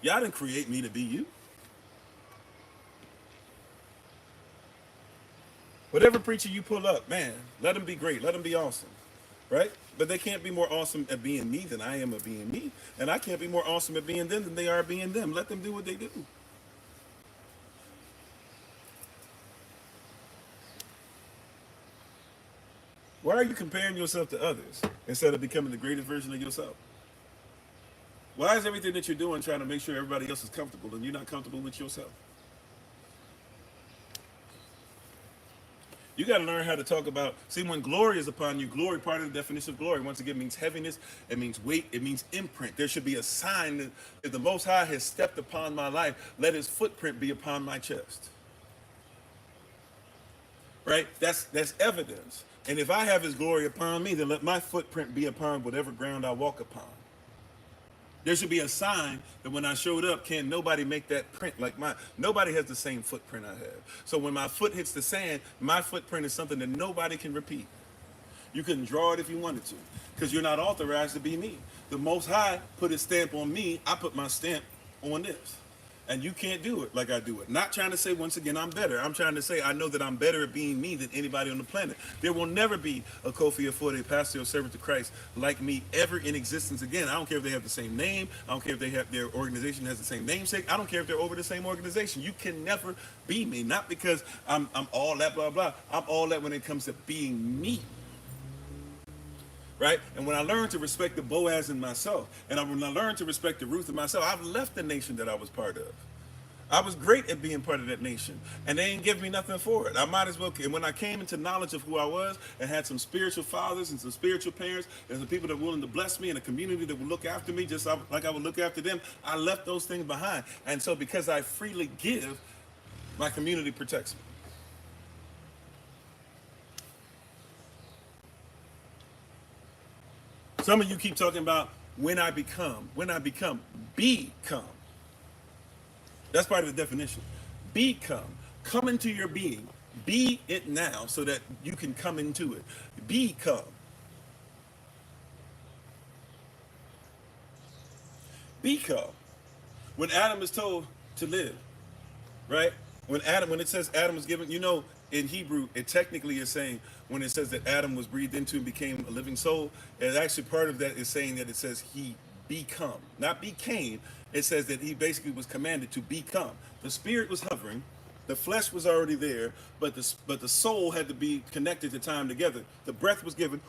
Y'all didn't create me to be you. Whatever preacher you pull up, man, let them be great. Let them be awesome. Right? But they can't be more awesome at being me than I am at being me. And I can't be more awesome at being them than they are at being them. Let them do what they do. Why are you comparing yourself to others instead of becoming the greatest version of yourself? Why is everything that you're doing trying to make sure everybody else is comfortable and you're not comfortable with yourself? You got to learn how to talk about, see, when glory is upon you, glory, part of the definition of glory, once again, means heaviness, it means weight, it means imprint. There should be a sign that if the Most High has stepped upon my life, let his footprint be upon my chest. Right? That's evidence. And if I have his glory upon me, then let my footprint be upon whatever ground I walk upon. There should be a sign that when I showed up, can't nobody make that print like mine. Nobody has the same footprint I have. So when my foot hits the sand, my footprint is something that nobody can repeat. You couldn't draw it if you wanted to, because you're not authorized to be me. The Most High put his stamp on me. I put my stamp on this. And you can't do it like I do it. Not trying to say, once again, I'm better. I'm trying to say I know that I'm better at being me than anybody on the planet. There will never be a Kofi Ofori, pastor or servant to Christ, like me ever in existence again. I don't care if they have the same name. I don't care if they have their organization has the same namesake. I don't care if they're over the same organization. You can never be me. Not because I'm all that, blah, blah. I'm all that when it comes to being me. Right? And when I learned to respect the Boaz in myself, and when I learned to respect the Ruth in myself, I've left the nation that I was part of. I was great at being part of that nation, and they ain't give me nothing for it. I might as well. And when I came into knowledge of who I was and had some spiritual fathers and some spiritual parents and some people that were willing to bless me and a community that would look after me just like I would look after them, I left those things behind. And so because I freely give, my community protects me. Some of you keep talking about when I become, become. That's part of the definition. Become. Come into your being. Be it now so that you can come into it. Become. Become. When Adam is told to live, right? When it says Adam was given, in Hebrew, it technically is saying, when it says that Adam was breathed into and became a living soul, and actually part of that is saying that it says he become, not became. It says that he basically was commanded to become. The spirit was hovering, the flesh was already there, but the soul had to be connected to time together. The breath was given.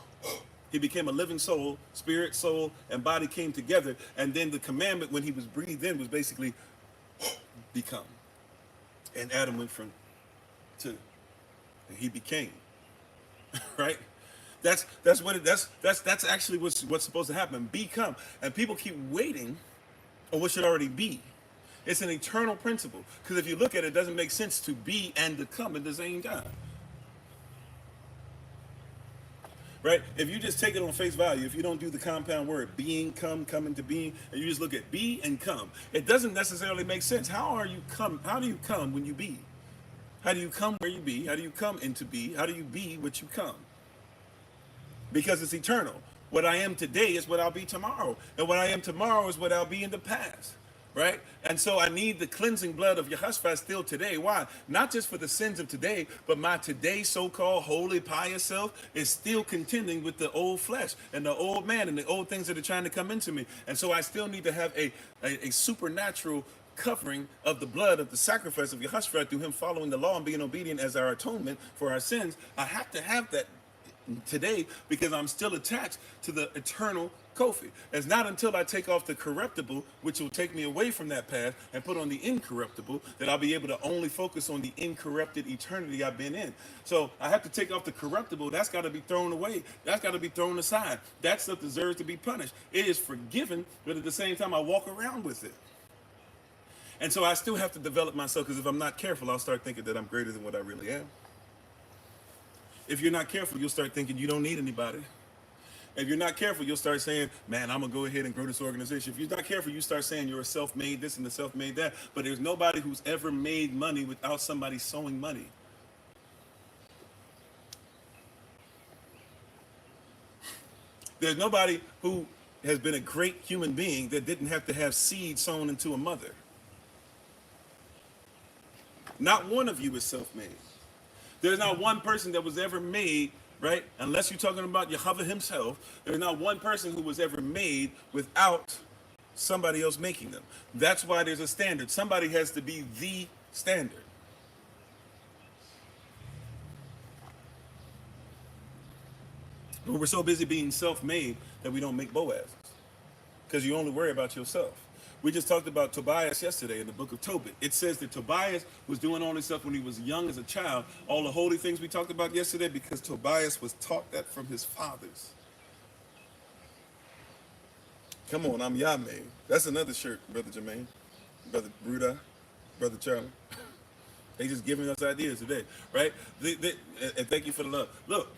He became a living soul, spirit, soul, and body came together. And then the commandment when he was breathed in was basically become. And Adam went from to, and he became. Right? That's actually what's supposed to happen. Become. And people keep waiting on what should already be. It's an eternal principle. Because if you look at it, it doesn't make sense to be and to come at the same time. Right? If you just take it on face value, if you don't do the compound word, being, come into being, and you just look at be and come, it doesn't necessarily make sense. How do you come when you be? How do you come where you be? How do you come into be? How do you be what you come? Because it's eternal. What I am today is what I'll be tomorrow. And what I am tomorrow is what I'll be in the past. Right? And so I need the cleansing blood of Yehoshua still today. Why? Not just for the sins of today, but my today so-called holy, pious self is still contending with the old flesh and the old man and the old things that are trying to come into me. And so I still need to have a supernatural covering of the blood of the sacrifice of Yehoshua through him following the law and being obedient as our atonement for our sins. I have to have that today because I'm still attached to the eternal Kofi. It's not until I take off the corruptible, which will take me away from that path, and put on the incorruptible, that I'll be able to only focus on the incorrupted eternity I've been in. So I have to take off the corruptible. That's got to be thrown away. That's got to be thrown aside. That stuff deserves to be punished. It is forgiven, but at the same time I walk around with it. And so I still have to develop myself, because if I'm not careful, I'll start thinking that I'm greater than what I really am. If you're not careful, you'll start thinking you don't need anybody. If you're not careful, you'll start saying, man, I'm going to go ahead and grow this organization. If you're not careful, you start saying you're a self-made this and a self-made that. But there's nobody who's ever made money without somebody sowing money. There's nobody who has been a great human being that didn't have to have seed sown into a mother. Not one of you is self-made. There's not one person that was ever made, right? Unless you're talking about Jehovah himself, there's not one person who was ever made without somebody else making them. That's why there's a standard. Somebody has to be the standard. But we're so busy being self-made that we don't make Boazes, because you only worry about yourself. We just talked about Tobias yesterday in the book of Tobit. It says that Tobias was doing all this stuff when he was young as a child, all the holy things we talked about yesterday, because Tobias was taught that from his fathers. Come on, I'm Yahweh. That's another shirt, Brother Jermaine, Brother Bruda, Brother Charlie. They just giving us ideas today, right? And thank you for the love. Look,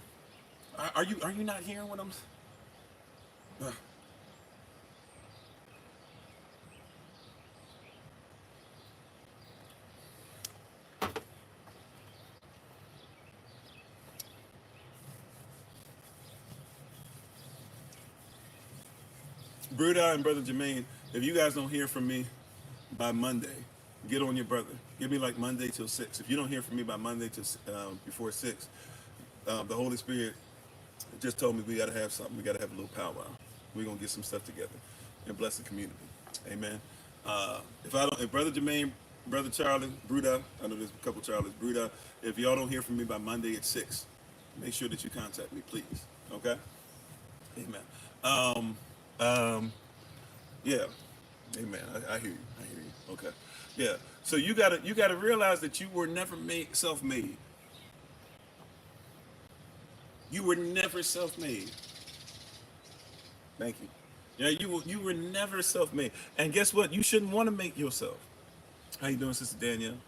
are you not hearing what I'm saying? Bruda and Brother Jermaine, if you guys don't hear from me by Monday, get on your brother. Give me like Monday till 6. If you don't hear from me by Monday till before 6, the Holy Spirit just told me we got to have something. We got to have a little powwow. We're going to get some stuff together and bless the community. Amen. If Brother Jermaine, Brother Charlie, Bruda, I know there's a couple Charlies, Bruda, if y'all don't hear from me by Monday at 6, make sure that you contact me, please. Okay? Amen. Yeah. Amen. I hear you. I hear you. Okay. Yeah. So you gotta realize that you were never self-made. You were never self-made. Thank you. Yeah, you were never self-made. And guess what? You shouldn't want to make yourself. How you doing, Sister Danielle?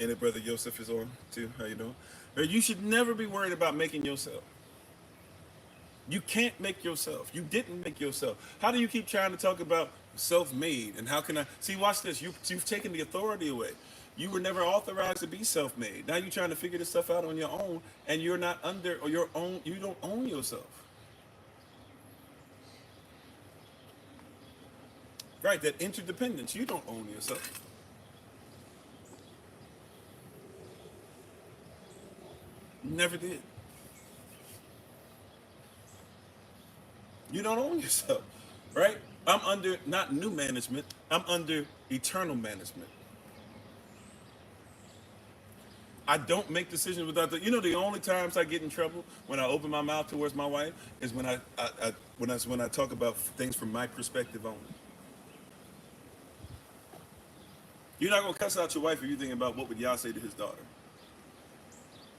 And if Brother Joseph is on too. How you doing? You should never be worried about making yourself. You can't make yourself. You didn't make yourself. How do you keep trying to talk about self-made? And how can I see? Watch this. You've taken the authority away. You were never authorized to be self-made. Now you're trying to figure this stuff out on your own, and you're not under or your own. You don't own yourself. Right? That interdependence. You don't own yourself. You never did. You don't own yourself, right? I'm under not new management. I'm under eternal management. I don't make decisions without the only times I get in trouble when I open my mouth towards my wife is when I talk about things from my perspective only. You're not gonna cuss out your wife if you're thinking about what would Yah say to his daughter.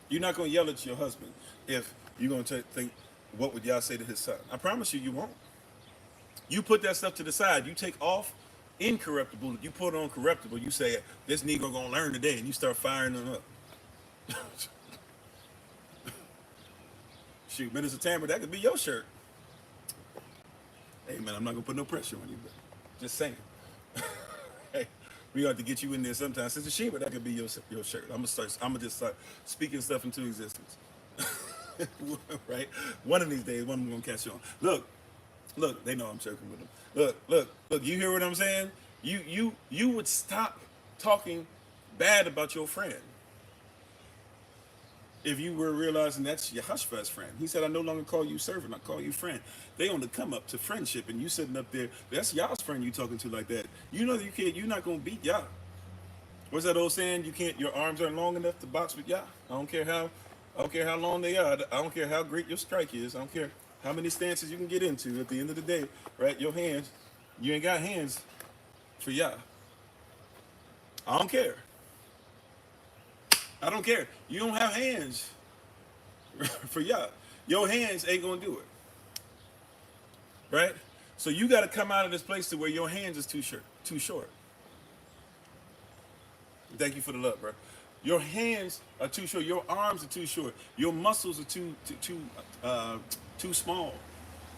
You're not gonna yell at your husband if you're gonna think, what would Yah say to his son? I promise you, you won't. You put that stuff to the side. You take off incorruptible. You put on corruptible. You say, this Negro gonna learn today, and you start firing them up. Shoot, Minister Tamara, that could be your shirt. Hey, man, I'm not gonna put no pressure on you, but just saying. Hey, we got to get you in there sometimes. Sister Sheba, that could be your shirt. I'm gonna just start speaking stuff into existence. Right? One of these days, one of them gonna catch on. Look, they know I'm joking with them. Look, you hear what I'm saying? You would stop talking bad about your friend if you were realizing that's your Hushfest friend. He said, I no longer call you servant, I call you friend. They on the come up to friendship, and you sitting up there, that's Yah's friend you talking to like that. You know you can't, you're not gonna beat Yah. What's that old saying? You can't, your arms aren't long enough to box with Yah. I don't care how long they are. I don't care how great your strike is. I don't care how many stances you can get into. At the end of the day, right? Your hands, you ain't got hands for Yah. I don't care. I don't care. You don't have hands for Yah. Your hands ain't gonna do it. Right? So you got to come out of this place to where your hands is too short. Thank you for the love, bro. Your hands are too short. Your arms are too short. Your muscles are too small.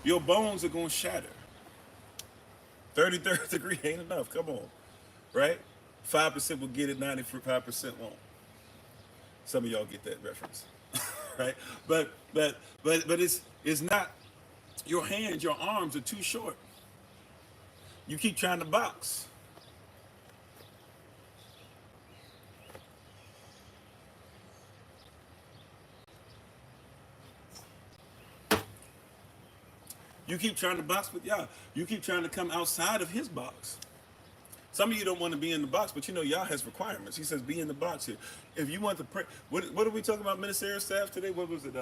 Your bones are going to shatter. 33rd degree ain't enough. Come on, right? 5% will get it. 95% won't. Some of y'all get that reference, right? But it's not. Your hands, your arms are too short. You keep trying to box. You keep trying to box with Yah. You keep trying to come outside of his box. Some of you don't want to be in the box, but you know Yah has requirements. He says, be in the box here. If you want to pray, what are we talking about ministerial staff today? What was it?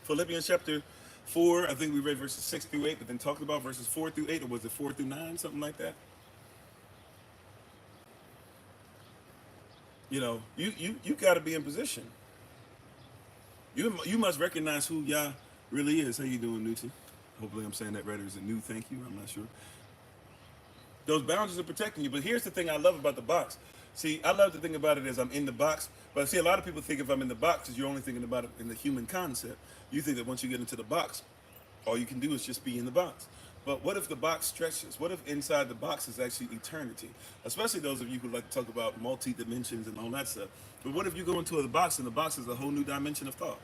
Philippians chapter 4. I think we read verses 6 through 8, but then talked about verses 4 through 8, or was it 4 through 9, something like that? You know, you got to be in position. You must recognize who Yah really is. How you doing, Newton? Hopefully I'm saying that right. Or is it new? Thank you. I'm not sure. Those boundaries are protecting you. But here's the thing I love about the box. See, I love to think about it as I'm in the box. But see, a lot of people think if I'm in the box, is you're only thinking about it in the human concept. You think that once you get into the box, all you can do is just be in the box. But what if the box stretches? What if inside the box is actually eternity? Especially those of you who like to talk about multi-dimensions and all that stuff. But what if you go into the box and the box is a whole new dimension of thought?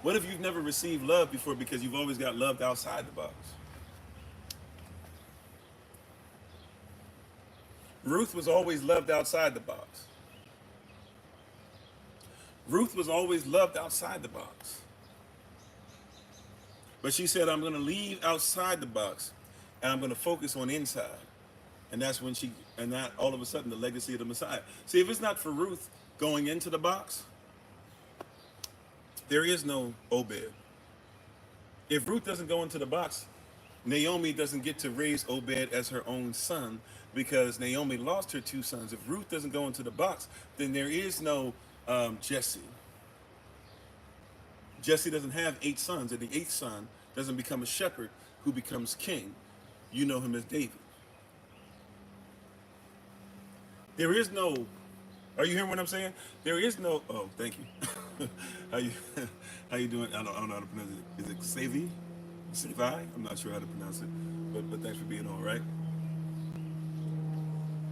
What if you've never received love before because you've always got loved outside the box? Ruth was always loved outside the box. Ruth was always loved outside the box. But she said, I'm going to leave outside the box and I'm going to focus on inside. And that's when that all of a sudden the legacy of the Messiah. See, if it's not for Ruth going into the box, there is no Obed. If Ruth doesn't go into the box, Naomi doesn't get to raise Obed as her own son because Naomi lost her 2 sons. If Ruth doesn't go into the box, then there is no Jesse. Jesse doesn't have 8 sons, and the 8th son doesn't become a shepherd who becomes king. You know him as David. There is no, are you hearing what I'm saying? There is no, oh, thank you. how you doing? I don't know how to pronounce it. Is it Savi? Savi? I'm not sure how to pronounce it, but thanks for being on, right?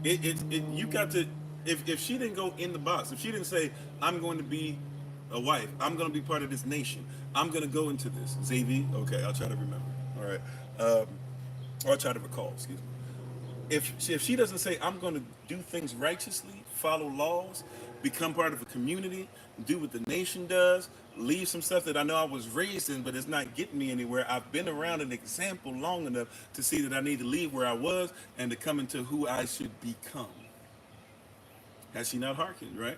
You got to, if she didn't go in the box, if she didn't say, I'm going to be a wife, I'm going to be part of this nation, I'm going to go into this. Zavi? Okay, I'll try to remember. All right. Or I'll try to recall, excuse me. If she doesn't say, I'm going to do things righteously, follow laws, become part of a community, do what the nation does, leave some stuff that I know I was raised in, but it's not getting me anywhere. I've been around an example long enough to see that I need to leave where I was and to come into who I should become. Has she not hearkened, right?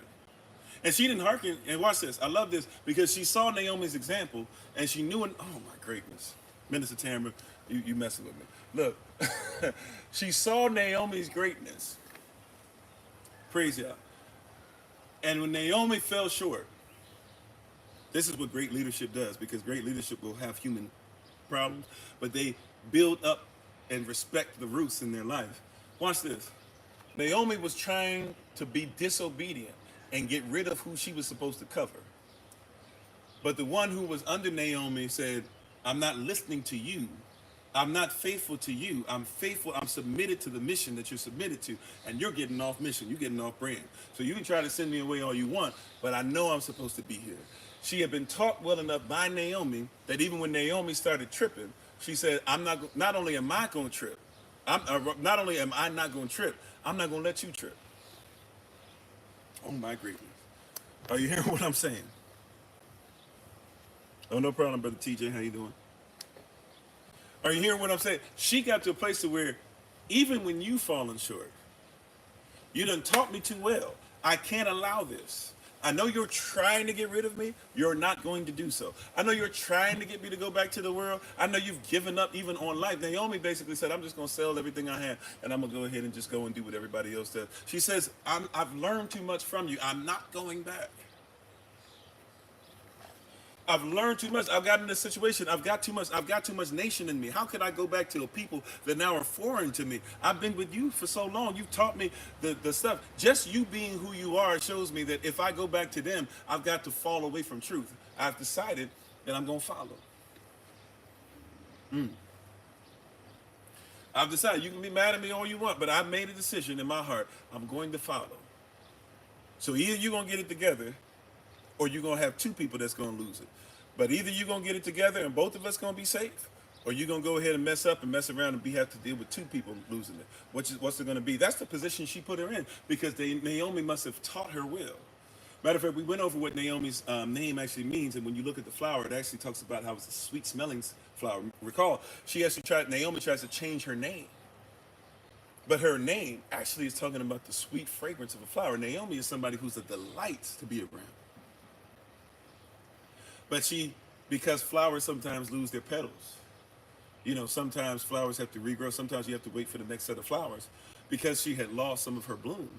And she didn't hearken, and watch this, I love this, because she saw Naomi's example, and she knew, oh my greatness, Minister Tamara, you messing with me. Look, she saw Naomi's greatness. Praise God. And when Naomi fell short, this is what great leadership does, because great leadership will have human problems, but they build up and respect the roots in their life. Watch this. Naomi was trying to be disobedient and get rid of who she was supposed to cover. But the one who was under Naomi said, I'm not listening to you. I'm not faithful to you. I'm faithful. I'm submitted to the mission that you're submitted to. And you're getting off mission. You're getting off brand. So you can try to send me away all you want, but I know I'm supposed to be here. She had been taught well enough by Naomi that even when Naomi started tripping, she said, not only am I going to trip, not only am I not going to trip, I'm not going to let you trip. Oh my greatness. Are you hearing what I'm saying? Oh, no problem, Brother TJ. How you doing? Are you hearing what I'm saying? She got to a place to where even when you falling short, you done taught me too well. I can't allow this. I know you're trying to get rid of me. You're not going to do so. I know you're trying to get me to go back to the world. I know you've given up even on life. Naomi basically said, I'm just going to sell everything I have, and I'm going to go ahead and just go and do what everybody else does. She says, I've learned too much from you. I'm not going back. I've learned too much. I've gotten in this situation. I've got too much nation in me. How could I go back to a people that now are foreign to me? I've been with you for so long. You've taught me the stuff. Just you being who you are shows me that if I go back to them, I've got to fall away from truth. I've decided that I'm going to follow. I've decided. You can be mad at me all you want, but I've made a decision in my heart. I'm going to follow. So either you're going to get it together, or you're going to have two people that's going to lose it. But either you're going to get it together and both of us going to be safe, or you're going to go ahead and mess up and mess around and have to deal with two people losing it. What's it going to be? That's the position she put her in, because Naomi must have taught her well. Matter of fact, we went over what Naomi's name actually means, and when you look at the flower, it actually talks about how it's a sweet-smelling flower. Recall, Naomi tries to change her name. But her name actually is talking about the sweet fragrance of a flower. Naomi is somebody who's a delight to be around. But because flowers sometimes lose their petals. You know, sometimes flowers have to regrow. Sometimes you have to wait for the next set of flowers. Because she had lost some of her bloom,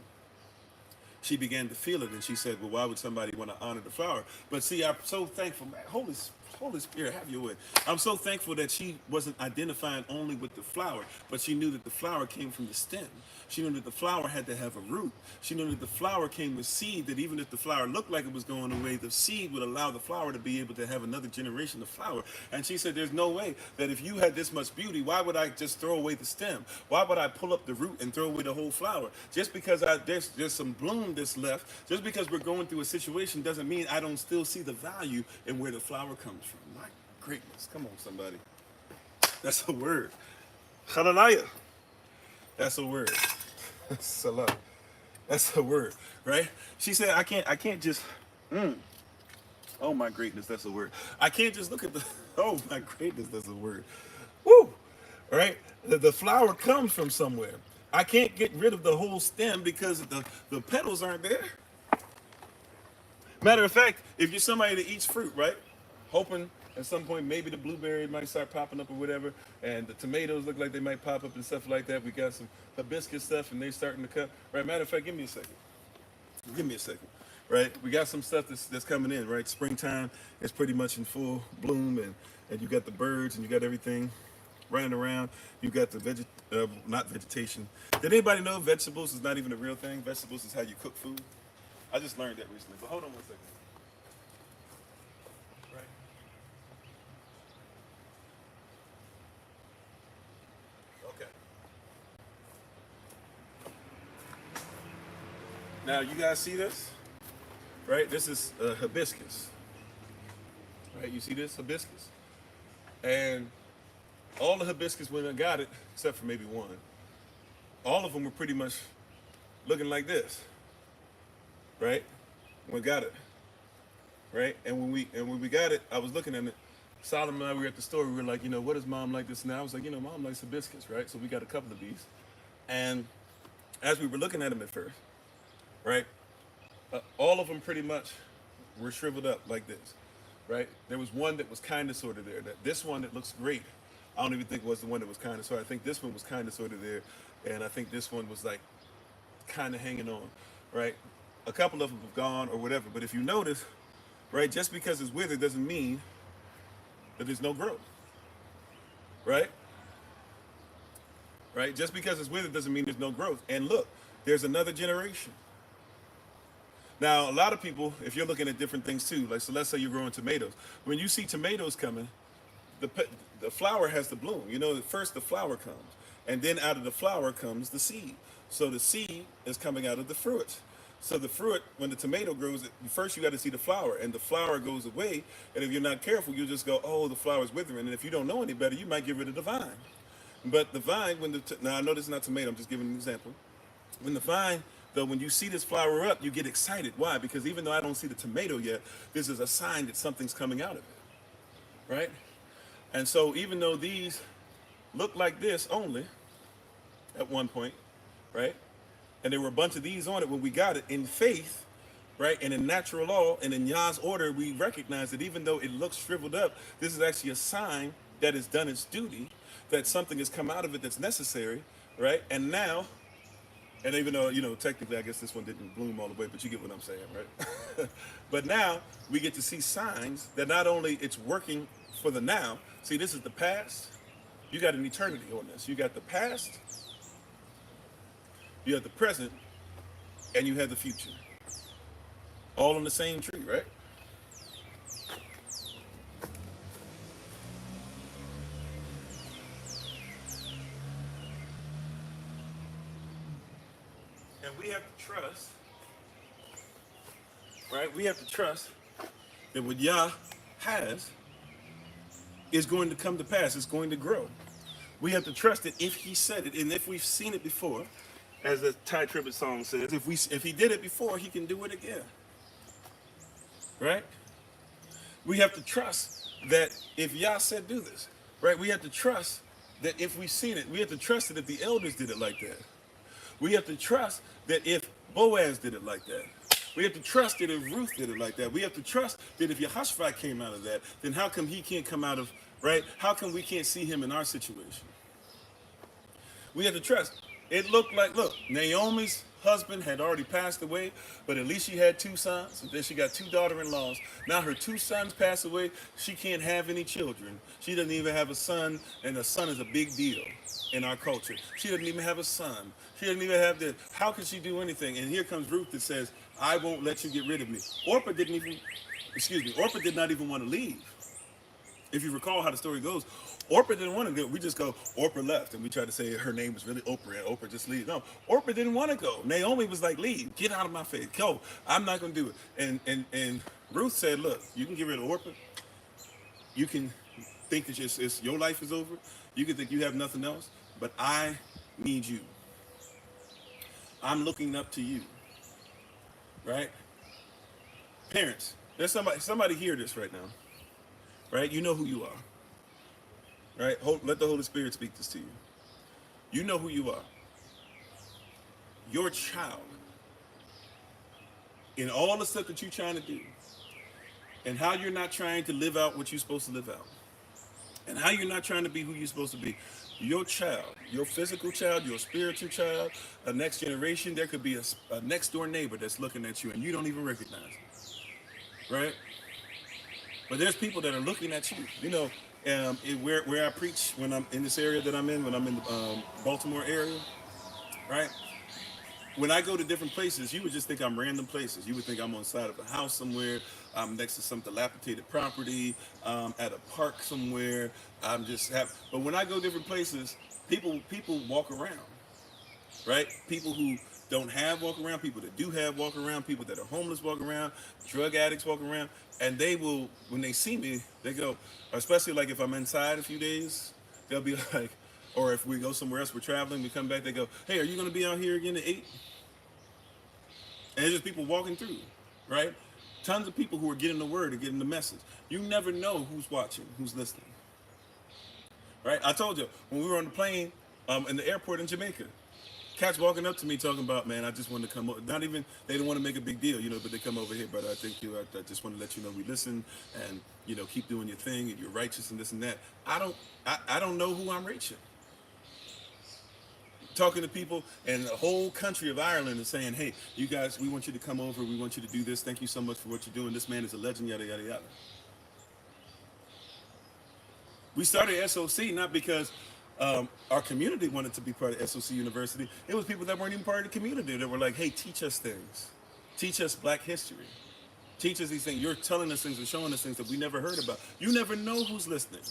she began to feel it, and she said, well, why would somebody want to honor the flower? But see, I'm so thankful, man. Holy Spirit, have your way. I'm so thankful that she wasn't identifying only with the flower, but she knew that the flower came from the stem. She knew that the flower had to have a root. She knew that the flower came with seed, that even if the flower looked like it was going away, the seed would allow the flower to be able to have another generation of flower. And she said, there's no way that if you had this much beauty, why would I just throw away the stem? Why would I pull up the root and throw away the whole flower? Just because there's some bloom that's left, just because we're going through a situation doesn't mean I don't still see the value in where the flower comes from. My greatness. Come on, somebody. That's a word. Hallelujah. That's a word. Salah. That's a word, right? She said, I can't just, oh my greatness, that's a word. I can't just look at oh my greatness, that's a word. Woo, right? The flower comes from somewhere. I can't get rid of the whole stem because the petals aren't there. Matter of fact, if you're somebody that eats fruit, right? Hoping at some point maybe the blueberry might start popping up or whatever, and the tomatoes look like they might pop up and stuff like that. We got some hibiscus stuff and they're starting to cut. Right? Matter of fact, give me a second. Give me a second. Right? We got some stuff that's coming in, right? Springtime is pretty much in full bloom, and you got the birds and you got everything running around. You got the not vegetation. Did anybody know vegetables is not even a real thing? Vegetables is how you cook food. I just learned that recently. But hold on one second. Right. Okay. Now you guys see this? Right? This is hibiscus. Right? You see this hibiscus? And all the hibiscus when I got it, except for maybe one, all of them were pretty much looking like this. Right? We got it. Right? And when we got it, I was looking at it. Solomon and I were at the store. We were like, what does mom like this? And I was like, mom likes hibiscus, right? So we got a couple of these. And as we were looking at them at first, right? All of them pretty much were shriveled up like this, right? There was one that was kind of sort of there. This one that looks great, I don't even think was the one that was kind of sort of. I think this one was kind of sort of there. And I think this one was like kind of hanging on, right? A couple of them have gone or whatever. But if you notice, right, just because it's withered doesn't mean that there's no growth, right? Right? Just because it's withered doesn't mean there's no growth. And look, there's another generation. Now, a lot of people, if you're looking at different things too, like, so let's say you're growing tomatoes. When you see tomatoes coming, the flower has the bloom. First the flower comes, and then out of the flower comes the seed. So the seed is coming out of the fruit. So the fruit, when the tomato grows, first you got to see the flower, and the flower goes away. And if you're not careful, you'll just go, oh, the flower's withering. And if you don't know any better, you might get rid of the vine. But the vine, now I know this is not tomato, I'm just giving an example. When the vine, though, when you see this flower up, you get excited. Why? Because even though I don't see the tomato yet, this is a sign that something's coming out of it, right? And so even though these look like this only at one point, right? And there were a bunch of these on it when we got it in faith, right? And in natural law and in Yah's order, we recognize that even though it looks shriveled up, this is actually a sign that it's done its duty, that something has come out of it that's necessary, right? And now And even though, technically, I guess this one didn't bloom all the way, but you get what I'm saying, right? But now we get to see signs that not only it's working for the now. See, this is the past. You got an eternity on this. You got the past, you have the present, and you have the future. All on the same tree, right? And we have to trust, right? We have to trust that what Yah has is going to come to pass. It's going to grow. We have to trust that if he said it, and if we've seen it before, as the Ty Tribbett song says, if he did it before, he can do it again. Right? We have to trust that if Yah said do this, right? We have to trust that if we've seen it, we have to trust that if the elders did it like that. We have to trust that if Boaz did it like that. We have to trust that if Ruth did it like that. We have to trust that if Yehoshaphat came out of that, then how come he can't come out of, right? How come we can't see him in our situation? We have to trust. It looked like, look, Naomi's husband had already passed away, but at least she had 2 sons, and then she got 2 daughter-in-laws. Now her 2 sons pass away. She can't have any children. She doesn't even have a son, and a son is a big deal in our culture. She doesn't even have a son. She doesn't even have the, how can she do anything? And here comes Ruth that says, I won't let you get rid of me. Orpah did not even want to leave. If you recall how the story goes, Orpah didn't want to go. We just go, Orpah left, and we try to say her name was really Oprah, and Orpah just leave. No, Orpah didn't want to go. Naomi was like, leave, get out of my face, go. I'm not going to do it. And Ruth said, look, you can get rid of Orpah. You can think that it's your life is over. You can think you have nothing else, but I need you. I'm looking up to you, right? Parents, there's somebody hear this right now, right? You know who you are. Right? Let the Holy Spirit speak this to you. You know who you are. Your child, in all the stuff that you're trying to do, and how you're not trying to live out what you're supposed to live out, and how you're not trying to be who you're supposed to be, your child, your physical child, your spiritual child, a next generation, there could be a next door neighbor that's looking at you and you don't even recognize it. Right? But there's people that are looking at you. Where I preach when I'm in this area that I'm in, when I'm in the Baltimore area, right? When I go to different places, you would just think I'm random places. You would think I'm on the side of a house somewhere. I'm next to some dilapidated property, at a park somewhere. But when I go different places, people walk around, right? People who don't have walk around, people that do have walk around, people that are homeless walk around, drug addicts walk around, and they will, when they see me, they go, especially like if I'm inside a few days, they'll be like, or if we go somewhere else, we're traveling, we come back, they go, hey, are you going to be out here again at 8? And it's just people walking through, right? Tons of people who are getting the word and getting the message. You never know who's watching, who's listening, right? I told you, when we were on the plane in the airport in Jamaica, cats walking up to me talking about, man, I just wanted to come over. Not even, they don't want to make a big deal, but they come over here, brother, I thank you. I just want to let you know we listen and, keep doing your thing and you're righteous and this and that. I don't know who I'm reaching. Talking to people in the whole country of Ireland and saying, hey, you guys, we want you to come over. We want you to do this. Thank you so much for what you're doing. This man is a legend, yada, yada, yada. We started SOC not because our community wanted to be part of SOC University. It was people that weren't even part of the community that were like, hey, teach us things. Teach us Black history. Teach us these things. You're telling us things and showing us things that we never heard about. You never know who's listening.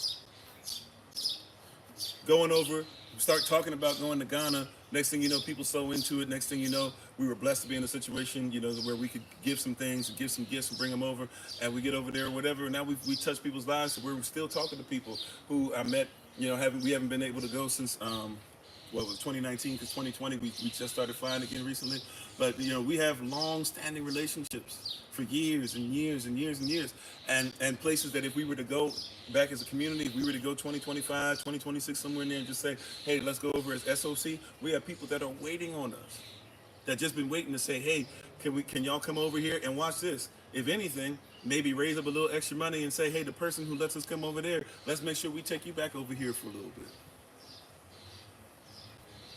Going over, start talking about going to Ghana. Next thing you know, people so into it. Next thing you know, we were blessed to be in a situation, where we could give some things and give some gifts and bring them over. And we get over there or whatever. And now we touch people's lives. So we're still talking to people who I met. We haven't been able to go since 2019, because 2020 we just started flying again recently. But we have long-standing relationships for years and years and years and years, and places that if we were to go back as a community, if we were to go 2025, 2026 somewhere in there and just say, hey, let's go over as SOC, we have people that are waiting on us, that just been waiting to say, hey, can y'all come over here and watch this? If anything, maybe raise up a little extra money and say, hey, the person who lets us come over there, let's make sure we take you back over here for a little bit.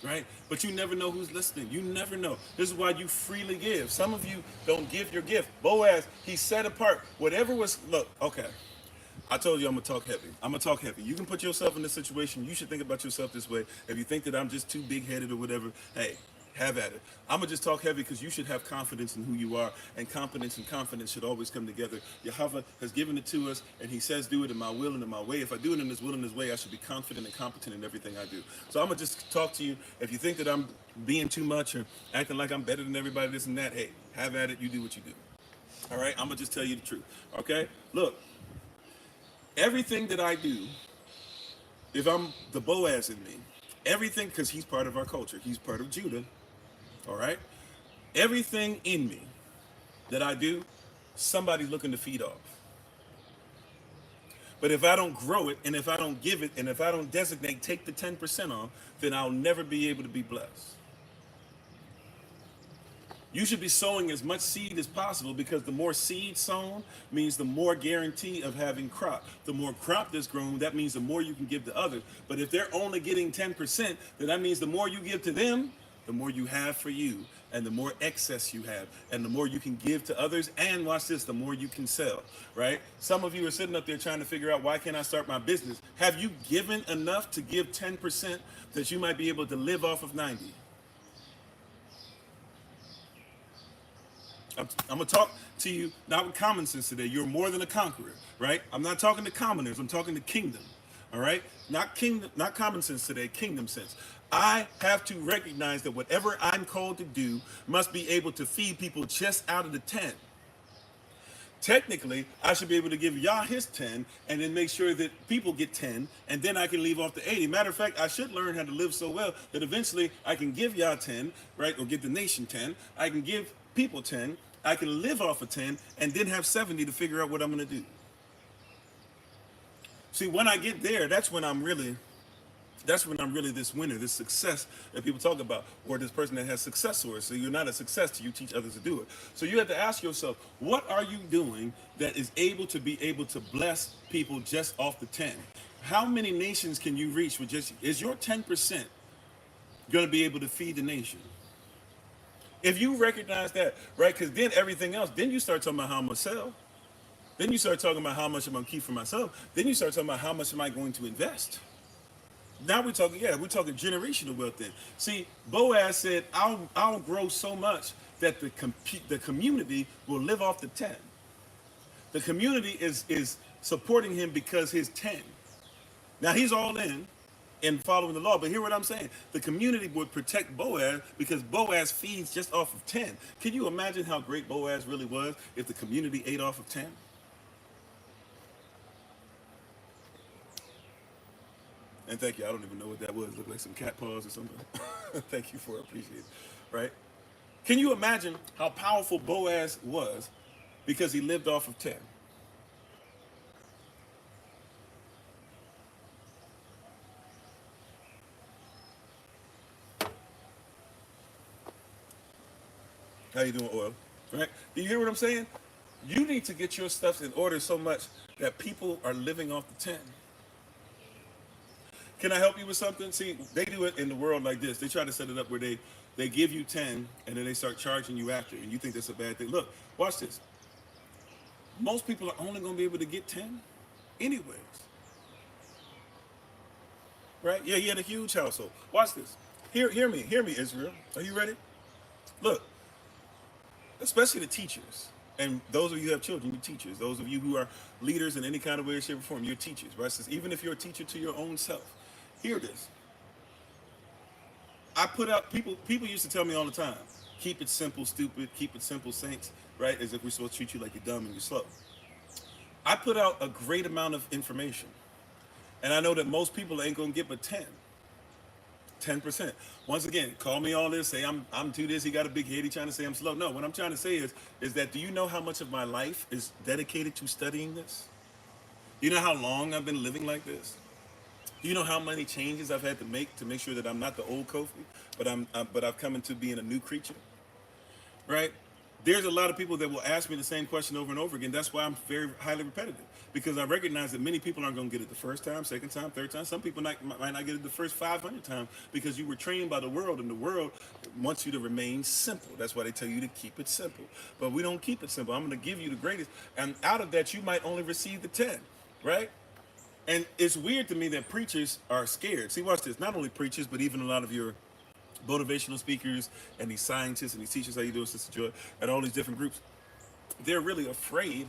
right? But you never know who's listening. You never know. This is why you freely give. Some of you don't give your gift. Boaz, he set apart whatever was, look, okay. I told you I'm gonna talk heavy. I'm gonna talk heavy. You can put yourself in this situation. You should think about yourself this way. If you think that I'm just too big-headed or whatever, hey, have at it. I'm gonna just talk heavy because you should have confidence in who you are, and competence and confidence should always come together. Yahweh has given it to us, and He says, "Do it in my will and in my way." If I do it in His will and His way, I should be confident and competent in everything I do. So I'm gonna just talk to you. If you think that I'm being too much or acting like I'm better than everybody, this and that, hey, have at it. You do what you do. All right. I'm gonna just tell you the truth. Okay. Look. Everything that I do, if I'm the Boaz in me, everything, because he's part of our culture, he's part of Judah, all right? Everything in me that I do, somebody's looking to feed off. But if I don't grow it, and if I don't give it, and if I don't designate, take the 10% off, then I'll never be able to be blessed. You should be sowing as much seed as possible, because the more seed sown means the more guarantee of having crop. The more crop that's grown, that means the more you can give to others. But if they're only getting 10%, then that means the more you give to them, the more you have for you, and the more excess you have, and the more you can give to others, and watch this, the more you can sell, right? Some of you are sitting up there trying to figure out, why can't I start my business? Have you given enough to give 10% that you might be able to live off of 90? I'm going to talk to you not with common sense today. You're more than a conqueror, right? I'm not talking to commoners. I'm talking to kingdom, all right? Not kingdom, not common sense today, kingdom sense. I have to recognize that whatever I'm called to do must be able to feed people just out of the 10. Technically, I should be able to give Yah his 10 and then make sure that people get 10, and then I can leave off the 80. Matter of fact, I should learn how to live so well that eventually I can give Yah 10, right, or give the nation 10. I can give people 10, I can live off of 10, and then have 70 to figure out what I'm going to do. See, when I get there, that's when I'm really this winner, this success that people talk about, or this person that has success stories. So you're not a success till you teach others to do it. So you have to ask yourself, what are you doing that is able to bless people just off the 10? How many nations can you reach with just, is your 10% going to be able to feed the nation? If you recognize that, right, because then everything else, then you start talking about how I'm going to sell. Then you start talking about how much I'm going to keep for myself. Then you start talking about how much am I going to invest. Now we're talking generational wealth then. See, Boaz said, I'll grow so much that the community will live off the 10. The community is supporting him because his 10. Now he's all in following the law, but hear what I'm saying. The community would protect Boaz because Boaz feeds just off of 10. Can you imagine how great Boaz really was if the community ate off of 10? And thank you. I don't even know what that was. It looked like some cat paws or something. Thank you for it. Appreciate it. Right? Can you imagine how powerful Boaz was because he lived off of 10? How you doing, Oil? Right? Do you hear what I'm saying? You need to get your stuff in order so much that people are living off the 10. Can I help you with something? See, they do it in the world like this. They try to set it up where they give you 10 and then they start charging you after, and you think that's a bad thing. Look, watch this. Most people are only going to be able to get 10 anyways. Right? Yeah, he had a huge household. Watch this. Hear me, Israel. Are you ready? Look, especially the teachers. And those of you who have children, you're teachers. Those of you who are leaders in any kind of way, shape, or form, you're teachers. Right? So even if you're a teacher to your own self, hear this. I put out, people used to tell me all the time, keep it simple, stupid, keep it simple, saints, right? As if we're supposed to treat you like you're dumb and you're slow. I put out a great amount of information. And I know that most people ain't going to get but 10%. Once again, call me all this, say I'm too this, he got a big head, he trying to say I'm slow. No, what I'm trying to say is that, do you know how much of my life is dedicated to studying this? Do you know how long I've been living like this? Do you know how many changes I've had to make sure that I'm not the old Kofi, but I've come into being a new creature, right? There's a lot of people that will ask me the same question over and over again. That's why I'm very highly repetitive, because I recognize that many people aren't going to get it the first time, second time, third time. Some people might not get it the first 500 times, because you were trained by the world, and the world wants you to remain simple. That's why they tell you to keep it simple. But we don't keep it simple. I'm going to give you the greatest, and out of that, you might only receive the 10, right? And it's weird to me that preachers are scared. See, watch this. Not only preachers, but even a lot of your motivational speakers and these scientists and these teachers, how you doing, Sister Joy, and all these different groups, they're really afraid.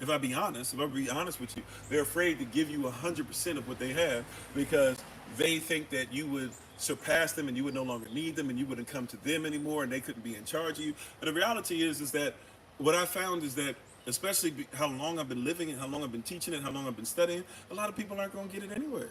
If I be honest with you, they're afraid to give you 100% of what they have, because they think that you would surpass them and you would no longer need them and you wouldn't come to them anymore and they couldn't be in charge of you. But the reality is that what I found is that, especially how long I've been living and how long I've been teaching it, how long I've been studying, a lot of people aren't going to get it anyways.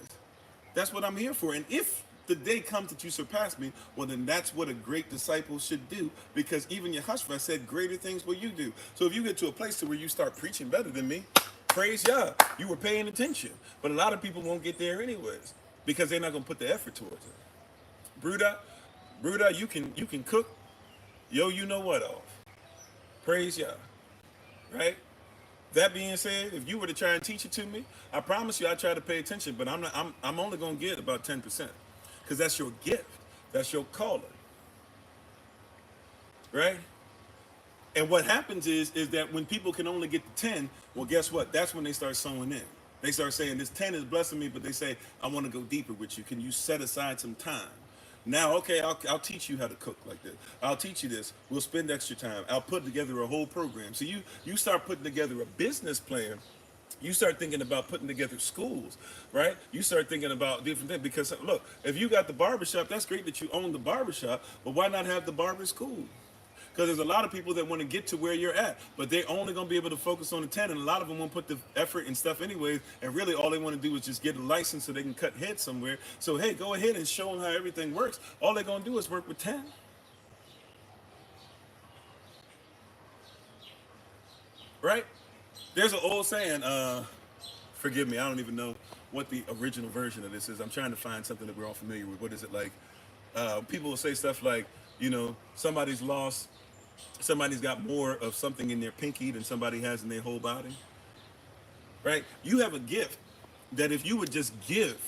That's what I'm here for. And if the day comes that you surpass me, well, then that's what a great disciple should do, because even Yehoshua said, greater things will you do. So if you get to a place to where you start preaching better than me, praise Yah, you were paying attention. But a lot of people won't get there anyways, because they're not going to put the effort towards it. Bruda, you can cook, you know what off. Praise Yah, right? That being said, if you were to try and teach it to me, I promise you I try to pay attention, but I'm only going to get about 10%. Because that's your gift. That's your calling. Right? And what happens is that when people can only get the 10, well, guess what? That's when they start sowing in. They start saying, this 10 is blessing me, but they say, I want to go deeper with you. Can you set aside some time? Now, okay, I'll teach you how to cook like this. I'll teach you this. We'll spend extra time. I'll put together a whole program. So you start putting together a business plan. You start thinking about putting together schools, right? You start thinking about different things. Because, look, if you got the barbershop, that's great that you own the barbershop, but why not have the barber school? Because there's a lot of people that want to get to where you're at, but they're only going to be able to focus on the 10, and a lot of them won't put the effort and stuff anyways, and really all they want to do is just get a license so they can cut heads somewhere. So, hey, go ahead and show them how everything works. All they're going to do is work with 10. Right? There's an old saying, forgive me, I don't even know what the original version of this is. I'm trying to find something that we're all familiar with. What is it like? People will say stuff like, somebody's got more of something in their pinky than somebody has in their whole body. Right? You have a gift that if you would just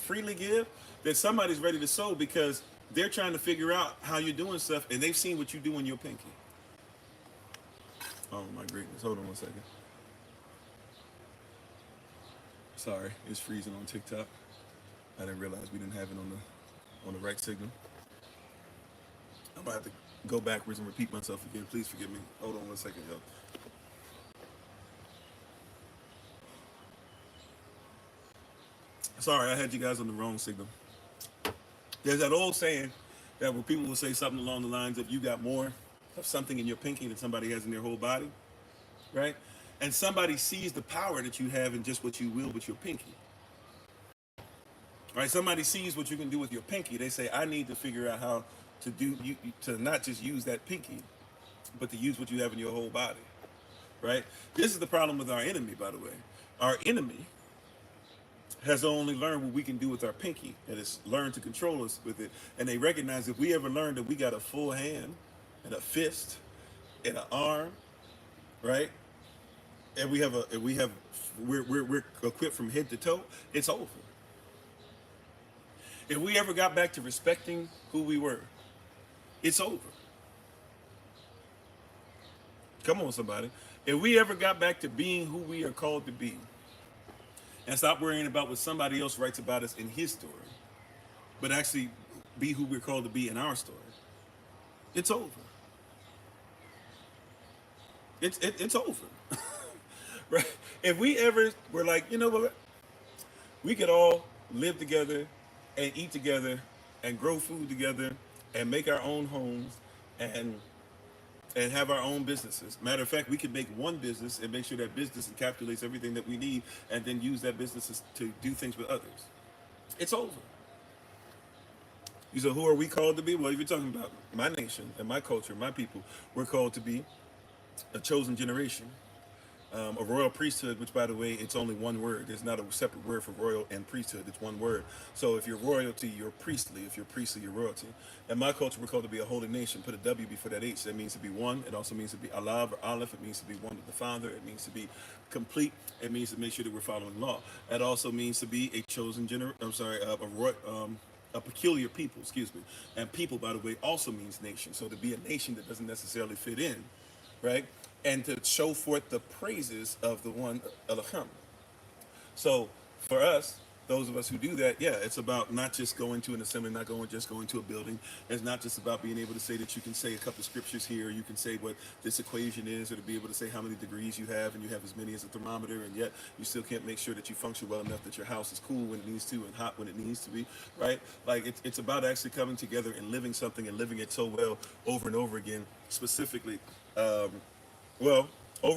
freely give, that somebody's ready to sow, because they're trying to figure out how you're doing stuff, and they've seen what you do in your pinky. Oh my goodness, hold on one second. Sorry, it's freezing on TikTok. I didn't realize we didn't have it on the right signal. I'm gonna have to go backwards and repeat myself again. Please forgive me. Hold on one second, y'all. Sorry, I had you guys on the wrong signal. There's that old saying that when people will say something along the lines of, you got more of something in your pinky than somebody has in their whole body, right? And somebody sees the power that you have in just what you will with your pinky. Right? Somebody sees what you can do with your pinky. They say, I need to figure out how to not just use that pinky, but to use what you have in your whole body. Right? This is the problem with our enemy, by the way. Our enemy has only learned what we can do with our pinky, and it's learned to control us with it. And they recognize if we ever learn that we got a full hand and a fist and an arm, right? And we're equipped from head to toe, it's over. If we ever got back to respecting who we were, it's over. Come on, somebody. If we ever got back to being who we are called to be, and stop worrying about what somebody else writes about us in his story, but actually be who we're called to be in our story, it's over. It's over. Right? If we ever were like, you know what, we could all live together and eat together and grow food together and make our own homes and have our own businesses. Matter of fact, we could make one business and make sure that business encapsulates everything that we need, and then use that business to do things with others. It's over. You say, who are we called to be? Well, if you're talking about my nation and my culture, my people, we're called to be a chosen generation, A royal priesthood, which by the way, it's only one word. There's not a separate word for royal and priesthood. It's one word. So if you're royalty, you're priestly. If you're priestly, you're royalty. In my culture, we're called to be a holy nation. Put a W before that H. That means to be one. It also means to be alav or aleph. It means to be one with the Father. It means to be complete. It means to make sure that we're following law. That also means to be a chosen a peculiar people, excuse me. And people, by the way, also means nation. So to be a nation that doesn't necessarily fit in, right? And to show forth the praises of the one Elohim. So for us, those of us who do that, yeah, it's about not just going to an assembly, not just going to a building. It's not just about being able to say that you can say a couple of scriptures here, you can say what this equation is, or to be able to say how many degrees you have, and you have as many as a thermometer, and yet you still can't make sure that you function well enough that your house is cool when it needs to and hot when it needs to be, right? Like it's about actually coming together and living something and living it so well over and over again, specifically, over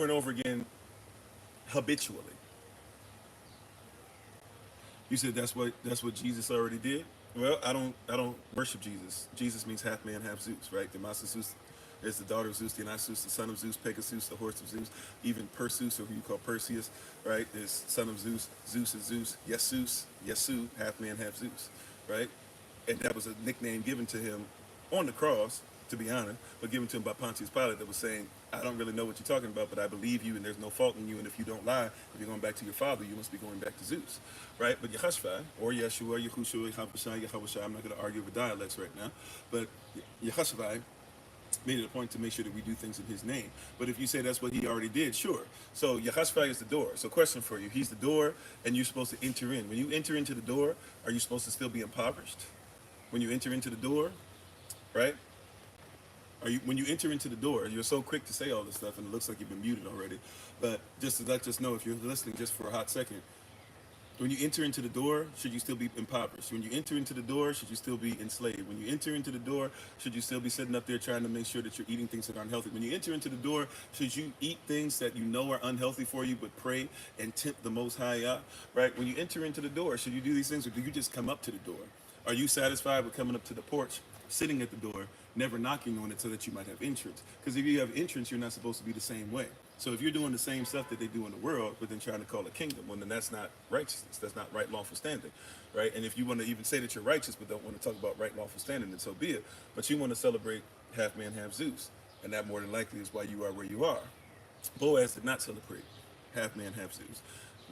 and over again, habitually. You said that's what Jesus already did. Well, I don't worship Jesus. Jesus means half man, half Zeus, right? The Master Zeus is the daughter of Zeus, Dionysus, the son of Zeus, Pegasus, the horse of Zeus, even Perseus, or who you call Perseus, right? Is son of Zeus. Zeus is Zeus. Jesus, Yesu, half man, half Zeus, right? And that was a nickname given to him on the cross, to be honest, but given to him by Pontius Pilate, that was saying, I don't really know what you're talking about, but I believe you, and there's no fault in you, and if you don't lie, if you're going back to your father, you must be going back to Zeus, right? But Yehoshua, or Yeshua, Yahushua, Yahweh, I'm not going to argue over dialects right now, but Yehoshua made it a point to make sure that we do things in his name. But if you say that's what he already did, sure. So Yehoshua is the door. So question for you, he's the door, and you're supposed to enter in. When you enter into the door, are you supposed to still be impoverished? When you enter into the door, right? When you enter into the door, you're so quick to say all this stuff, and it looks like you've been muted already. But just to let us know, if you're listening just for a hot second, when you enter into the door, should you still be impoverished? When you enter into the door, should you still be enslaved? When you enter into the door, should you still be sitting up there trying to make sure that you're eating things that aren't healthy? When you enter into the door, should you eat things that you know are unhealthy for you, but pray and tempt the Most High out, right? When you enter into the door, should you do these things, or do you just come up to the door? Are you satisfied with coming up to the porch, sitting at the door, never knocking on it so that you might have entrance? Because if you have entrance, you're not supposed to be the same way. So if you're doing the same stuff that they do in the world, but then trying to call it kingdom, well, then that's not righteousness. That's not right lawful standing, right? And if you want to even say that you're righteous, but don't want to talk about right lawful standing, then so be it. But you want to celebrate half man, half Zeus, and that more than likely is why you are where you are. Boaz did not celebrate half man, half Zeus.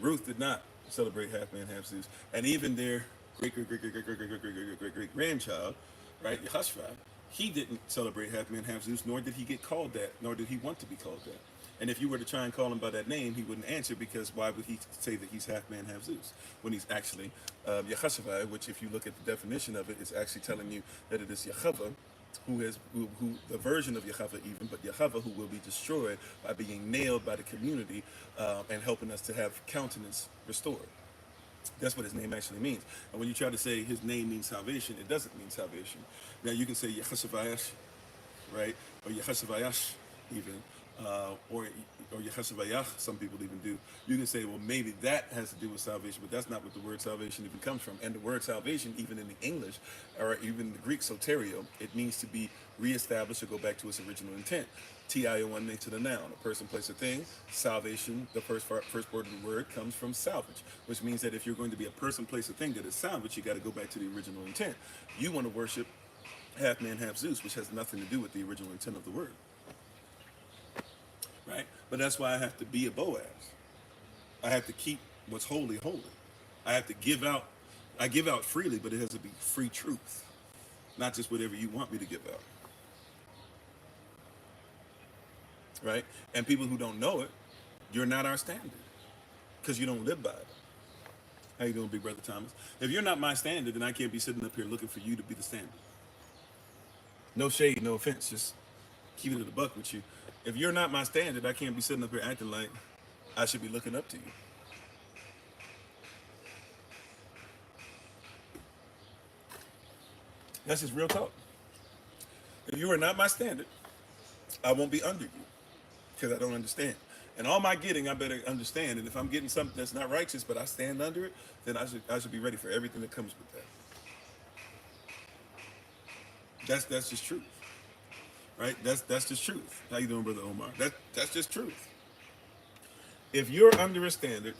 Ruth did not celebrate half man, half Zeus, and even their great grandchild, right, Yehoshua, he didn't celebrate half man, half Zeus, nor did he get called that, nor did he want to be called that. And if you were to try and call him by that name, he wouldn't answer, because why would he say that he's half man, half Zeus, when he's actually Yehoshua, which if you look at the definition of it, it's actually telling you that it is Yehovah, who the version of Yehovah even, but Yehovah who will be destroyed by being nailed by the community and helping us to have countenance restored. That's what his name actually means. And when you try to say his name means salvation, it doesn't mean salvation. Now you can say Yehoshavayash, right? Or Yehoshavayash even, or Yehoshavayash, some people even do. You can say, well, maybe that has to do with salvation, but that's not what the word salvation even comes from. And the word salvation, even in the English, or even the Greek soterio, it means to be reestablished or go back to its original intent. T-I-O-N to the noun, a person, place, a thing. Salvation, the first word of the word comes from salvage, which means that if you're going to be a person, place, a thing that is salvage, you got to go back to the original intent. You want to worship half man, half Zeus, which has nothing to do with the original intent of the word, right? But that's why I have to be a Boaz. I have to keep what's holy, holy. I have to give out. I give out freely, but it has to be free truth, not just whatever you want me to give out. Right? And people who don't know it, you're not our standard, because you don't live by it. How you doing, big brother Thomas? If you're not my standard, then I can't be sitting up here looking for you to be the standard. No shade, no offense, just keeping it a buck with you. If you're not my standard, I can't be sitting up here acting like I should be looking up to you. That's just real talk. If you are not my standard, I won't be under you, because I don't understand. And all my getting, I better understand. And if I'm getting something that's not righteous, but I stand under it, then I should be ready for everything that comes with that. That's just truth, right? That's just truth. How you doing, brother Omar? That's just truth. If you're under a standard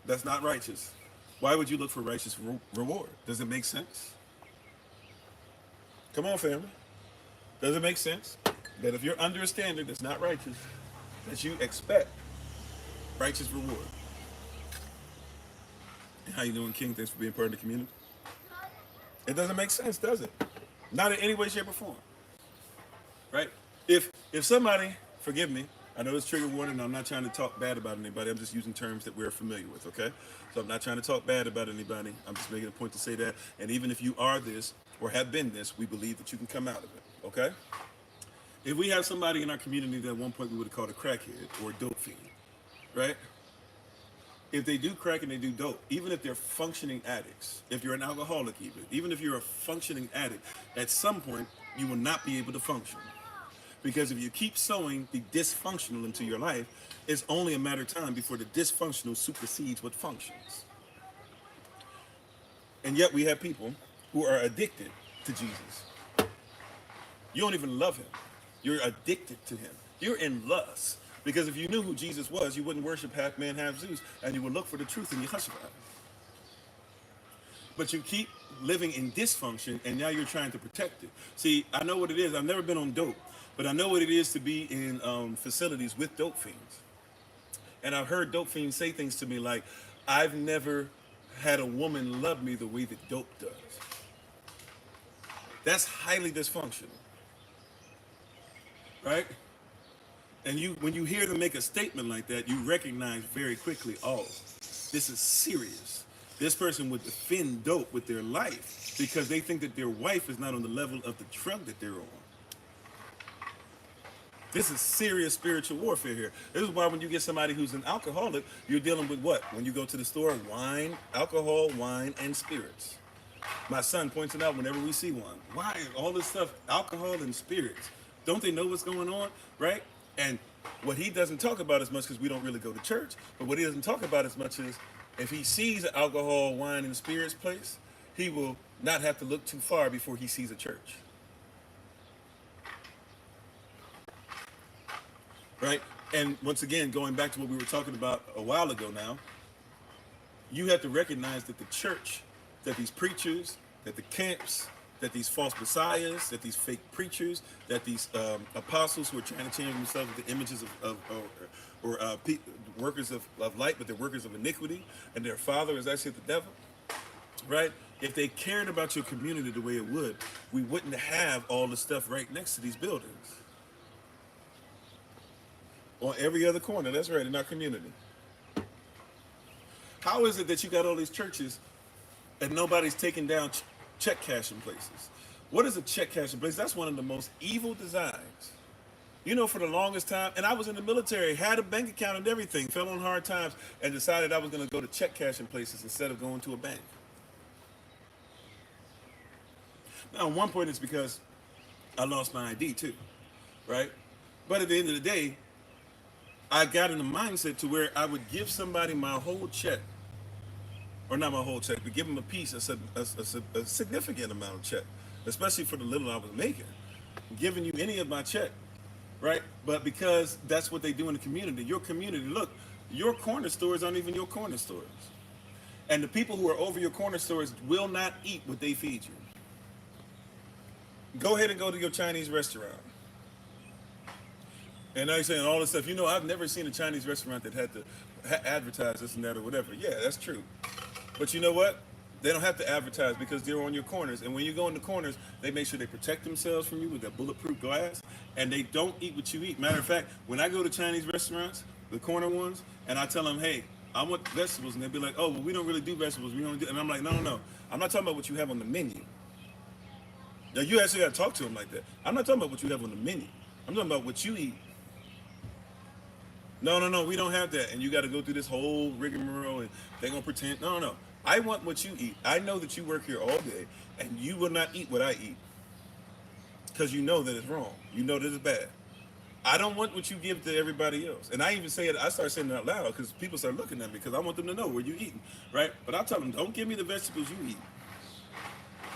that's not righteous, why would you look for righteous reward? Does it make sense? Come on, family. Does it make sense that if you're under a standard that's not righteous, that you expect righteous reward? How you doing, King? Thanks for being part of the community. It doesn't make sense, does it? Not in any way, shape, or form. Right? If somebody, forgive me, I know it's trigger warning, and I'm not trying to talk bad about anybody. I'm just using terms that we're familiar with, okay? So I'm not trying to talk bad about anybody. I'm just making a point to say that. And even if you are this or have been this, we believe that you can come out of it, okay? If we have somebody in our community that at one point we would have called a crackhead or a dope fiend, right? If they do crack and they do dope, even if they're functioning addicts, if you're an alcoholic even if you're a functioning addict, at some point you will not be able to function. Because if you keep sowing the dysfunctional into your life, it's only a matter of time before the dysfunctional supersedes what functions. And yet we have people who are addicted to Jesus. You don't even love him. You're addicted to him. You're in lust. Because if you knew who Jesus was, you wouldn't worship half man, half Zeus, and you would look for the truth in Yehoshua. But you keep living in dysfunction, and now you're trying to protect it. See, I know what it is. I've never been on dope, but I know what it is to be in facilities with dope fiends. And I've heard dope fiends say things to me like, I've never had a woman love me the way that dope does. That's highly dysfunctional. Right? And when you hear them make a statement like that, you recognize very quickly, oh, this is serious. This person would defend dope with their life because they think that their wife is not on the level of the drug that they're on. This is serious spiritual warfare here. This is why when you get somebody who's an alcoholic, you're dealing with what? When you go to the store, wine, alcohol, wine, and spirits. My son points it out whenever we see one. Why all this stuff, alcohol and spirits? Don't they know what's going on, right? And what he doesn't talk about as much, because we don't really go to church, but what he doesn't talk about as much is if he sees an alcohol, wine, and spirits place, he will not have to look too far before he sees a church. Right? And once again, going back to what we were talking about a while ago now, you have to recognize that the church, that these preachers, that the camps, that these false messiahs, that these fake preachers, that these apostles who are trying to change themselves into images of workers of light, but they're workers of iniquity, and their father is actually the devil, right? If they cared about your community the way it would, we wouldn't have all the stuff right next to these buildings. On every other corner, that's right, in our community. How is it that you got all these churches and nobody's taking down check cashing places? What is a check cashing place? That's one of the most evil designs. You know, for the longest time, and I was in the military, had a bank account and everything, fell on hard times, and decided I was going to go to check cashing places instead of going to a bank. Now, at one point, it's because I lost my ID too, right? But at the end of the day, I got in the mindset to where I would give somebody my whole check, or not my whole check, but give them a piece, a significant amount of check, especially for the little I was making. Giving you any of my check, right? But because that's what they do in the community, look, your corner stores aren't even your corner stores. And the people who are over your corner stores will not eat what they feed you. Go ahead and go to your Chinese restaurant. And now you're saying all this stuff. You know, I've never seen a Chinese restaurant that had to advertise this and that or whatever. Yeah, that's true. But you know what? They don't have to advertise because they're on your corners. And when you go in the corners, they make sure they protect themselves from you with that bulletproof glass. And they don't eat what you eat. Matter of fact, when I go to Chinese restaurants, the corner ones, and I tell them, hey, I want vegetables. And they'll be like, oh, well, we don't really do vegetables. We only do. And I'm like, no. I'm not talking about what you have on the menu. Now, you actually got to talk to them like that. I'm not talking about what you have on the menu. I'm talking about what you eat. No, we don't have that. And you got to go through this whole rigmarole and they're going to pretend. No. I want what you eat. I know that you work here all day and you will not eat what I eat because you know that it's wrong. You know that it's bad. I don't want what you give to everybody else. And I even say it, I start saying it out loud because people start looking at me because I want them to know where you're eating, right? But I tell them, don't give me the vegetables you eat.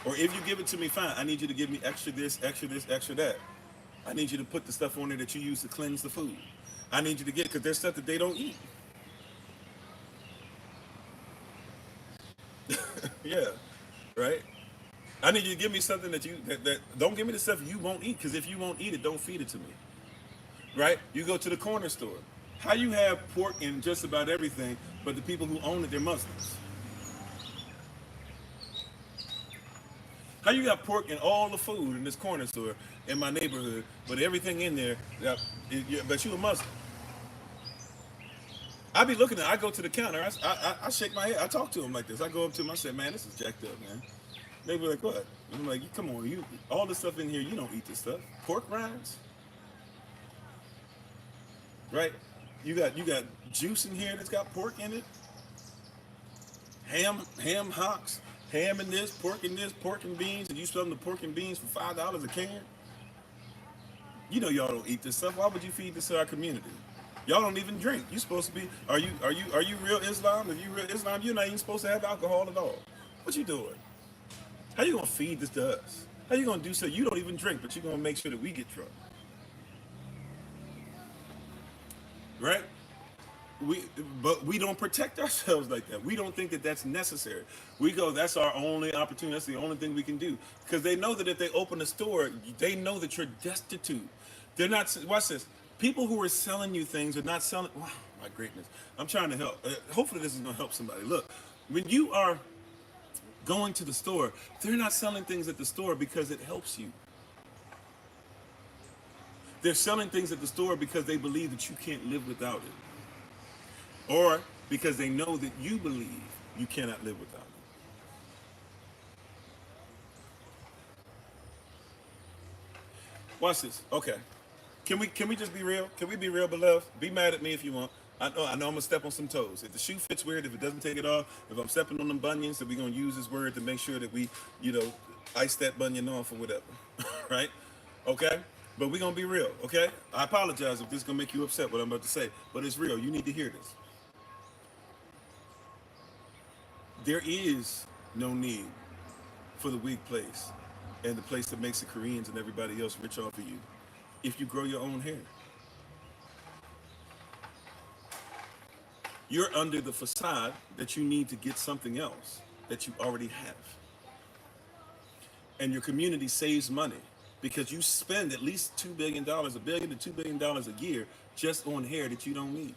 Or if you give it to me, fine. I need you to give me extra this, extra that. I need you to put the stuff on there that you use to cleanse the food. I need you to get, because there's stuff that they don't eat. Yeah, right? I need you to give me something that don't give me the stuff you won't eat, because if you won't eat it, don't feed it to me. Right? You go to the corner store. How you have pork in just about everything, but the people who own it, they're Muslims? How you got pork in all the food in this corner store in my neighborhood, but everything in there, but you a Muslim? I be looking at, I go to the counter, I shake my head, I talk to them like this. I go up to them, I say, man, this is jacked up, man. They be like, what? And I'm like, come on, you, all this stuff in here, you don't eat this stuff. Pork rinds, right? You got juice in here that's got pork in it. Ham hocks, ham in this, pork and beans, and you sell them the pork and beans for $5 a can. You know y'all don't eat this stuff. Why would you feed this to our community? Y'all don't even drink. You supposed to be, are you real Islam? If you real Islam, you're not even supposed to have alcohol at all. What you doing? How you gonna feed this to us? How you gonna do so? You don't even drink, but you're gonna make sure that we get drunk. Right? But we don't protect ourselves like that. We don't think that that's necessary. We go, that's our only opportunity. That's the only thing we can do. Because they know that if they open a store, they know that you're destitute. They're not, watch this. People who are selling you things are not selling, wow, my greatness. I'm trying to help. Hopefully this is going to help somebody. Look, when you are going to the store, they're not selling things at the store because it helps you. They're selling things at the store because they believe that you can't live without it. Or because they know that you believe you cannot live without it. Watch this. Okay. Can we just be real? Can we be real, beloved? Be mad at me if you want. I know I'm gonna step on some toes. If the shoe fits weird, if it doesn't take it off, if I'm stepping on them bunions, then we're gonna use this word to make sure that we, ice that bunion off or whatever. Right? Okay? But we're gonna be real, okay? I apologize if this is gonna make you upset what I'm about to say, but it's real. You need to hear this. There is no need for the weak place and the place that makes the Koreans and everybody else rich off of you if you grow your own hair. You're under the facade that you need to get something else that you already have. And your community saves money because you spend at least $2 billion, $1 billion to $2 billion a year just on hair that you don't need.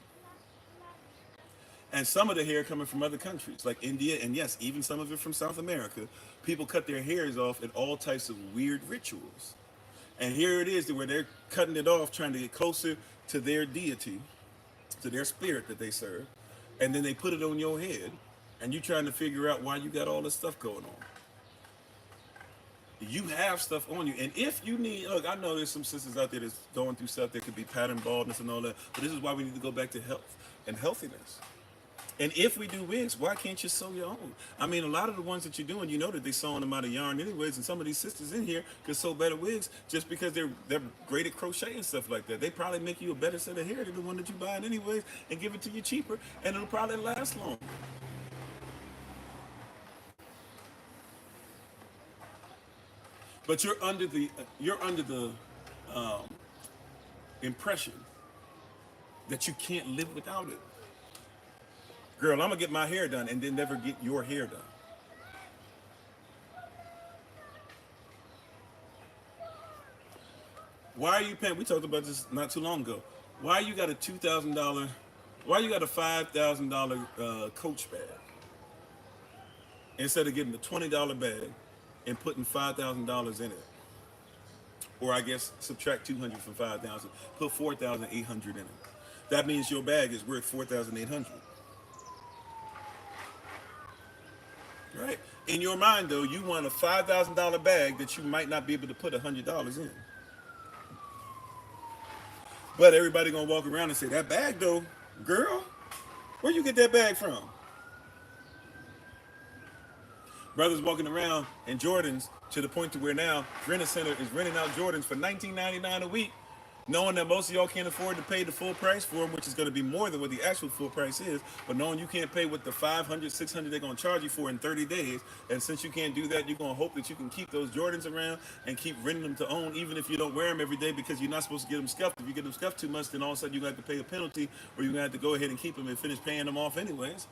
And some of the hair coming from other countries like India, and yes, even some of it from South America. People cut their hairs off in all types of weird rituals. And here it is where they're cutting it off, trying to get closer to their deity, to their spirit that they serve. And then they put it on your head, and you're trying to figure out why you got all this stuff going on. You have stuff on you. And if you need, look, I know there's some sisters out there that's going through stuff that could be pattern baldness and all that, but this is why we need to go back to health and healthiness. And if we do wigs, why can't you sew your own? I mean, a lot of the ones that you're doing, you know that they're sewing them out of yarn anyways, and some of these sisters in here can sew better wigs just because they're great at crochet and stuff like that. They probably make you a better set of hair than the one that you buy anyways and give it to you cheaper, and it'll probably last longer. But you're under the impression that you can't live without it. Girl, I'm gonna get my hair done and then never get your hair done. Why are you paying? We talked about this not too long ago. Why you got a $2,000? Why you got a $5,000 Coach bag instead of getting a $20 bag and putting $5,000 in it? Or I guess subtract 200 from 5,000, put 4,800 in it. That means your bag is worth 4,800. Right? In your mind, though, you want a $5,000 bag that you might not be able to put $100 in. But everybody gonna walk around and say, that bag, though, girl, where you get that bag from? Brothers walking around in Jordans to the point to where now Rent a Center is renting out Jordans for $19.99 a week Knowing that most of y'all can't afford to pay the full price for them, which is going to be more than what the actual full price is, but knowing you can't pay what the 500, 600 they're going to charge you for in 30 days, and since you can't do that, you're going to hope that you can keep those Jordans around and keep renting them to own, even if you don't wear them every day, because you're not supposed to get them scuffed. If you get them scuffed too much, then all of a sudden you're going to have to pay a penalty, or you're going to have to go ahead and keep them and finish paying them off anyways.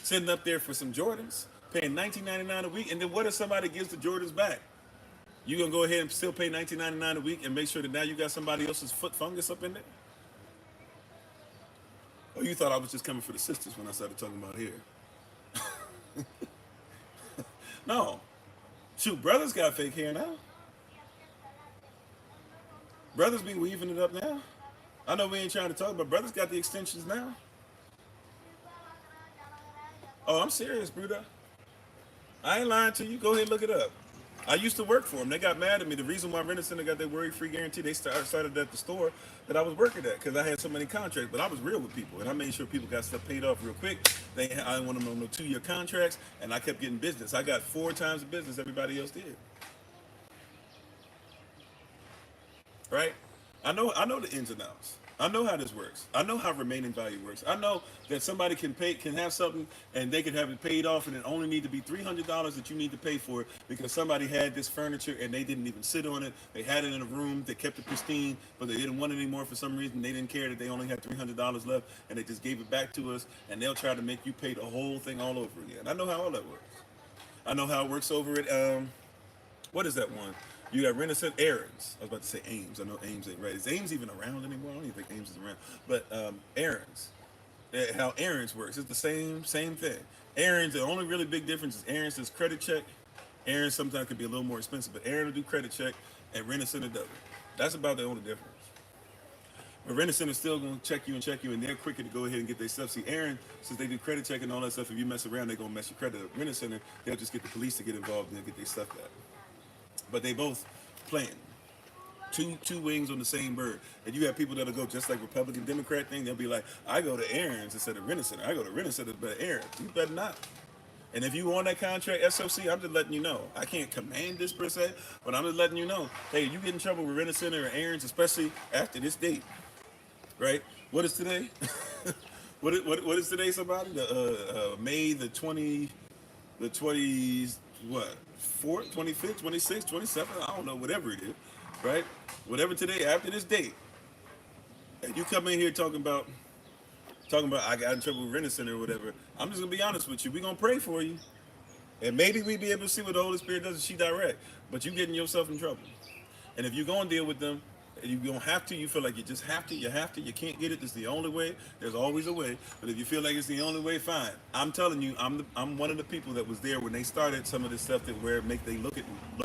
Sitting up there for some Jordans, paying $19.99 a week, and then what if somebody gives the Jordans back? You gonna go ahead and still pay $19.99 a week and make sure that now you got somebody else's foot fungus up in there? Oh, you thought I was just coming for the sisters when I started talking about hair. No. Shoot, brothers got fake hair now. Brothers be weaving it up now. I know we ain't trying to talk, but brothers got the extensions now. Oh, I'm serious, Bruda. I ain't lying to you. Go ahead and look it up. I used to work for them. They got mad at me. The reason why Rent-A-Center got their worry-free guarantee, they started at the store that I was working at because I had so many contracts. But I was real with people, and I made sure people got stuff paid off real quick. I didn't want them on no 2-year contracts, and I kept getting business. I got 4 times the business everybody else did. Right? I know the ins and outs. I know how this works. I know how remaining value works. I know that somebody can have something and they can have it paid off, and it only need to be $300 that you need to pay for it because somebody had this furniture and they didn't even sit on it. They had it in a room. They kept it pristine, but they didn't want it anymore for some reason. They didn't care that they only had $300 left, and they just gave it back to us. And they'll try to make you pay the whole thing all over again. I know how all that works. I know how it works over at what is that one? You got Rent-A-Center, Aaron's. I was about to say Ames. I know Ames ain't right. Is Ames even around anymore? I don't even think Ames is around. But Aaron's, how Aaron's works, it's the same thing. Aaron's, the only really big difference is Aaron's does credit check. Aaron's sometimes can be a little more expensive, but Aaron will do credit check, and Rent-A-Center doesn't. That's about the only difference. But Rent-A-Center's still going to check you, and they're quicker to go ahead and get their stuff. See, Aaron, since they do credit check and all that stuff, if you mess around, they're going to mess your credit up. Rent-A-Center, they'll just get the police to get involved and get their stuff back. But they both playing two wings on the same bird. And you have people that'll go just like Republican Democrat thing. They'll be like, I go to Aaron's instead of Rent-A-Center. I go to Rent-A-Center but Aaron's. You better not. And if you on that contract, SOC, I'm just letting you know. I can't command this per se, but I'm just letting you know. Hey, you get in trouble with Rent-A-Center or Aaron's, especially after this date, right? What is today? what is today? Somebody May the 20s. What? 4th, 25th, 26th, 27th, I don't know, whatever it is, right? Whatever today, after this date, and you come in here talking about I got in trouble with Rent-A-Center or whatever, I'm just going to be honest with you. We're going to pray for you. And maybe we be able to see what the Holy Spirit does and she direct. But you getting yourself in trouble. And if you're going to deal with them, and you don't have to, you feel like you just have to, you can't get it, this is the only way, there's always a way. But if you feel like it's the only way, fine. I'm telling you, I'm one of the people that was there when they started some of this stuff that where they look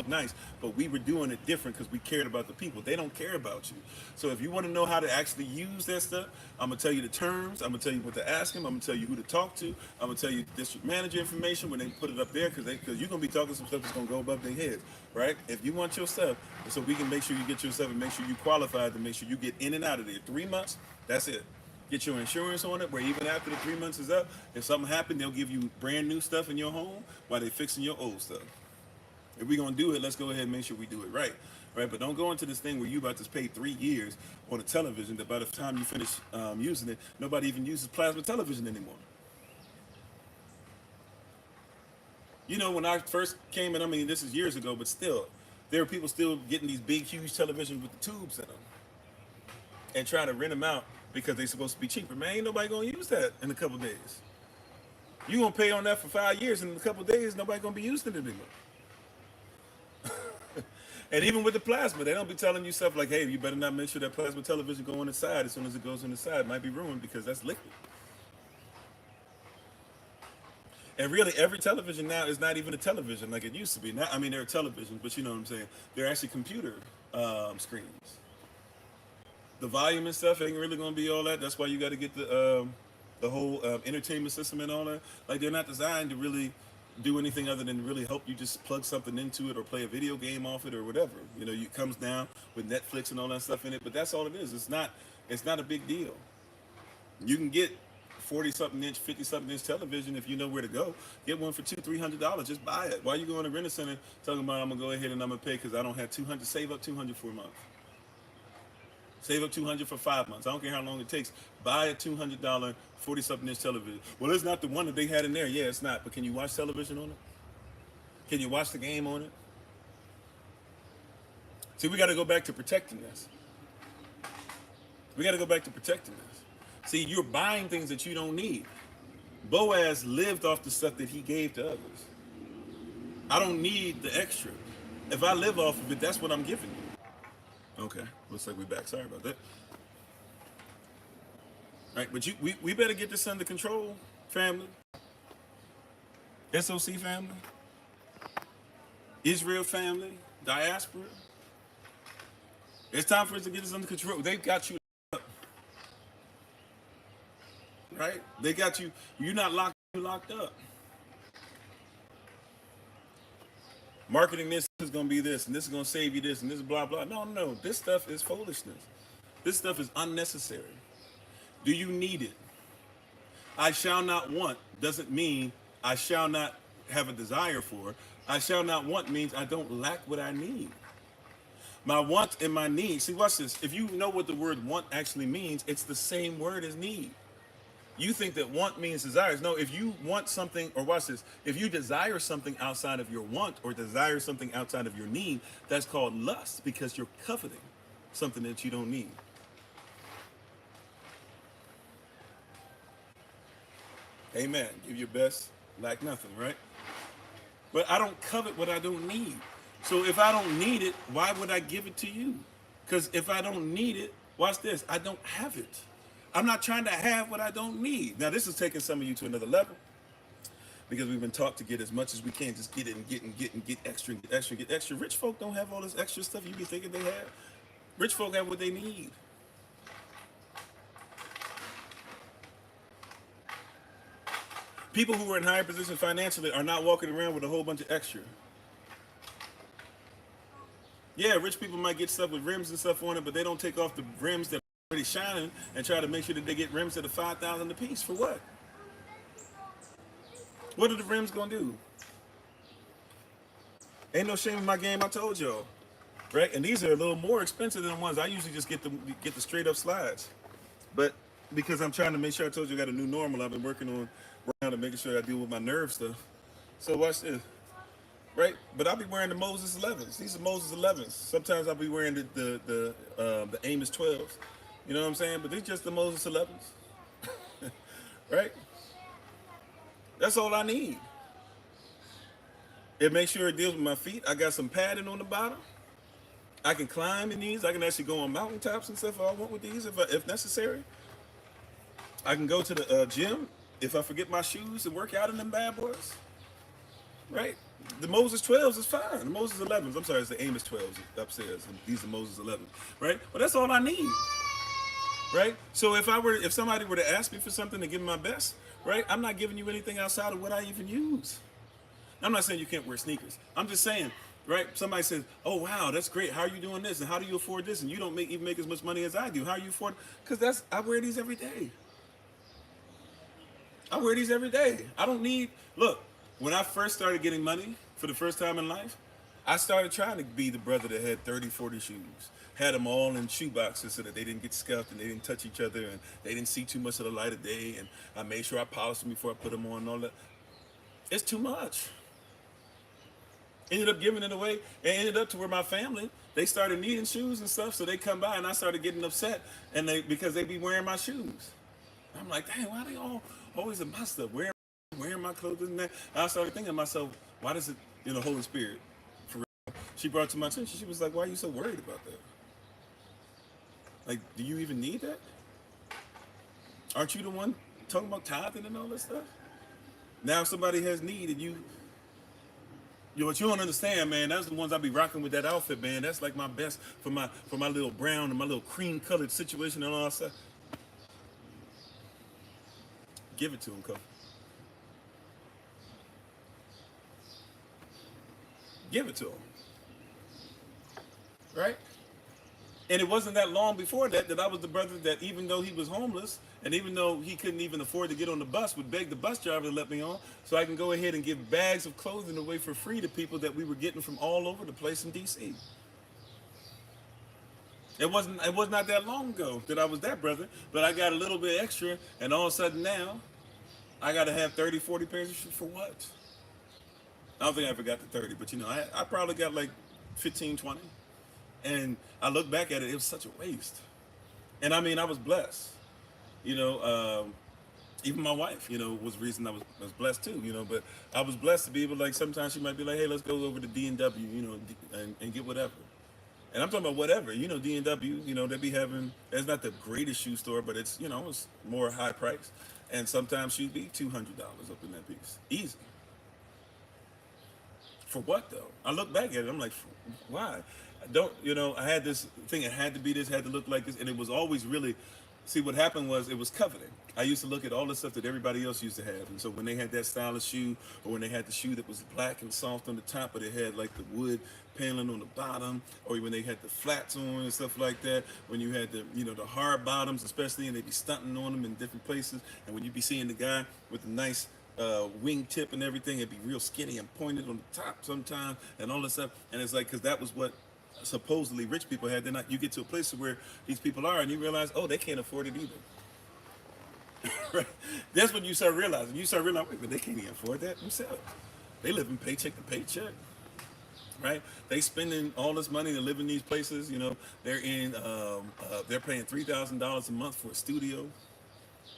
nice, but we were doing it different because we cared about the people. They don't care about you. So if you want to know how to actually use that stuff, I'm going to tell you the terms, I'm going to tell you what to ask them, I'm going to tell you who to talk to, I'm going to tell you district manager information when they put it up there because you're going to be talking some stuff that's going to go above their heads, right? If you want your stuff, so we can make sure you get your stuff and make sure you qualified to make sure you get in and out of there. 3 months, that's it. Get your insurance on it, where even after the 3 months is up, if something happened, they'll give you brand new stuff in your home while they're fixing your old stuff. If we're going to do it, let's go ahead and make sure we do it right. Right? But don't go into this thing where you about to pay 3 years on a television that by the time you finish using it, nobody even uses plasma television anymore. You know, when I first came in, I mean, this is years ago, but still, there are people still getting these big, huge televisions with the tubes in them and trying to rent them out because they're supposed to be cheaper. Man, ain't nobody going to use that in a couple of days. You're going to pay on that for 5 years, and in a couple of days, nobody going to be using it anymore. And even with the plasma, they don't be telling you stuff like, hey, you better not make sure that plasma television go on the side. As soon as it goes on the side, it might be ruined because that's liquid. And really, every television now is not even a television like it used to be. Now, I mean, they're televisions, but you know what I'm saying? They're actually computer screens. The volume and stuff ain't really going to be all that. That's why you got to get the whole entertainment system and all that. Like, they're not designed to really do anything other than really help you just plug something into it or play a video game off it or whatever. You know, it comes down with Netflix and all that stuff in it, but that's all it is. It's not a big deal. You can get 40-something inch, 50-something inch television if you know where to go. Get one for $200-$300. Just buy it. Why are you going to Rent-A-Center talking about I'm going to go ahead and I'm going to pay because I don't have $200, save up $200 for a month? Save up $200 for 5 months. I don't care how long it takes. Buy a $200 40-something inch television. Well, it's not the one that they had in there. Yeah, it's not. But can you watch television on it? Can you watch the game on it? See, we got to go back to protecting this. We got to go back to protecting this. See, you're buying things that you don't need. Boaz lived off the stuff that he gave to others. I don't need the extra. If I live off of it, that's what I'm giving you. Okay, looks like we're back. Sorry about that. Right, but we better get this under control, family. SOC family. Israel family. Diaspora. It's time for us to get this under control. They've got you up. Right? They got you. You're not locked up. Marketing this is going to be this, and this is going to save you this, and this is blah, blah. No. This stuff is foolishness. This stuff is unnecessary. Do you need it? I shall not want doesn't mean I shall not have a desire for. I shall not want means I don't lack what I need. My want and my need. See, watch this. If you know what the word want actually means, it's the same word as need. You think that want means desires. No, if you want something, or watch this, if you desire something outside of your want or desire something outside of your need, that's called lust because you're coveting something that you don't need. Amen. Give your best, lack nothing, right? But I don't covet what I don't need. So if I don't need it, why would I give it to you? Because if I don't need it, watch this, I don't have it. I'm not trying to have what I don't need. Now, this is taking some of you to another level because we've been taught to get as much as we can, just get it and get extra and get extra and get extra. Rich folk don't have all this extra stuff you be thinking they have. Rich folk have what they need. People who are in higher position financially are not walking around with a whole bunch of extra. Yeah, rich people might get stuff with rims and stuff on it, but they don't take off the rims that are already shining and try to make sure that they get rims that are $5,000 a piece. For what? What are the rims gonna do? Ain't no shame in my game, I told y'all. Right? And these are a little more expensive than the ones I usually just get the straight up slides. But because I'm trying to make sure, I told you I got a new normal, I've been working on making sure I deal with my nerve stuff. So watch this. Right? But I'll be wearing the Moses 11s. These are Moses 11s. Sometimes I'll be wearing the Amos 12s. You know what I'm saying? But these just the Moses 11s. Right? That's all I need. It makes sure it deals with my feet. I got some padding on the bottom. I can climb in these. I can actually go on mountaintops and stuff if I want with these if necessary. I can go to the gym if I forget my shoes and work out in them bad boys. Right? The Moses 12s is fine. The Moses 11s, I'm sorry, it's the Amos 12s upstairs. These are Moses 11s, right? But that's all I need, right? So if somebody were to ask me for something to give me my best, right? I'm not giving you anything outside of what I even use. I'm not saying you can't wear sneakers. I'm just saying, right? Somebody says, "Oh wow, that's great. How are you doing this? And how do you afford this? And you don't even make as much money as I do. How are you afford?" Because I wear these every day. I wear these every day. I don't need. Look. When I first started getting money for the first time in life, I started trying to be the brother that had 30, 40 shoes. Had them all in shoe boxes so that they didn't get scuffed and they didn't touch each other and they didn't see too much of the light of day. And I made sure I polished them before I put them on and all that. It's too much. Ended up giving it away and ended up to where my family, they started needing shoes and stuff. So they come by and I started getting upset because they be wearing my shoes. I'm like, dang, why are they all always in my stuff? Wearing my clothes and that. And I started thinking to myself, why does it, the Holy Spirit, for real, she brought it to my attention. She was like, why are you so worried about that? Like, do you even need that? Aren't you the one talking about tithing and all that stuff? Now if somebody has need and what you don't understand, man, that's the ones I be rocking with that outfit, man. That's like my best for my little brown and my little cream colored situation and all that stuff. Give it to him, Kofi. Give it to him. Right? And it wasn't that long before that I was the brother that even though he was homeless and even though he couldn't even afford to get on the bus, would beg the bus driver to let me on so I can go ahead and give bags of clothing away for free to people that we were getting from all over the place in D.C. It was not that long ago that I was that brother, but I got a little bit extra, and all of a sudden now I got to have 30, 40 pairs of shoes for what? I don't think I ever got to 30, but I probably got like 15, 20. And I look back at it, it was such a waste. And I mean, I was blessed. You know, even my wife, was the reason I was blessed too, but I was blessed to be able, like, sometimes she might be like, hey, let's go over to D&W, and get whatever. And I'm talking about whatever, D&W, they be having, it's not the greatest shoe store, but it's, it's more high price. And sometimes shoes be $200 up in that piece. Easy. For what though? I look back at it, I'm like, why? I had this thing, it had to be this, had to look like this, and it was always really, see, what happened was it was coveting. I used to look at all the stuff that everybody else used to have, and so when they had that stylish shoe, or when they had the shoe that was black and soft on the top, but it had like the wood paneling on the bottom, or when they had the flats on and stuff like that, when you had the, the hard bottoms especially, and they'd be stunting on them in different places, and when you'd be seeing the guy with the nice wing tip and everything, it'd be real skinny and pointed on the top sometimes, and all this stuff, and it's like, because that was what supposedly rich people had. Then you get to a place where these people are, and you realize, oh, they can't afford it either. Right? That's when you start realizing. You start realizing, wait, but they can't even afford that themselves. They live in paycheck to paycheck, right? They spending all this money to live in these places. They're in, they're paying $3,000 a month for a studio,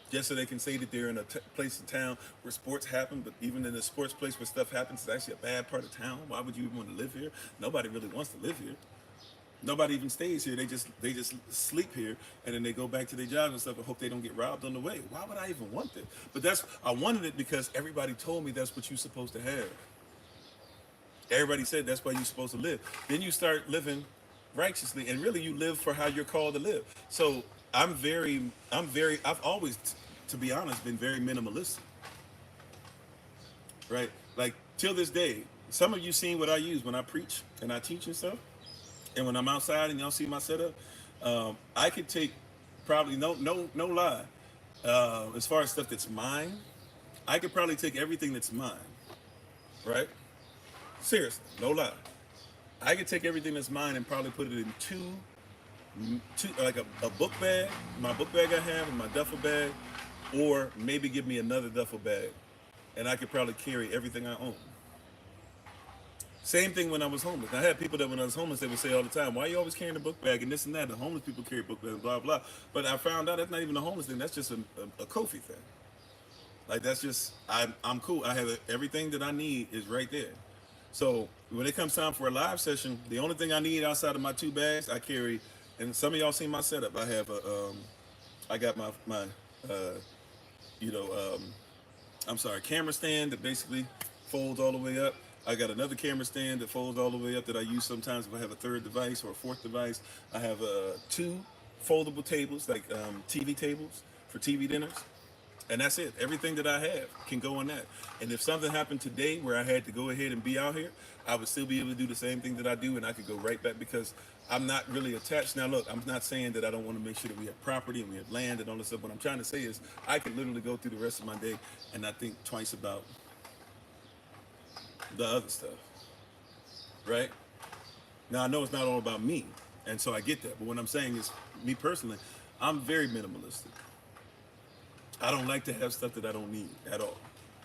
just so they can say that they're in a place in town where sports happen. But even in a sports place where stuff happens, it's actually a bad part of town. Why would you even want to live here? Nobody really wants to live here. Nobody even stays here. They just sleep here, and then they go back to their jobs and stuff and hope they don't get robbed on the way. Why would I even want it? But I wanted it because everybody told me that's what you're supposed to have. Everybody said that's why you're supposed to live. Then you start living righteously, and really you live for how you're called to live. So I've always, to be honest, been very minimalistic. Right? Like, till this day, some of you seen what I use when I preach and I teach and stuff. And when I'm outside and y'all see my setup, I could take probably, no lie, as far as stuff that's mine, I could probably take everything that's mine, right? Seriously, no lie. I could take everything that's mine and probably put it in two like a book bag, my book bag I have, and my duffel bag, or maybe give me another duffel bag, and I could probably carry everything I own. Same thing when I was homeless. I had people that when I was homeless, they would say all the time, why are you always carrying a book bag and this and that? The homeless people carry book bags, blah, blah. But I found out that's not even a homeless thing. That's just a Kofi thing. Like, that's just, I'm cool. I have everything that I need is right there. So when it comes time for a live session, the only thing I need outside of my two bags, I carry, and some of y'all seen my setup. I have I got my camera stand that basically folds all the way up. I got another camera stand that folds all the way up that I use sometimes if I have a third device or a fourth device. I have two foldable tables, like TV tables for TV dinners. And that's it. Everything that I have can go on that. And if something happened today where I had to go ahead and be out here, I would still be able to do the same thing that I do, and I could go right back because I'm not really attached. Now, look, I'm not saying that I don't want to make sure that we have property and we have land and all this stuff. What I'm trying to say is I could literally go through the rest of my day and not think twice about the other stuff, right? Now, I know it's not all about me, and so I get that. But what I'm saying is, me personally, I'm very minimalistic. I don't like to have stuff that I don't need at all.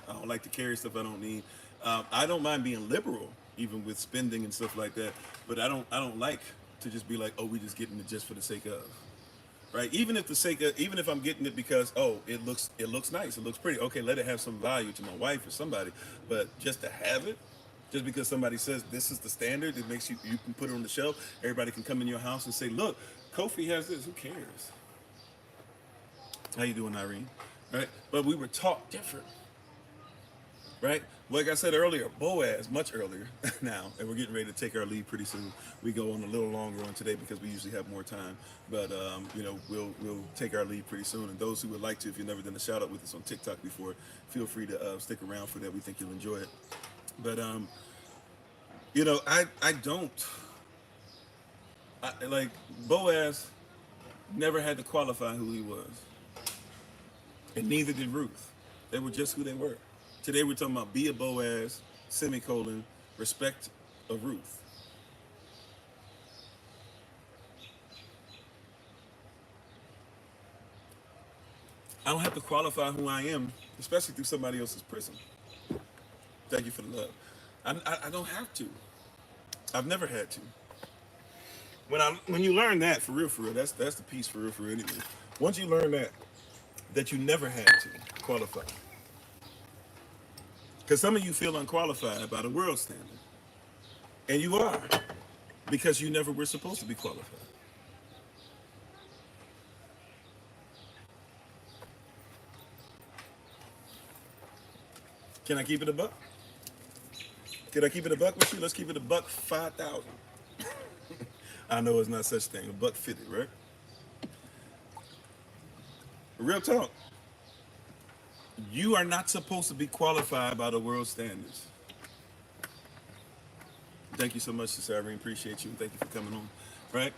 I don't like to carry stuff I don't need. I don't mind being liberal, even with spending and stuff like that. But I don't like to just be like, oh, we just getting it just for the sake of, right? Even if I'm getting it because, oh, it looks nice, it looks pretty. Okay, let it have some value to my wife or somebody. But just to have it, just because somebody says this is the standard, it makes you can put it on the shelf. Everybody can come in your house and say, look, Kofi has this. Who cares? How you doing, Irene? Right? But we were taught different, right? Like I said earlier, Boaz, much earlier now, and we're getting ready to take our leave pretty soon. We go on a little longer on today because we usually have more time, but we'll take our leave pretty soon. And those who would like to, if you've never done a shout out with us on TikTok before, feel free to stick around for that. We think you'll enjoy it. But like Boaz never had to qualify who he was. And neither did Ruth. They were just who they were. Today we're talking about be a Boaz, semicolon, respect a Ruth. I don't have to qualify who I am, especially through somebody else's prism. Thank you for the love. I don't have to. I've never had to. When you learn that for real, that's the piece for real anyway. Once you learn that you never had to qualify, because some of you feel unqualified by the world standard, and you are, because you never were supposed to be qualified. Can I keep it a buck? Can I keep it a buck with you? Let's keep it a buck 5,000. I know it's not such a thing, a buck 50, right? Real talk. You are not supposed to be qualified by the world standards. Thank you so much, Sister Irene. Appreciate you. And thank you for coming on. Right?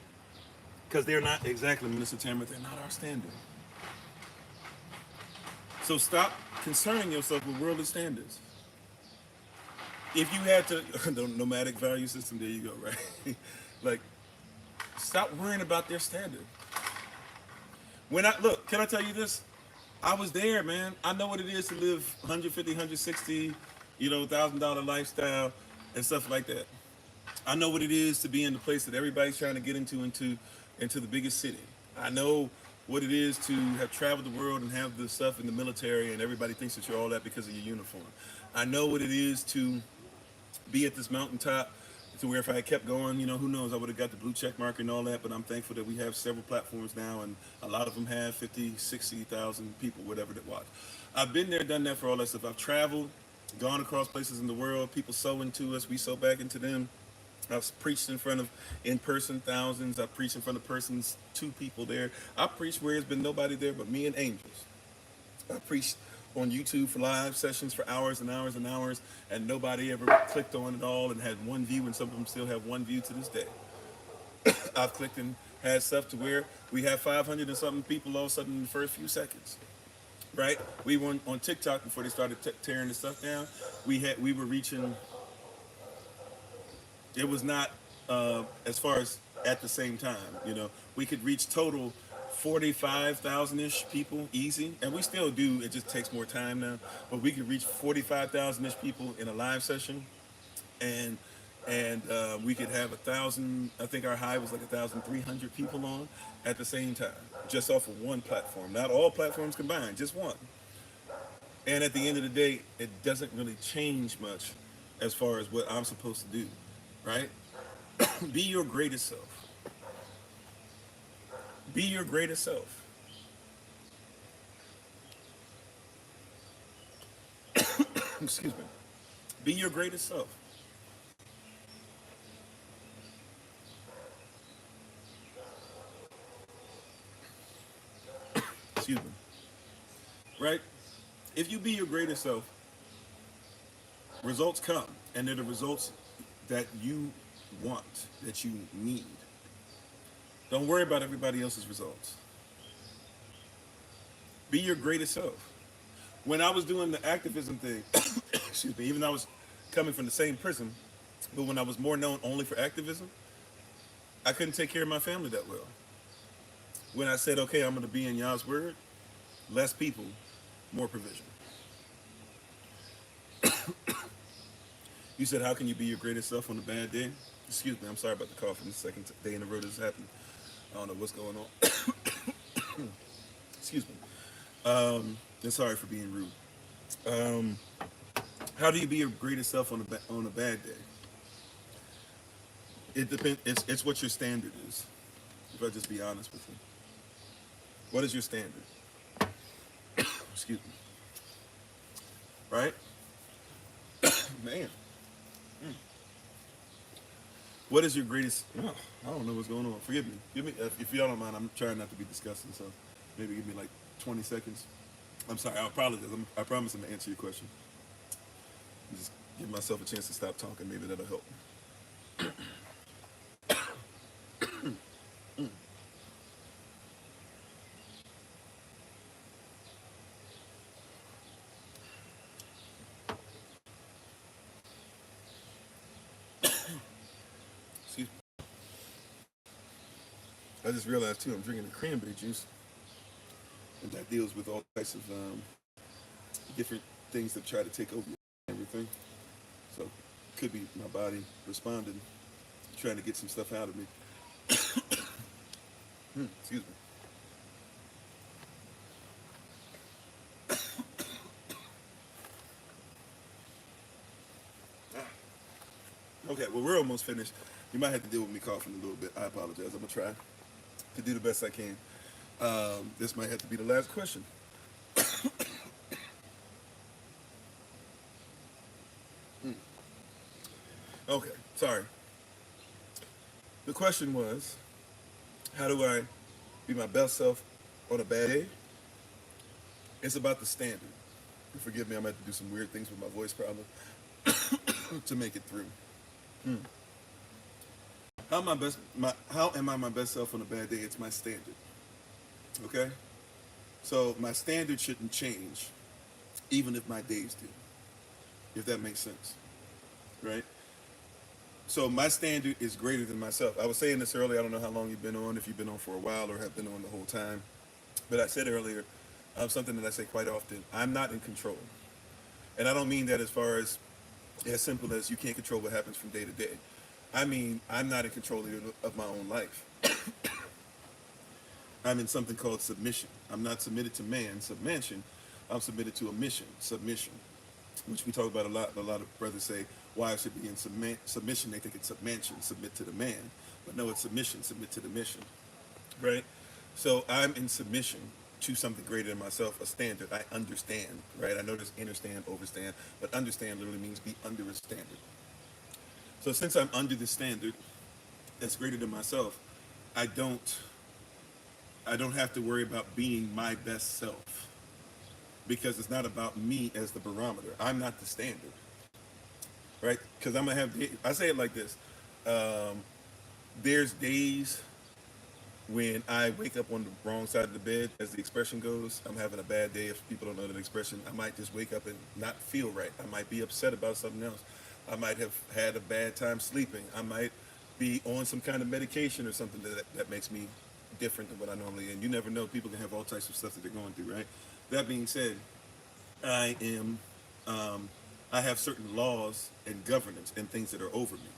Because they're not exactly, Minister Tamara, they're not our standard. So stop concerning yourself with worldly standards. If you had to, the nomadic value system, there you go, right? Like, stop worrying about their standard. Look, can I tell you this? I was there, man. I know what it is to live 150, 160, $1,000 lifestyle and stuff like that. I know what it is to be in the place that everybody's trying to get into the biggest city. I know what it is to have traveled the world and have the stuff in the military and everybody thinks that you're all that because of your uniform. I know what it is to be at this mountaintop to where if I had kept going, who knows, I would have got the blue check mark and all that, but I'm thankful that we have several platforms now and a lot of them have 50, 60,000 people, whatever that watch. I've been there, done that for all that stuff. I've traveled, gone across places in the world, people sow into us, we sow back into them. I've preached in front of in-person thousands. I've preached in front of persons, 2 people there. I've preached where there's been nobody there but me and angels. I've preached on YouTube for live sessions for hours and hours and hours, and nobody ever clicked on it all and had 1 view, and some of them still have 1 view to this day. I've clicked and had stuff to where we have 500 and something people all of a sudden in the first few seconds. Right? We were on TikTok before they started tearing the stuff down. We were reaching. It was not as far as at the same time. We could reach total 45,000-ish people easy, and we still do. It just takes more time now, but we could reach 45,000-ish people in a live session, and we could have 1,000. I think our high was like 1,300 people on at the same time, just off of one platform. Not all platforms combined, just one. And at the end of the day, it doesn't really change much as far as what I'm supposed to do. Right? Be your greatest self. Be your greatest self. Excuse me. Be your greatest self. Excuse me. Right? If you be your greatest self, results come, and they're the results that you want, that you need. Don't worry about everybody else's results. Be your greatest self. When I was doing the activism thing, excuse me, even though I was coming from the same prison, but when I was more known only for activism, I couldn't take care of my family that well. When I said, okay, I'm going to be in Yah's word, less people, more provision. You said, how can you be your greatest self on a bad day? Excuse me, I'm sorry about the cough. This is the second day in a row this has happened. I don't know what's going on. Excuse me. And sorry for being rude. How do you be your greatest self on a bad day? It depends. It's what your standard is. If I just be honest with you. What is your standard? Excuse me. Right? Man. What is your greatest? Oh, I don't know what's going on. Forgive me. Give me if y'all don't mind. I'm trying not to be disgusting, so maybe give me like 20 seconds. I'm sorry. I apologize. I promise I'm gonna answer your question. Just give myself a chance to stop talking. Maybe that'll help. Excuse me. I just realized too. I'm drinking the cranberry juice. and that deals with all types of different things that try to take over everything. So it could be my body responding, trying to get some stuff out of me. Excuse me. Okay, well, we're almost finished. You might have to deal with me coughing a little bit. I apologize. I'm going to try to do the best I can. This might have to be the last question. Okay, sorry. The question was, how do I be my best self on a bad day? It's about the standard. Forgive me, I'm going to have to do some weird things with my voice probably to make it through. How am I my best self on a bad day? It's my standard. Okay? So my standard shouldn't change, even if my days do. If that makes sense. Right? So my standard is greater than myself. I was saying this earlier. I don't know how long you've been on, if you've been on for a while or have been on the whole time. But I said earlier, something that I say quite often, I'm not in control. And I don't mean that as far as simple as you can't control what happens from day to day. I mean, I'm not in control of my own life. I'm in something called submission. I'm not submitted to man, submission. I'm submitted to a mission, submission, which we talk about a lot. A lot of brothers say wives should be in submission. They think it's submission, submit to the man. But no, it's submission, submit to the mission. Right? So I'm in submission to something greater than myself, a standard. I understand, right? I know there's understand, overstand, but understand literally means be under a standard. So since I'm under the standard that's greater than myself, I don't have to worry about being my best self, because it's not about me as the barometer. I'm not the standard, right? Because I'm gonna have, I say it like this, there's days when I wake up on the wrong side of the bed, as the expression goes. I'm having a bad day. If people don't know that expression, I might just wake up and not feel right. I might be upset about something else. I might have had a bad time sleeping. I might be on some kind of medication or something that makes me different than what I normally am. And you never know. People can have all types of stuff that they're going through, right? That being said, I have certain laws and governance and things that are over me.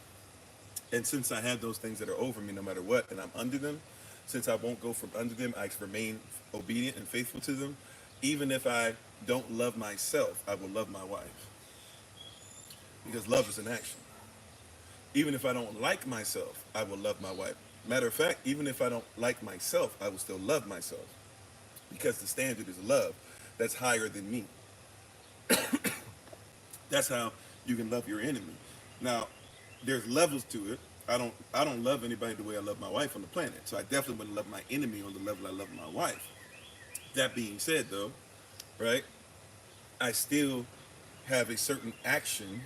And since I have those things that are over me no matter what, and I'm under them, since I won't go from under them, I remain obedient and faithful to them. Even if I don't love myself, I will love my wife. Because love is an action. Even if I don't like myself, I will love my wife. Matter of fact, even if I don't like myself, I will still love myself. Because the standard is love that's higher than me. That's how you can love your enemy. Now, there's levels to it. I don't love anybody the way I love my wife on the planet. So I definitely wouldn't love my enemy on the level I love my wife. That being said, though, right, I still have a certain action,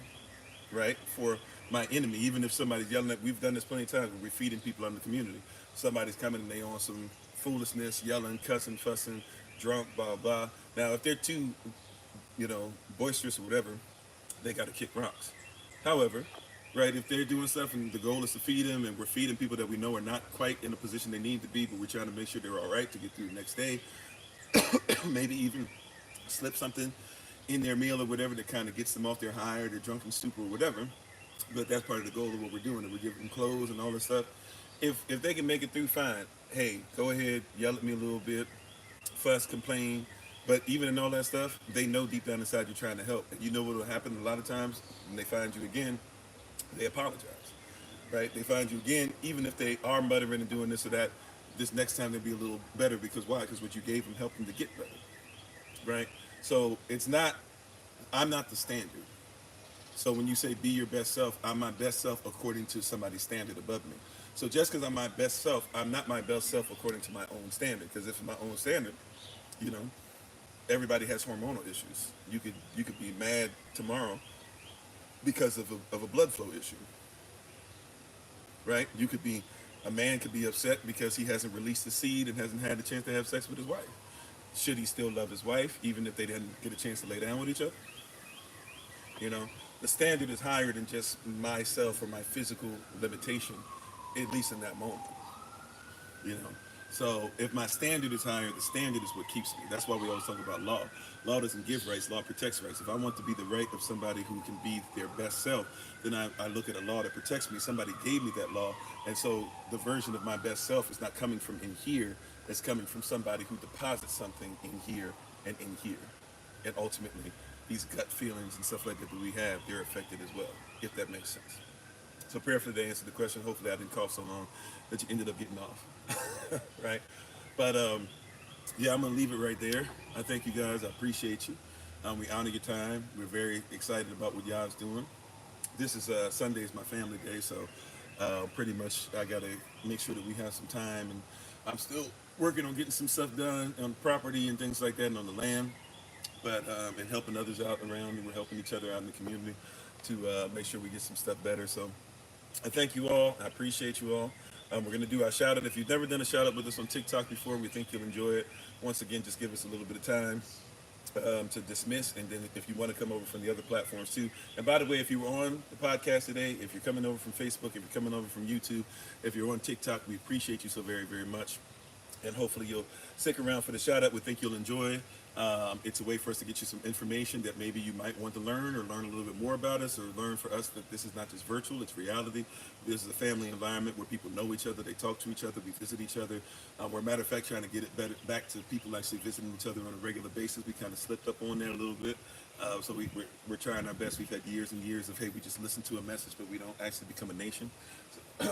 right, for my enemy. Even if somebody's yelling at, we've done this plenty of times when we're feeding people in the community. Somebody's coming and they on some foolishness, yelling, cussing, fussing, drunk, blah, blah. Now, if they're too, boisterous or whatever, they got to kick rocks. However, right, if they're doing stuff and the goal is to feed them, and we're feeding people that we know are not quite in a position they need to be, but we're trying to make sure they're all right to get through the next day, maybe even slip something in their meal or whatever that kind of gets them off their high or their drunken stupor or whatever. But that's part of the goal of what we're doing, and we're giving them clothes and all this stuff. If they can make it through, fine. Hey, go ahead, yell at me a little bit, fuss, complain. But even in all that stuff, they know deep down inside you're trying to help. And you know what will happen a lot of times when they find you again? They apologize, right? They find you again, even if they are muttering and doing this or that, this next time they'll be a little better. Because why? Because what you gave them helped them to get better, right? So I'm not the standard. So when you say be your best self, I'm my best self according to somebody's standard above me. So just because I'm my best self, I'm not my best self according to my own standard. Because if it's my own standard, everybody has hormonal issues. You could be mad tomorrow because of a blood flow issue, right? A man could be upset because he hasn't released the seed and hasn't had the chance to have sex with his wife. Should he still love his wife even if they didn't get a chance to lay down with each other? The standard is higher than just myself or my physical limitation, at least in that moment. So if my standard is higher, the standard is what keeps me. That's why we always talk about law. Law doesn't give rights, law protects rights. If I want to be the right of somebody who can be their best self, then I look at a law that protects me. Somebody gave me that law. And so the version of my best self is not coming from in here, it's coming from somebody who deposits something in here and in here. And ultimately, these gut feelings and stuff like that that we have, they're affected as well, if that makes sense. So prayerfully they answered the question. Hopefully I didn't cough so long that you ended up getting off. Right? But yeah, I'm going to leave it right there. I thank you guys. I appreciate you. We honor your time. We're very excited about what y'all's doing. This is Sunday is my family day, so pretty much I got to make sure that we have some time. And I'm still working on getting some stuff done on property and things like that and on the land. But and helping others out around. We're helping each other out in the community to make sure we get some stuff better. So I thank you all. I appreciate you all. We're going to do our shout out. If you've never done a shout out with us on TikTok before, we think you'll enjoy it. Once again, just give us a little bit of time to dismiss. And then if you want to come over from the other platforms too. And by the way, if you were on the podcast today, if you're coming over from Facebook, if you're coming over from YouTube, if you're on TikTok, we appreciate you so very, very much. And hopefully you'll stick around for the shout out. We think you'll enjoy. It's a way for us to get you some information that maybe you might want to learn or learn a little bit more about us, or learn for us that this is not just virtual, it's reality. This is a family environment where people know each other, they talk to each other, we visit each other. We're, matter of fact, trying to get it better back to people actually visiting each other on a regular basis. We kind of slipped up on there a little bit. So we're trying our best. We've had years and years of, hey, we just listen to a message, but we don't actually become a nation.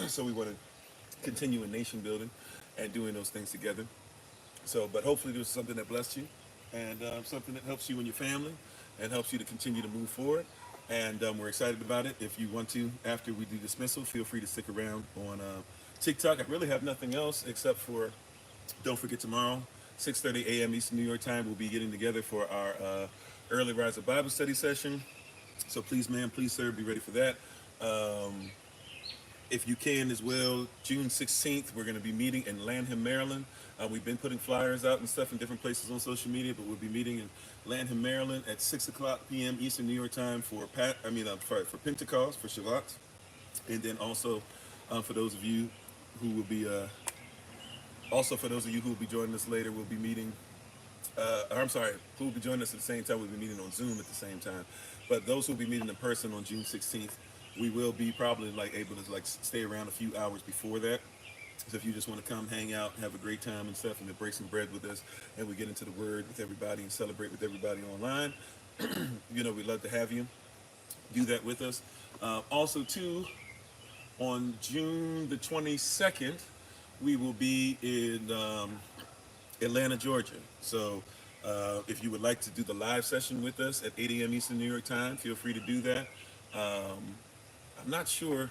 So we want to continue in nation building and doing those things together. So, but hopefully this is something that blessed you, and something that helps you and your family and helps you to continue to move forward. And we're excited about it. If you want to, after we do dismissal, feel free to stick around on TikTok. I really have nothing else except for, don't forget tomorrow, 6:30 a.m. Eastern New York time, we'll be getting together for our early riser Bible study session. So please, ma'am, please, sir, be ready for that. If you can as well, June 16th, we're going to be meeting in Lanham, Maryland. We've been putting flyers out and stuff in different places on social media, but we'll be meeting in Lanham, Maryland at 6 o'clock p.m. Eastern New York time for for Pentecost, for Shabbat. And then also for those of you who will be, joining us later, we'll be meeting, who will be joining us at the same time, we'll be meeting on Zoom at the same time. But those who will be meeting in person on June 16th, we will be probably able to stay around a few hours before that. So if you just want to come hang out, have a great time and stuff, and then break some bread with us, and we get into the Word with everybody and celebrate with everybody online, we'd love to have you do that with us. Also, too, on June the 22nd, we will be in Atlanta, Georgia. So if you would like to do the live session with us at 8 a.m. Eastern New York time, feel free to do that. I'm not sure.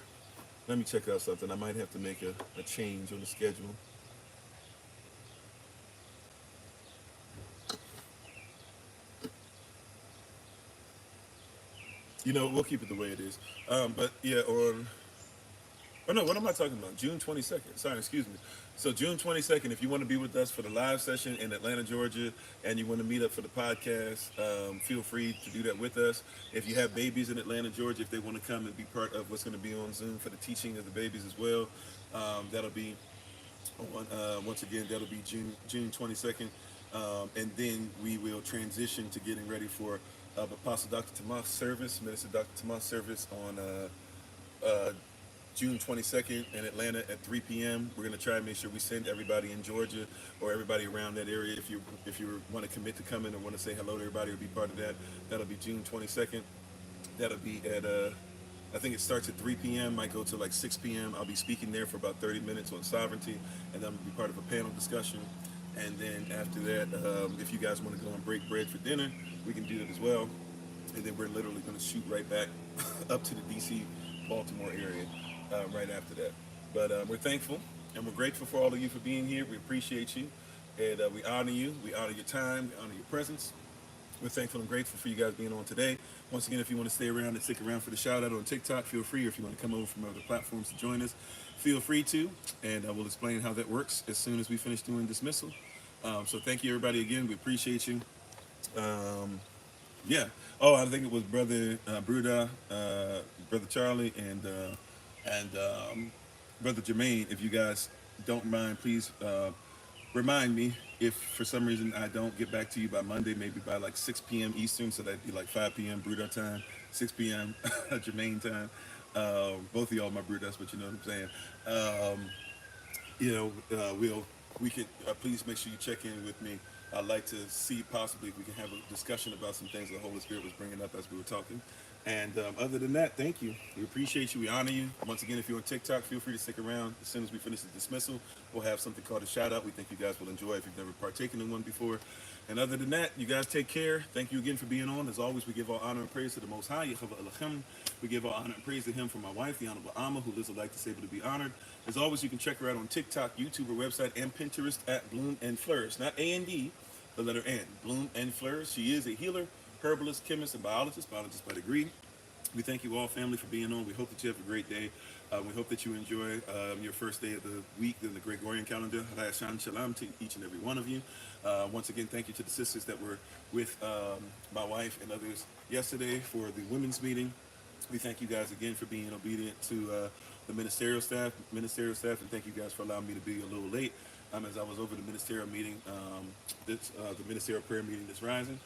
Let me check out something. I might have to make a change on the schedule. We'll keep it the way it is. But yeah, what am I talking about? June 22nd. Sorry, excuse me. So June 22nd, if you want to be with us for the live session in Atlanta, Georgia, and you want to meet up for the podcast, feel free to do that with us. If you have babies in Atlanta, Georgia, if they want to come and be part of what's going to be on Zoom for the teaching of the babies as well, that'll be, once again, that'll be June 22nd. And then we will transition to getting ready for Apostle Dr. Tomas service, Minister Dr. Tomas service on June 22nd in Atlanta at 3 p.m. We're going to try and make sure we send everybody in Georgia or everybody around that area. If you want to commit to coming or want to say hello to everybody or be part of that, that'll be June 22nd. That'll be at, I think it starts at 3 p.m., might go to 6 p.m. I'll be speaking there for about 30 minutes on sovereignty, and then I'm going to be part of a panel discussion. And then after that, if you guys want to go and break bread for dinner, we can do that as well. And then we're literally going to shoot right back up to the D.C., Baltimore area. Right after that. But we're thankful and we're grateful for all of you for being here. We appreciate you, and we honor you. We honor your time. We honor your presence. We're thankful and grateful for you guys being on today. Once again, if you want to stay around and stick around for the shout out on TikTok, feel free. Or if you want to come over from other platforms to join us, feel free to, and we'll explain how that works as soon as we finish doing dismissal. So thank you, everybody, again. We appreciate you. Yeah. Oh, I think it was Brother Bruda, Brother Charlie, and Brother Jermaine. If you guys don't mind, please remind me if for some reason I don't get back to you by Monday, maybe by like 6 p.m. Eastern, so that'd be like 5 p.m. Bruda time, 6 p.m. Jermaine time. Both of y'all my Brudas, but you know what I'm saying. Um, we can please make sure you check in with me. I'd like to see possibly if we can have a discussion about some things the Holy Spirit was bringing up as we were talking. And other than that, thank you. We appreciate you. We honor you. Once again, if you're on TikTok, feel free to stick around. As soon as we finish the dismissal, we'll have something called a shout out. We think you guys will enjoy if you've never partaken in one before. And other than that, you guys take care. Thank you again for being on. As always, we give all honor and praise to the Most High. We give all honor and praise to Him for my wife, the Honorable Amma, who lives a life that's able to be honored. As always, you can check her out on TikTok, YouTube, her website, and Pinterest at Bloom and Flourish. Not A&D, the letter N. Bloom and Flourish. She is a healer, herbalist, chemist, and biologist by degree. We thank you all, family, for being on. We hope that you have a great day. We hope that you enjoy your first day of the week in the Gregorian calendar. Shalom to each and every one of you. Once again, thank you to the sisters that were with my wife and others yesterday for the women's meeting. We thank you guys again for being obedient to the ministerial staff, and thank you guys for allowing me to be a little late as I was over the ministerial meeting, the ministerial prayer meeting that's rising.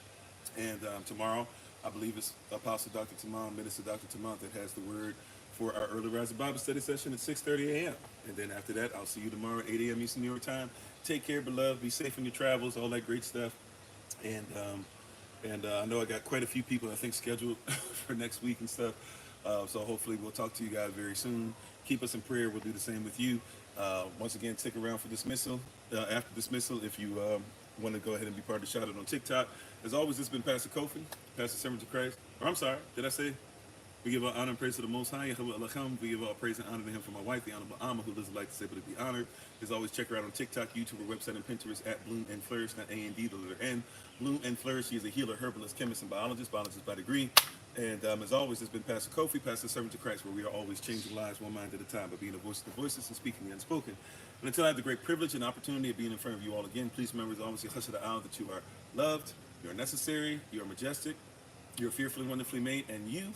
And tomorrow, I believe it's Apostle Dr. Tamam, Minister Dr. Tamam, that has the word for our early rising Bible study session at 6:30 a.m. And then after that, I'll see you tomorrow at 8 a.m. Eastern New York time. Take care, beloved. Be safe in your travels, all that great stuff. And I know I got quite a few people, I think, scheduled for next week and stuff. So hopefully we'll talk to you guys very soon. Keep us in prayer. We'll do the same with you. Once again, stick around for dismissal. After dismissal, if you want to go ahead and be part of the shout out on TikTok. As always, this has been Pastor Kofi, Pastor Servant of Christ. Or I'm sorry, did I say? We give all honor and praise to the Most High. We give all praise and honor to Him for my wife, the Honorable Amma, who lives a life that's able to be honored. As always, check her out on TikTok, YouTube, her website, and Pinterest at Bloom and Flourish, not A&D, the letter N. Bloom and Flourish. She is a healer, herbalist, chemist, and biologist by degree. And as always, it's been Pastor Kofi, Pastor Servant of Christ, where we are always changing lives one mind at a time by being a voice of the voiceless and speaking the unspoken. And until I have the great privilege and opportunity of being in front of you all again, please remember as always, that you are loved, you are necessary, you are majestic, you are fearfully, wonderfully made, and you,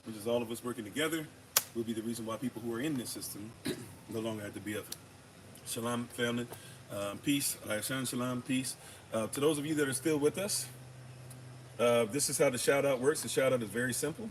which is all of us working together, will be the reason why people who are in this system no longer have to be of it. Shalom, family. Peace. Shalom, peace. To those of you that are still with us, this is how the shout out works. The shout out is very simple.